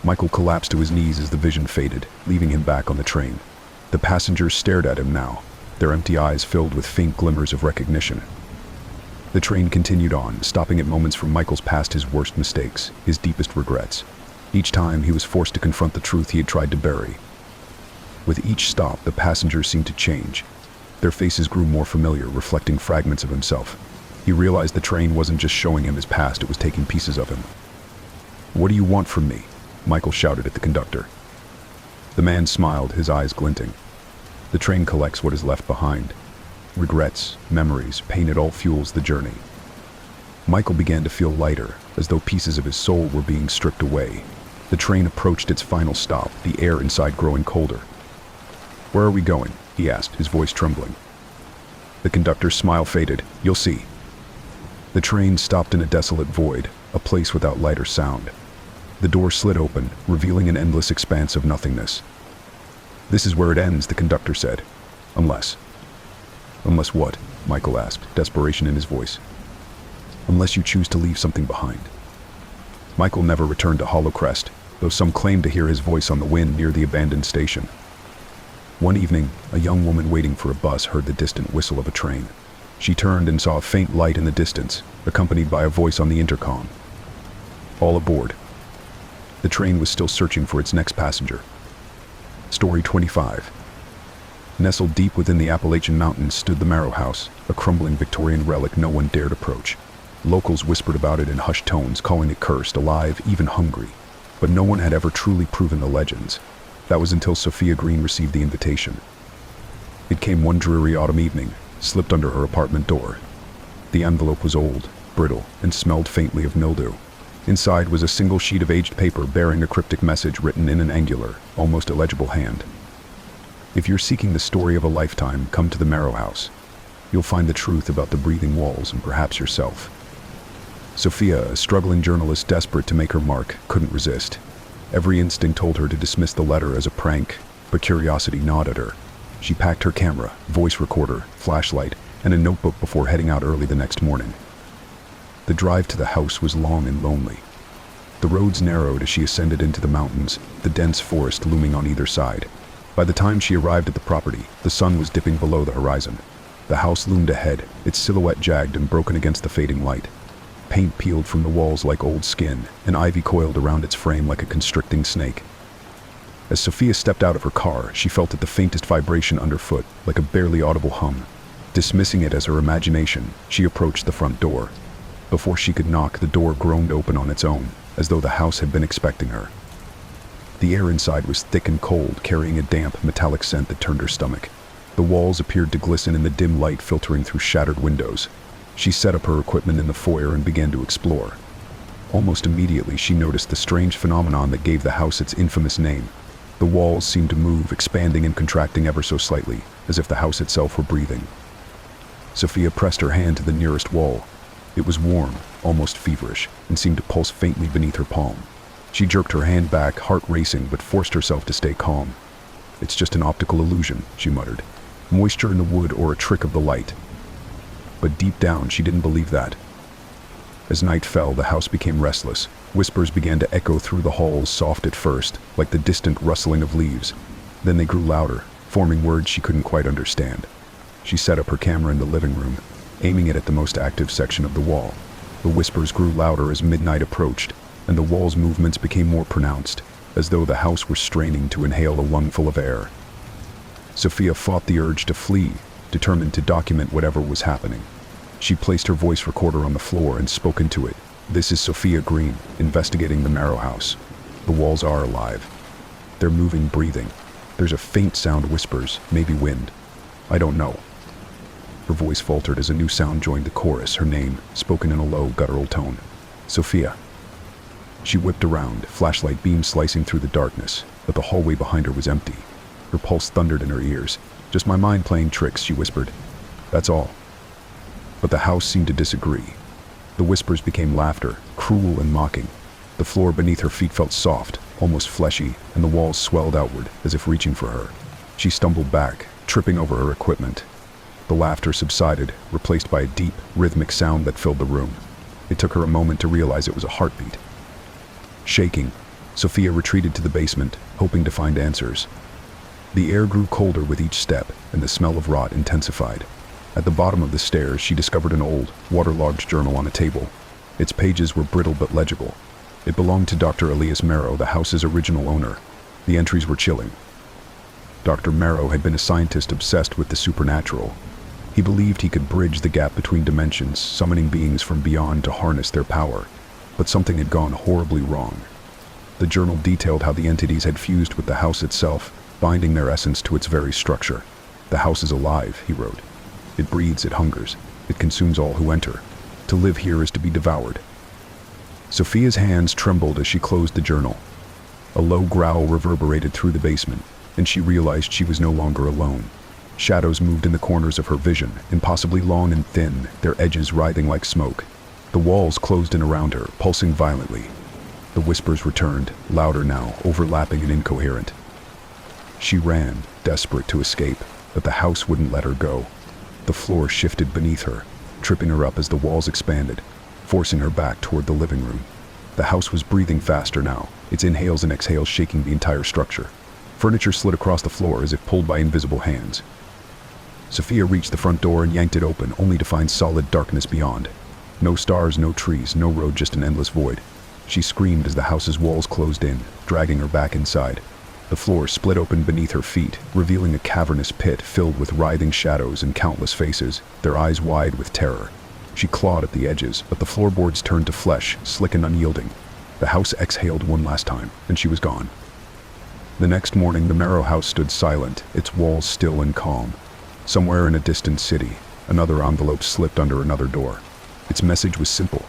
[SPEAKER 1] Michael collapsed to his knees as the vision faded, leaving him back on the train. The passengers stared at him now, their empty eyes filled with faint glimmers of recognition. The train continued on, stopping at moments from Michael's past, his worst mistakes, his deepest regrets. Each time, he was forced to confront the truth he had tried to bury. With each stop, the passengers seemed to change. Their faces grew more familiar, reflecting fragments of himself. He realized the train wasn't just showing him his past, it was taking pieces of him. "What do you want from me?" Michael shouted at the conductor. The man smiled, his eyes glinting. "The train collects what is left behind. Regrets, memories, pain, it all fuels the journey." Michael began to feel lighter, as though pieces of his soul were being stripped away. The train approached its final stop, the air inside growing colder. "Where are we going?" he asked, his voice trembling. The conductor's smile faded. "You'll see." The train stopped in a desolate void, a place without light or sound. The door slid open, revealing an endless expanse of nothingness. "This is where it ends," the conductor said. "Unless..." "Unless what?" Michael asked, desperation in his voice. "Unless you choose to leave something behind." Michael never returned to Hollowcrest, though some claimed to hear his voice on the wind near the abandoned station. One evening, a young woman waiting for a bus heard the distant whistle of a train. She turned and saw a faint light in the distance, accompanied by a voice on the intercom. "All aboard." The train was still searching for its next passenger. Story 25. Nestled deep within the Appalachian Mountains stood the Marrow House, a crumbling Victorian relic no one dared approach. Locals whispered about it in hushed tones, calling it cursed, alive, even hungry. But no one had ever truly proven the legends. That was until Sophia Green received the invitation. It came one dreary autumn evening, slipped under her apartment door. The envelope was old, brittle, and smelled faintly of mildew. Inside was a single sheet of aged paper bearing a cryptic message written in an angular, almost illegible hand. "If you're seeking the story of a lifetime, come to the Marrow House. You'll find the truth about the breathing walls and perhaps yourself." Sophia, a struggling journalist desperate to make her mark, couldn't resist. Every instinct told her to dismiss the letter as a prank, but curiosity gnawed at her. She packed her camera, voice recorder, flashlight, and a notebook before heading out early the next morning. The drive to the house was long and lonely. The roads narrowed as she ascended into the mountains, the dense forest looming on either side. By the time she arrived at the property, the sun was dipping below the horizon. The house loomed ahead, its silhouette jagged and broken against the fading light. Paint peeled from the walls like old skin, and ivy coiled around its frame like a constricting snake. As Sophia stepped out of her car, she felt at the faintest vibration underfoot, like a barely audible hum. Dismissing it as her imagination, she approached the front door. Before she could knock, the door groaned open on its own, as though the house had been expecting her. The air inside was thick and cold, carrying a damp, metallic scent that turned her stomach. The walls appeared to glisten in the dim light filtering through shattered windows. She set up her equipment in the foyer and began to explore. Almost immediately, she noticed the strange phenomenon that gave the house its infamous name. The walls seemed to move, expanding and contracting ever so slightly, as if the house itself were breathing. Sophia pressed her hand to the nearest wall. It was warm, almost feverish, and seemed to pulse faintly beneath her palm. She jerked her hand back, heart racing, but forced herself to stay calm. "It's just an optical illusion," she muttered. "Moisture in the wood or a trick of the light." But deep down, she didn't believe that. As night fell, the house became restless. Whispers began to echo through the halls, soft at first, like the distant rustling of leaves. Then they grew louder, forming words she couldn't quite understand. She set up her camera in the living room, aiming it at the most active section of the wall. The whispers grew louder as midnight approached, and the wall's movements became more pronounced, as though the house were straining to inhale a lungful of air. Sophia fought the urge to flee, determined to document whatever was happening. She placed her voice recorder on the floor and spoke into it. "This is Sophia Green, investigating the Marrow House. The walls are alive. They're moving, breathing. There's a faint sound, whispers, maybe wind. I don't know." Her voice faltered as a new sound joined the chorus, her name, spoken in a low, guttural tone. "Sophia." She whipped around, flashlight beam slicing through the darkness, but the hallway behind her was empty. Her pulse thundered in her ears. "Just my mind playing tricks," she whispered. "That's all." But the house seemed to disagree. The whispers became laughter, cruel and mocking. The floor beneath her feet felt soft, almost fleshy, and the walls swelled outward, as if reaching for her. She stumbled back, tripping over her equipment. The laughter subsided, replaced by a deep, rhythmic sound that filled the room. It took her a moment to realize it was a heartbeat. Shaking, Sophia retreated to the basement, hoping to find answers. The air grew colder with each step, and the smell of rot intensified. At the bottom of the stairs, she discovered an old, waterlogged journal on a table. Its pages were brittle but legible. It belonged to Dr. Elias Marrow, the house's original owner. The entries were chilling. Dr. Marrow had been a scientist obsessed with the supernatural. He believed he could bridge the gap between dimensions, summoning beings from beyond to harness their power. But something had gone horribly wrong. The journal detailed how the entities had fused with the house itself, binding their essence to its very structure. "The house is alive," he wrote. "It breathes, it hungers, it consumes all who enter. To live here is to be devoured." Sophia's hands trembled as she closed the journal. A low growl reverberated through the basement, and she realized she was no longer alone. Shadows moved in the corners of her vision, impossibly long and thin, their edges writhing like smoke. The walls closed in around her, pulsing violently. The whispers returned, louder now, overlapping and incoherent. She ran, desperate to escape, but the house wouldn't let her go. The floor shifted beneath her, tripping her up as the walls expanded, forcing her back toward the living room. The house was breathing faster now, its inhales and exhales shaking the entire structure. Furniture slid across the floor as if pulled by invisible hands. Sophia reached the front door and yanked it open, only to find solid darkness beyond. No stars, no trees, no road, just an endless void. She screamed as the house's walls closed in, dragging her back inside. The floor split open beneath her feet, revealing a cavernous pit filled with writhing shadows and countless faces, their eyes wide with terror. She clawed at the edges, but the floorboards turned to flesh, slick and unyielding. The house exhaled one last time, and she was gone. The next morning, the Marrow House stood silent, its walls still and calm. Somewhere in a distant city, another envelope slipped under another door. Its message was simple.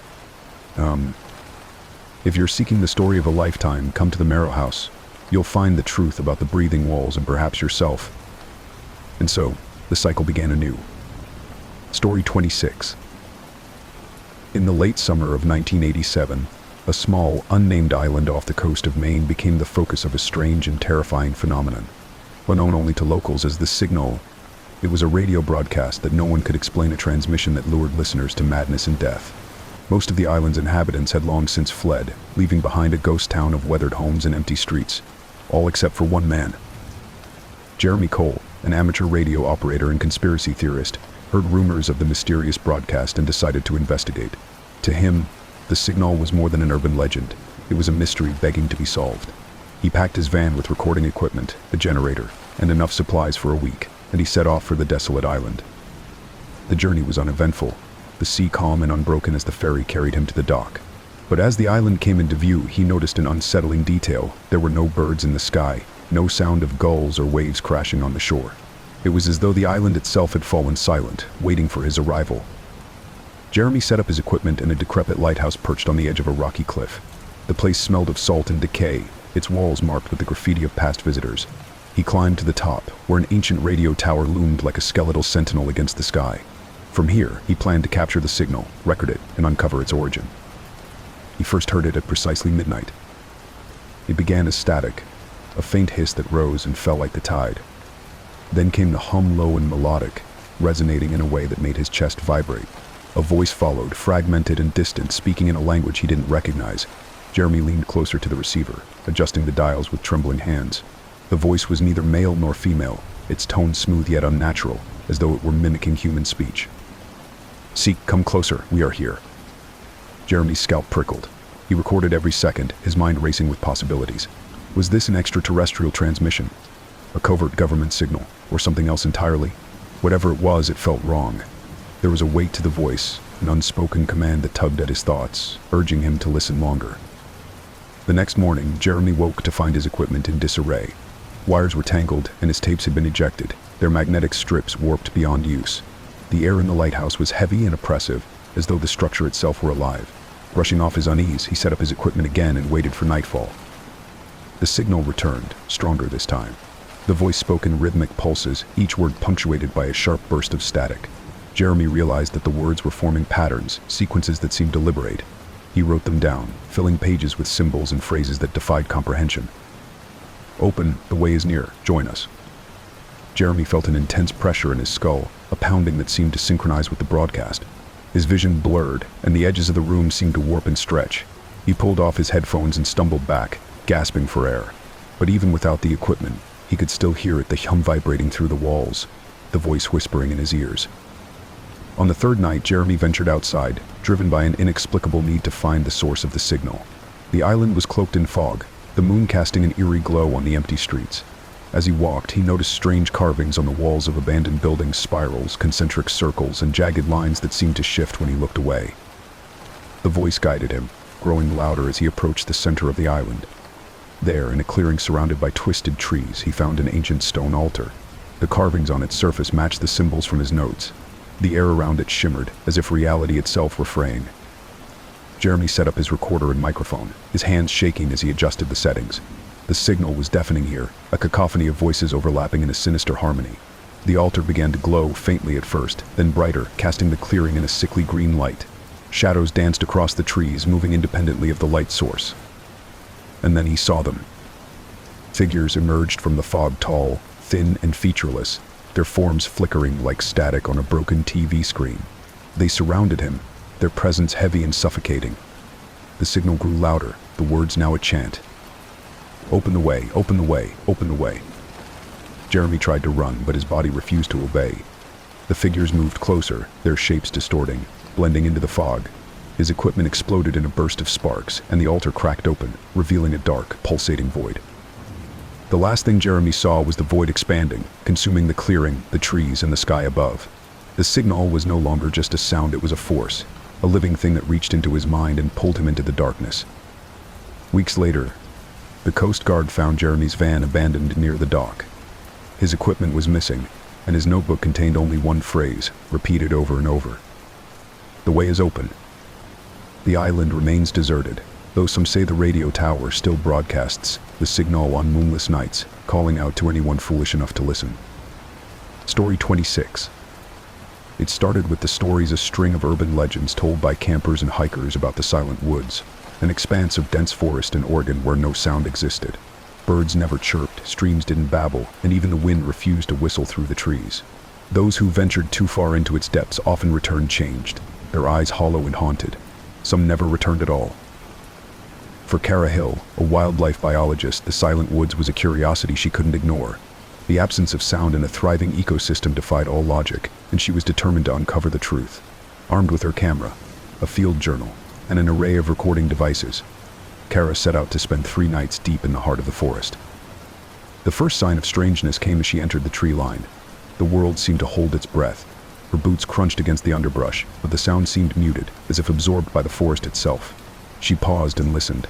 [SPEAKER 1] If you're seeking the story of a lifetime, come to the Marrow House. You'll find the truth about the breathing walls and perhaps yourself. And so, the cycle began anew. Story 26. In the late summer of 1987, a small, unnamed island off the coast of Maine became the focus of a strange and terrifying phenomenon. Known only to locals as the Signal, it was a radio broadcast that no one could explain, a transmission that lured listeners to madness and death. Most of the island's inhabitants had long since fled, leaving behind a ghost town of weathered homes and empty streets, all except for one man. Jeremy Cole, an amateur radio operator and conspiracy theorist, heard rumors of the mysterious broadcast and decided to investigate. To him, the Signal was more than an urban legend. It was a mystery begging to be solved. He packed his van with recording equipment, a generator, and enough supplies for a week, and he set off for the desolate island. The journey was uneventful, the sea calm and unbroken as the ferry carried him to the dock. But as the island came into view, he noticed an unsettling detail. There were no birds in the sky, no sound of gulls or waves crashing on the shore. It was as though the island itself had fallen silent, waiting for his arrival. Jeremy set up his equipment in a decrepit lighthouse perched on the edge of a rocky cliff. The place smelled of salt and decay, its walls marked with the graffiti of past visitors. He climbed to the top, where an ancient radio tower loomed like a skeletal sentinel against the sky. From here, he planned to capture the signal, record it, and uncover its origin. He first heard it at precisely midnight. It began as static, a faint hiss that rose and fell like the tide. Then came the hum, low and melodic, resonating in a way that made his chest vibrate. A voice followed, fragmented and distant, speaking in a language he didn't recognize. Jeremy leaned closer to the receiver, adjusting the dials with trembling hands. The voice was neither male nor female, its tone smooth yet unnatural, as though it were mimicking human speech. "Seek, come closer, we are here." Jeremy's scalp prickled. He recorded every second, his mind racing with possibilities. Was this an extraterrestrial transmission? A covert government signal? Or something else entirely? Whatever it was, it felt wrong. There was a weight to the voice, an unspoken command that tugged at his thoughts, urging him to listen longer. The next morning, Jeremy woke to find his equipment in disarray. Wires were tangled, and his tapes had been ejected, their magnetic strips warped beyond use. The air in the lighthouse was heavy and oppressive, as though the structure itself were alive. Brushing off his unease, he set up his equipment again and waited for nightfall. The signal returned, stronger this time. The voice spoke in rhythmic pulses, each word punctuated by a sharp burst of static. Jeremy realized that the words were forming patterns, sequences that seemed deliberate. He wrote them down, filling pages with symbols and phrases that defied comprehension. "Open, the way is near, join us." Jeremy felt an intense pressure in his skull, a pounding that seemed to synchronize with the broadcast. His vision blurred, and the edges of the room seemed to warp and stretch. He pulled off his headphones and stumbled back, gasping for air. But even without the equipment, he could still hear it, the hum vibrating through the walls, the voice whispering in his ears. On the third night, Jeremy ventured outside, driven by an inexplicable need to find the source of the signal. The island was cloaked in fog, the moon casting an eerie glow on the empty streets. As he walked, he noticed strange carvings on the walls of abandoned buildings, spirals, concentric circles, and jagged lines that seemed to shift when he looked away. The voice guided him, growing louder as he approached the center of the island. There, in a clearing surrounded by twisted trees, he found an ancient stone altar. The carvings on its surface matched the symbols from his notes. The air around it shimmered, as if reality itself were fraying. Jeremy set up his recorder and microphone, his hands shaking as he adjusted the settings. The signal was deafening here, a cacophony of voices overlapping in a sinister harmony. The altar began to glow faintly at first, then brighter, casting the clearing in a sickly green light. Shadows danced across the trees, moving independently of the light source. And then he saw them. Figures emerged from the fog, tall, thin, and featureless, their forms flickering like static on a broken TV screen. They surrounded him, their presence heavy and suffocating. The signal grew louder, the words now a chant. "Open the way, open the way, open the way." Jeremy tried to run, but his body refused to obey. The figures moved closer, their shapes distorting, blending into the fog. His equipment exploded in a burst of sparks, and the altar cracked open, revealing a dark, pulsating void. The last thing Jeremy saw was the void expanding, consuming the clearing, the trees, and the sky above. The signal was no longer just a sound, it was a force, a living thing that reached into his mind and pulled him into the darkness. Weeks later, the Coast Guard found Jeremy's van abandoned near the dock. His equipment was missing, and his notebook contained only one phrase, repeated over and over. "The way is open." The island remains deserted, though some say the radio tower still broadcasts the signal on moonless nights, calling out to anyone foolish enough to listen. Story 26. It started with the stories, a string of urban legends told by campers and hikers about the Silent Woods, an expanse of dense forest in Oregon where no sound existed. Birds never chirped, streams didn't babble, and even the wind refused to whistle through the trees. Those who ventured too far into its depths often returned changed, their eyes hollow and haunted. Some never returned at all. For Kara Hill, a wildlife biologist, the Silent Woods was a curiosity she couldn't ignore. The absence of sound in a thriving ecosystem defied all logic, and she was determined to uncover the truth. Armed with her camera, a field journal, and an array of recording devices, Kara set out to spend 3 nights deep in the heart of the forest. The first sign of strangeness came as she entered the tree line. The world seemed to hold its breath. Her boots crunched against the underbrush, but the sound seemed muted, as if absorbed by the forest itself. She paused and listened.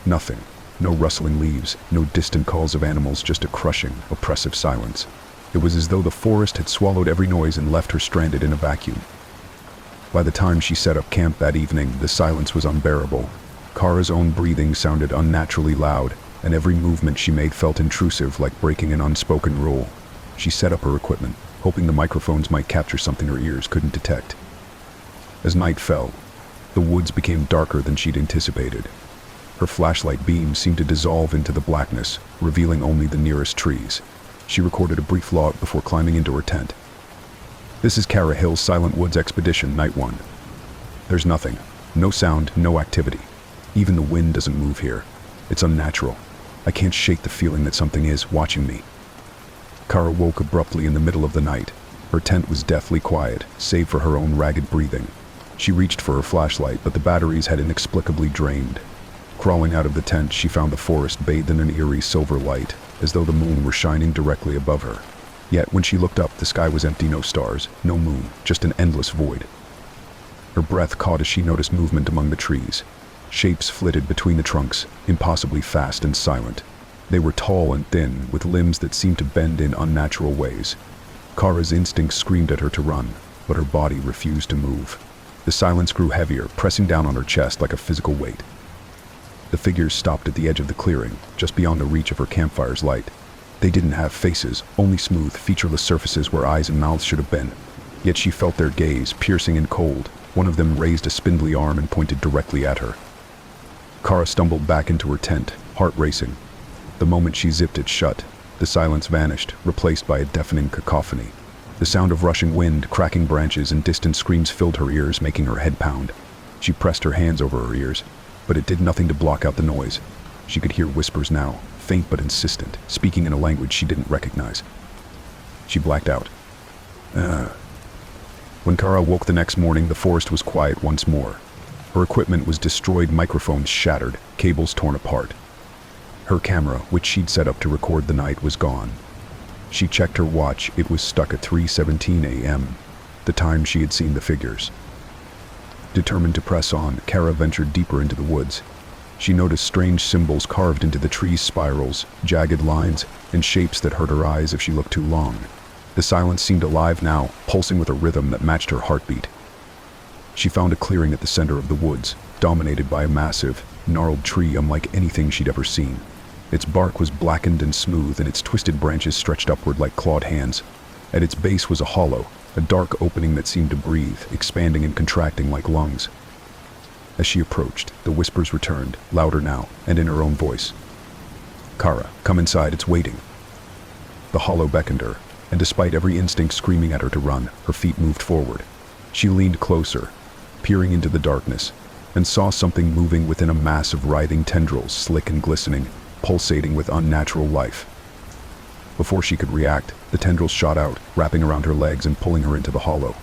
[SPEAKER 1] Nothing. No rustling leaves, no distant calls of animals, just a crushing, oppressive silence. It was as though the forest had swallowed every noise and left her stranded in a vacuum. By the time she set up camp that evening, the silence was unbearable. Kara's own breathing sounded unnaturally loud, and every movement she made felt intrusive, like breaking an unspoken rule. She set up her equipment, hoping the microphones might capture something her ears couldn't detect. As night fell, the woods became darker than she'd anticipated. Her flashlight beam seemed to dissolve into the blackness, revealing only the nearest trees. She recorded a brief log before climbing into her tent. "This is Kara Hill's Silent Woods Expedition, Night 1. There's nothing. No sound, no activity. Even the wind doesn't move here. It's unnatural. I can't shake the feeling that something is watching me." Kara woke abruptly in the middle of the night. Her tent was deathly quiet, save for her own ragged breathing. She reached for her flashlight, but the batteries had inexplicably drained. Crawling out of the tent, she found the forest bathed in an eerie silver light, as though the moon were shining directly above her. Yet, when she looked up, the sky was empty, no stars, no moon, just an endless void. Her breath caught as she noticed movement among the trees. Shapes flitted between the trunks, impossibly fast and silent. They were tall and thin, with limbs that seemed to bend in unnatural ways. Kara's instinct screamed at her to run, but her body refused to move. The silence grew heavier, pressing down on her chest like a physical weight. The figures stopped at the edge of the clearing, just beyond the reach of her campfire's light. They didn't have faces, only smooth, featureless surfaces where eyes and mouths should have been. Yet she felt their gaze, piercing and cold. One of them raised a spindly arm and pointed directly at her. Kara stumbled back into her tent, heart racing. The moment she zipped it shut, the silence vanished, replaced by a deafening cacophony. The sound of rushing wind, cracking branches, and distant screams filled her ears, making her head pound. She pressed her hands over her ears, but it did nothing to block out the noise. She could hear whispers now, faint but insistent, speaking in a language she didn't recognize. She blacked out. When Kara woke the next morning, the forest was quiet once more. Her equipment was destroyed, microphones shattered, cables torn apart. Her camera, which she'd set up to record the night, was gone. She checked her watch. It was stuck at 3:17 a.m., the time she had seen the figures. Determined to press on, Kara ventured deeper into the woods. She noticed strange symbols carved into the trees, spirals, jagged lines, and shapes that hurt her eyes if she looked too long. The silence seemed alive now, pulsing with a rhythm that matched her heartbeat. She found a clearing at the center of the woods, dominated by a massive, gnarled tree unlike anything she'd ever seen. Its bark was blackened and smooth, and its twisted branches stretched upward like clawed hands. At its base was a hollow, a dark opening that seemed to breathe, expanding and contracting like lungs. As she approached, the whispers returned, louder now, and in her own voice. "Kara, come inside, it's waiting." The hollow beckoned her, and despite every instinct screaming at her to run, her feet moved forward. She leaned closer, peering into the darkness, and saw something moving within a mass of writhing tendrils, slick and glistening, pulsating with unnatural life. Before she could react, the tendrils shot out, wrapping around her legs and pulling her into the hollow.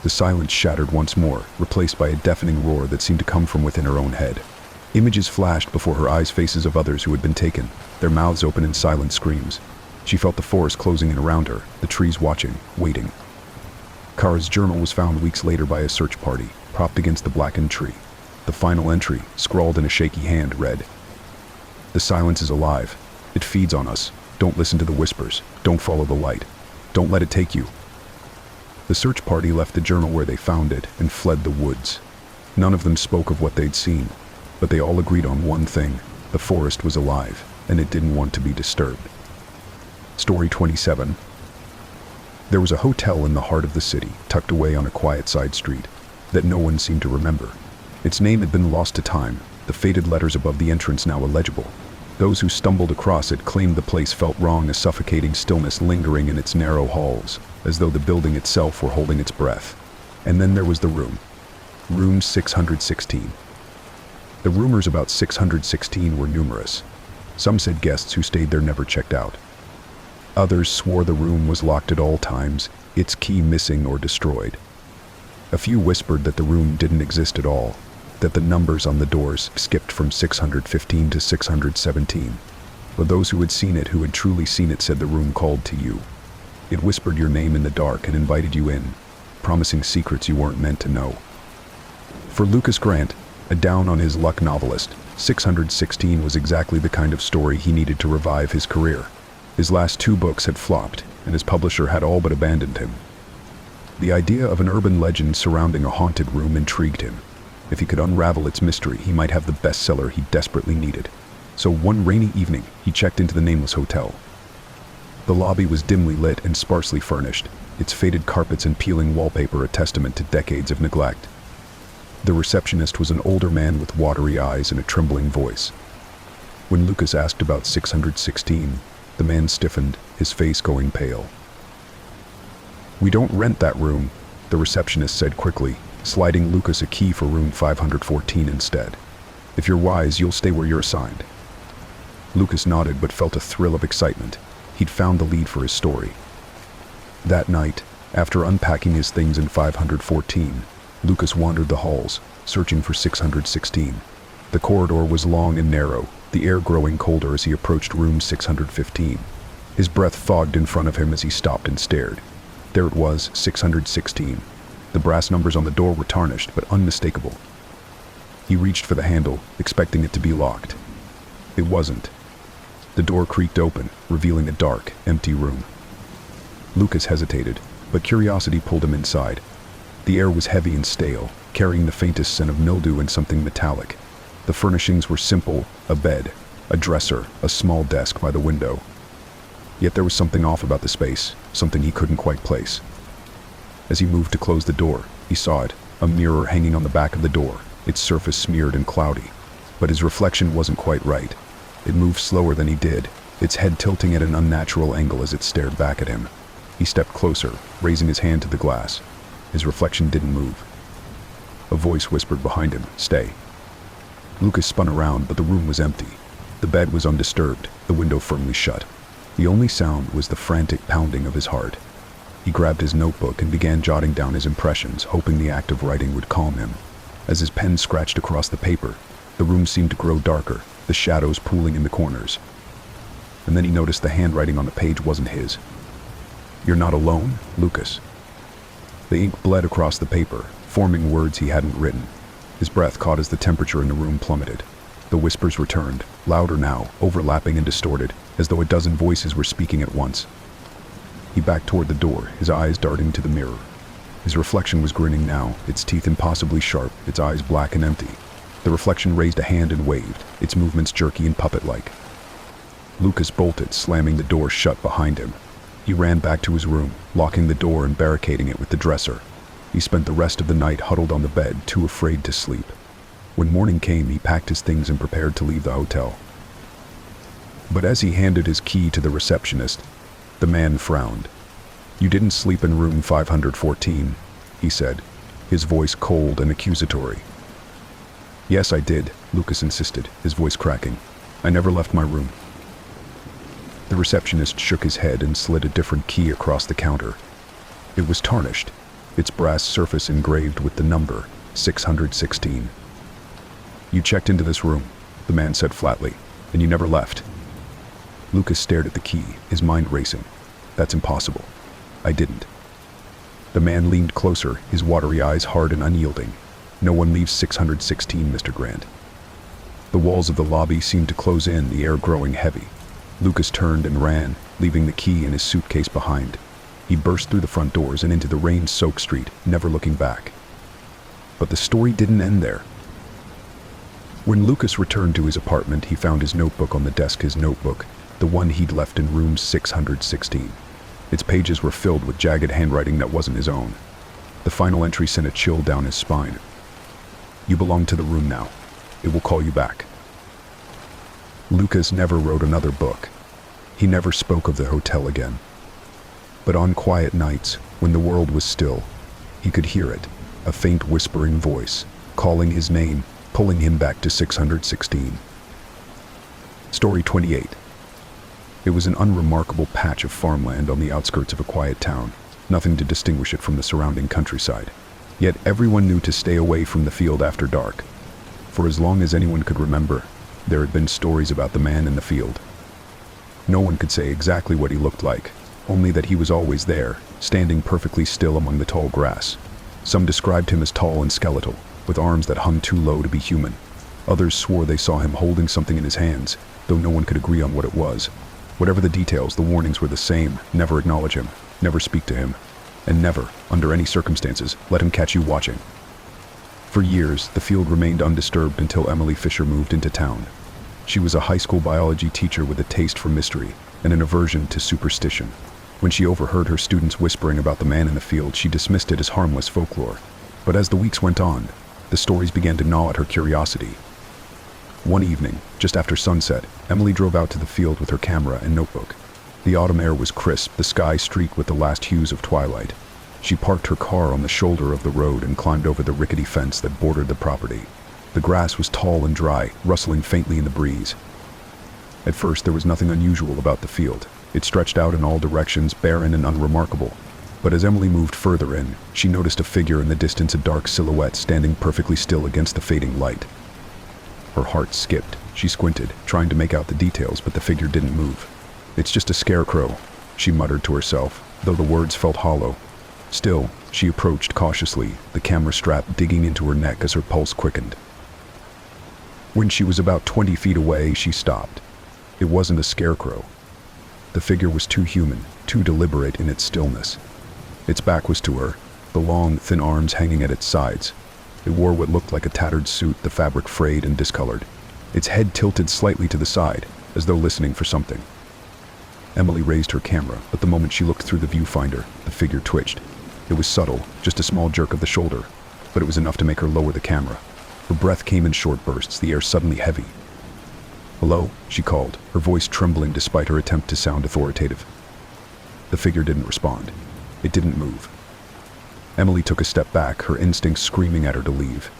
[SPEAKER 1] The silence shattered once more, replaced by a deafening roar that seemed to come from within her own head. Images flashed before her eyes, faces of others who had been taken, their mouths open in silent screams. She felt the forest closing in around her, the trees watching, waiting. Kara's journal was found weeks later by a search party, propped against the blackened tree. The final entry, scrawled in a shaky hand, read, "The silence is alive. It feeds on us. Don't listen to the whispers. Don't follow the light. Don't let it take you." The search party left the journal where they found it and fled the woods. None of them spoke of what they'd seen, but they all agreed on one thing: the forest was alive, and it didn't want to be disturbed. Story 27. There was a hotel in the heart of the city, tucked away on a quiet side street, that no one seemed to remember. Its name had been lost to time, the faded letters above the entrance now illegible. Those who stumbled across it claimed the place felt wrong, a suffocating stillness lingering in its narrow halls, as though the building itself were holding its breath. And then there was the room. Room 616. The rumors about 616 were numerous. Some said guests who stayed there never checked out. Others swore the room was locked at all times, its key missing or destroyed. A few whispered that the room didn't exist at all, that the numbers on the doors skipped from 615 to 617. But those who had seen it, who had truly seen it, said the room called to you. It whispered your name in the dark and invited you in, promising secrets you weren't meant to know. For Lucas Grant, a down-on-his-luck novelist, 616 was exactly the kind of story he needed to revive his career. His last 2 books had flopped, and his publisher had all but abandoned him. The idea of an urban legend surrounding a haunted room intrigued him. If he could unravel its mystery, he might have the bestseller he desperately needed. So one rainy evening, he checked into the nameless hotel. The lobby was dimly lit and sparsely furnished, its faded carpets and peeling wallpaper a testament to decades of neglect. The receptionist was an older man with watery eyes and a trembling voice. When Lucas asked about 616, the man stiffened, his face going pale. "We don't rent that room," the receptionist said quickly, sliding Lucas a key for room 514 instead. "If you're wise, you'll stay where you're assigned." Lucas nodded but felt a thrill of excitement. He'd found the lead for his story. That night, after unpacking his things in 514, Lucas wandered the halls, searching for 616. The corridor was long and narrow, the air growing colder as he approached room 615. His breath fogged in front of him as he stopped and stared. There it was, 616. The brass numbers on the door were tarnished, but unmistakable. He reached for the handle, expecting it to be locked. It wasn't. The door creaked open, revealing a dark, empty room. Lucas hesitated, but curiosity pulled him inside. The air was heavy and stale, carrying the faintest scent of mildew and something metallic. The furnishings were simple: a bed, a dresser, a small desk by the window. Yet there was something off about the space, something he couldn't quite place. As he moved to close the door, he saw it, a mirror hanging on the back of the door, its surface smeared and cloudy. But his reflection wasn't quite right. It moved slower than he did, its head tilting at an unnatural angle as it stared back at him. He stepped closer, raising his hand to the glass. His reflection didn't move. A voice whispered behind him, "Stay." Lucas spun around, but the room was empty. The bed was undisturbed, the window firmly shut. The only sound was the frantic pounding of his heart. He grabbed his notebook and began jotting down his impressions, hoping the act of writing would calm him. As his pen scratched across the paper, the room seemed to grow darker, the shadows pooling in the corners. And then he noticed the handwriting on the page wasn't his. "You're not alone, Lucas." The ink bled across the paper, forming words he hadn't written. His breath caught as the temperature in the room plummeted. The whispers returned, louder now, overlapping and distorted, as though a dozen voices were speaking at once. He backed toward the door, his eyes darting to the mirror. His reflection was grinning now, its teeth impossibly sharp, its eyes black and empty. The reflection raised a hand and waved, its movements jerky and puppet-like. Lucas bolted, slamming the door shut behind him. He ran back to his room, locking the door and barricading it with the dresser. He spent the rest of the night huddled on the bed, too afraid to sleep. When morning came, he packed his things and prepared to leave the hotel. But as he handed his key to the receptionist, the man frowned. "You didn't sleep in room 514, he said, his voice cold and accusatory. "Yes, I did," Lucas insisted, his voice cracking. "I never left my room." The receptionist shook his head and slid a different key across the counter. It was tarnished, its brass surface engraved with the number 616. "You checked into this room," the man said flatly, "and you never left." Lucas stared at the key, his mind racing. "That's impossible. I didn't." The man leaned closer, his watery eyes hard and unyielding. "No one leaves 616, Mr. Grant." The walls of the lobby seemed to close in, the air growing heavy. Lucas turned and ran, leaving the key in his suitcase behind. He burst through the front doors and into the rain-soaked street, never looking back. But the story didn't end there. When Lucas returned to his apartment, he found his notebook on the desk, his notebook, the one he'd left in room 616. Its pages were filled with jagged handwriting that wasn't his own. The final entry sent a chill down his spine. "You belong to the room now. It will call you back." Lucas never wrote another book. He never spoke of the hotel again. But on quiet nights, when the world was still, he could hear it, a faint whispering voice, calling his name, pulling him back to 616. Story 28. It was an unremarkable patch of farmland on the outskirts of a quiet town, nothing to distinguish it from the surrounding countryside. Yet everyone knew to stay away from the field after dark. For as long as anyone could remember, there had been stories about the man in the field. No one could say exactly what he looked like, only that he was always there, standing perfectly still among the tall grass. Some described him as tall and skeletal, with arms that hung too low to be human. Others swore they saw him holding something in his hands, though no one could agree on what it was. Whatever the details, the warnings were the same: never acknowledge him, never speak to him, and never, under any circumstances, let him catch you watching. For years, the field remained undisturbed until Emily Fisher moved into town. She was a high school biology teacher with a taste for mystery and an aversion to superstition. When she overheard her students whispering about the man in the field, she dismissed it as harmless folklore. But as the weeks went on, the stories began to gnaw at her curiosity. One evening, just after sunset, Emily drove out to the field with her camera and notebook. The autumn air was crisp, the sky streaked with the last hues of twilight. She parked her car on the shoulder of the road and climbed over the rickety fence that bordered the property. The grass was tall and dry, rustling faintly in the breeze. At first, there was nothing unusual about the field. It stretched out in all directions, barren and unremarkable. But as Emily moved further in, she noticed a figure in the distance, a dark silhouette standing perfectly still against the fading light. Her heart skipped. She squinted, trying to make out the details, but the figure didn't move. "It's just a scarecrow," she muttered to herself, though the words felt hollow. Still, she approached cautiously, the camera strap digging into her neck as her pulse quickened. When she was about 20 feet away, she stopped. It wasn't a scarecrow. The figure was too human, too deliberate in its stillness. Its back was to her, the long, thin arms hanging at its sides. It wore what looked like a tattered suit, the fabric frayed and discolored. Its head tilted slightly to the side, as though listening for something. Emily raised her camera, but the moment she looked through the viewfinder, the figure twitched. It was subtle, just a small jerk of the shoulder, but it was enough to make her lower the camera. Her breath came in short bursts, the air suddenly heavy. "Hello?" she called, her voice trembling despite her attempt to sound authoritative. The figure didn't respond. It didn't move. Emily took a step back, her instincts screaming at her to leave.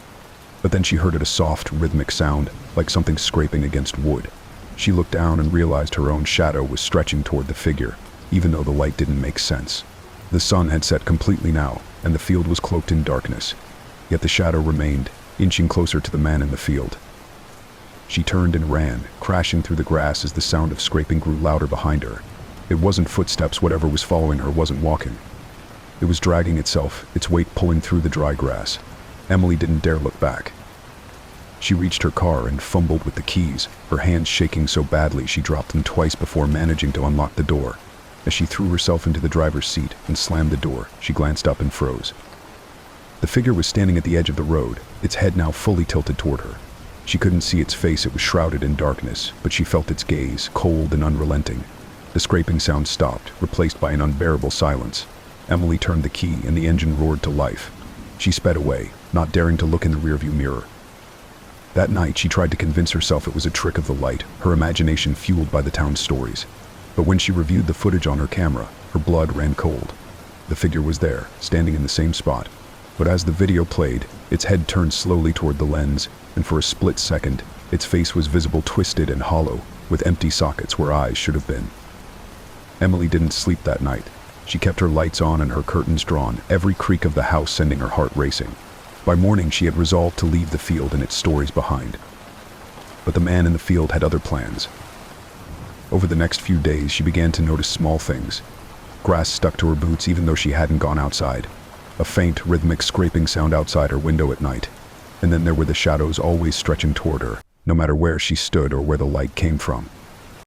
[SPEAKER 1] But then she heard a soft, rhythmic sound, like something scraping against wood. She looked down and realized her own shadow was stretching toward the figure, even though the light didn't make sense. The sun had set completely now, and the field was cloaked in darkness. Yet the shadow remained, inching closer to the man in the field. She turned and ran, crashing through the grass as the sound of scraping grew louder behind her. It wasn't footsteps, whatever was following her wasn't walking. It was dragging itself, its weight pulling through the dry grass. Emily didn't dare look back. She reached her car and fumbled with the keys, her hands shaking so badly she dropped them twice before managing to unlock the door. As she threw herself into the driver's seat and slammed the door, she glanced up and froze. The figure was standing at the edge of the road, its head now fully tilted toward her. She couldn't see its face, it was shrouded in darkness, but she felt its gaze, cold and unrelenting. The scraping sound stopped, replaced by an unbearable silence. Emily turned the key and the engine roared to life. She sped away, not daring to look in the rearview mirror. That night she tried to convince herself it was a trick of the light, her imagination fueled by the town's stories. But when she reviewed the footage on her camera, her blood ran cold. The figure was there, standing in the same spot. But as the video played, its head turned slowly toward the lens, and for a split second, its face was visible, twisted and hollow, with empty sockets where eyes should have been. Emily didn't sleep that night. She kept her lights on and her curtains drawn, every creak of the house sending her heart racing. By morning, she had resolved to leave the field and its stories behind. But the man in the field had other plans. Over the next few days, she began to notice small things. Grass stuck to her boots even though she hadn't gone outside. A faint, rhythmic scraping sound outside her window at night. And then there were the shadows always stretching toward her, no matter where she stood or where the light came from.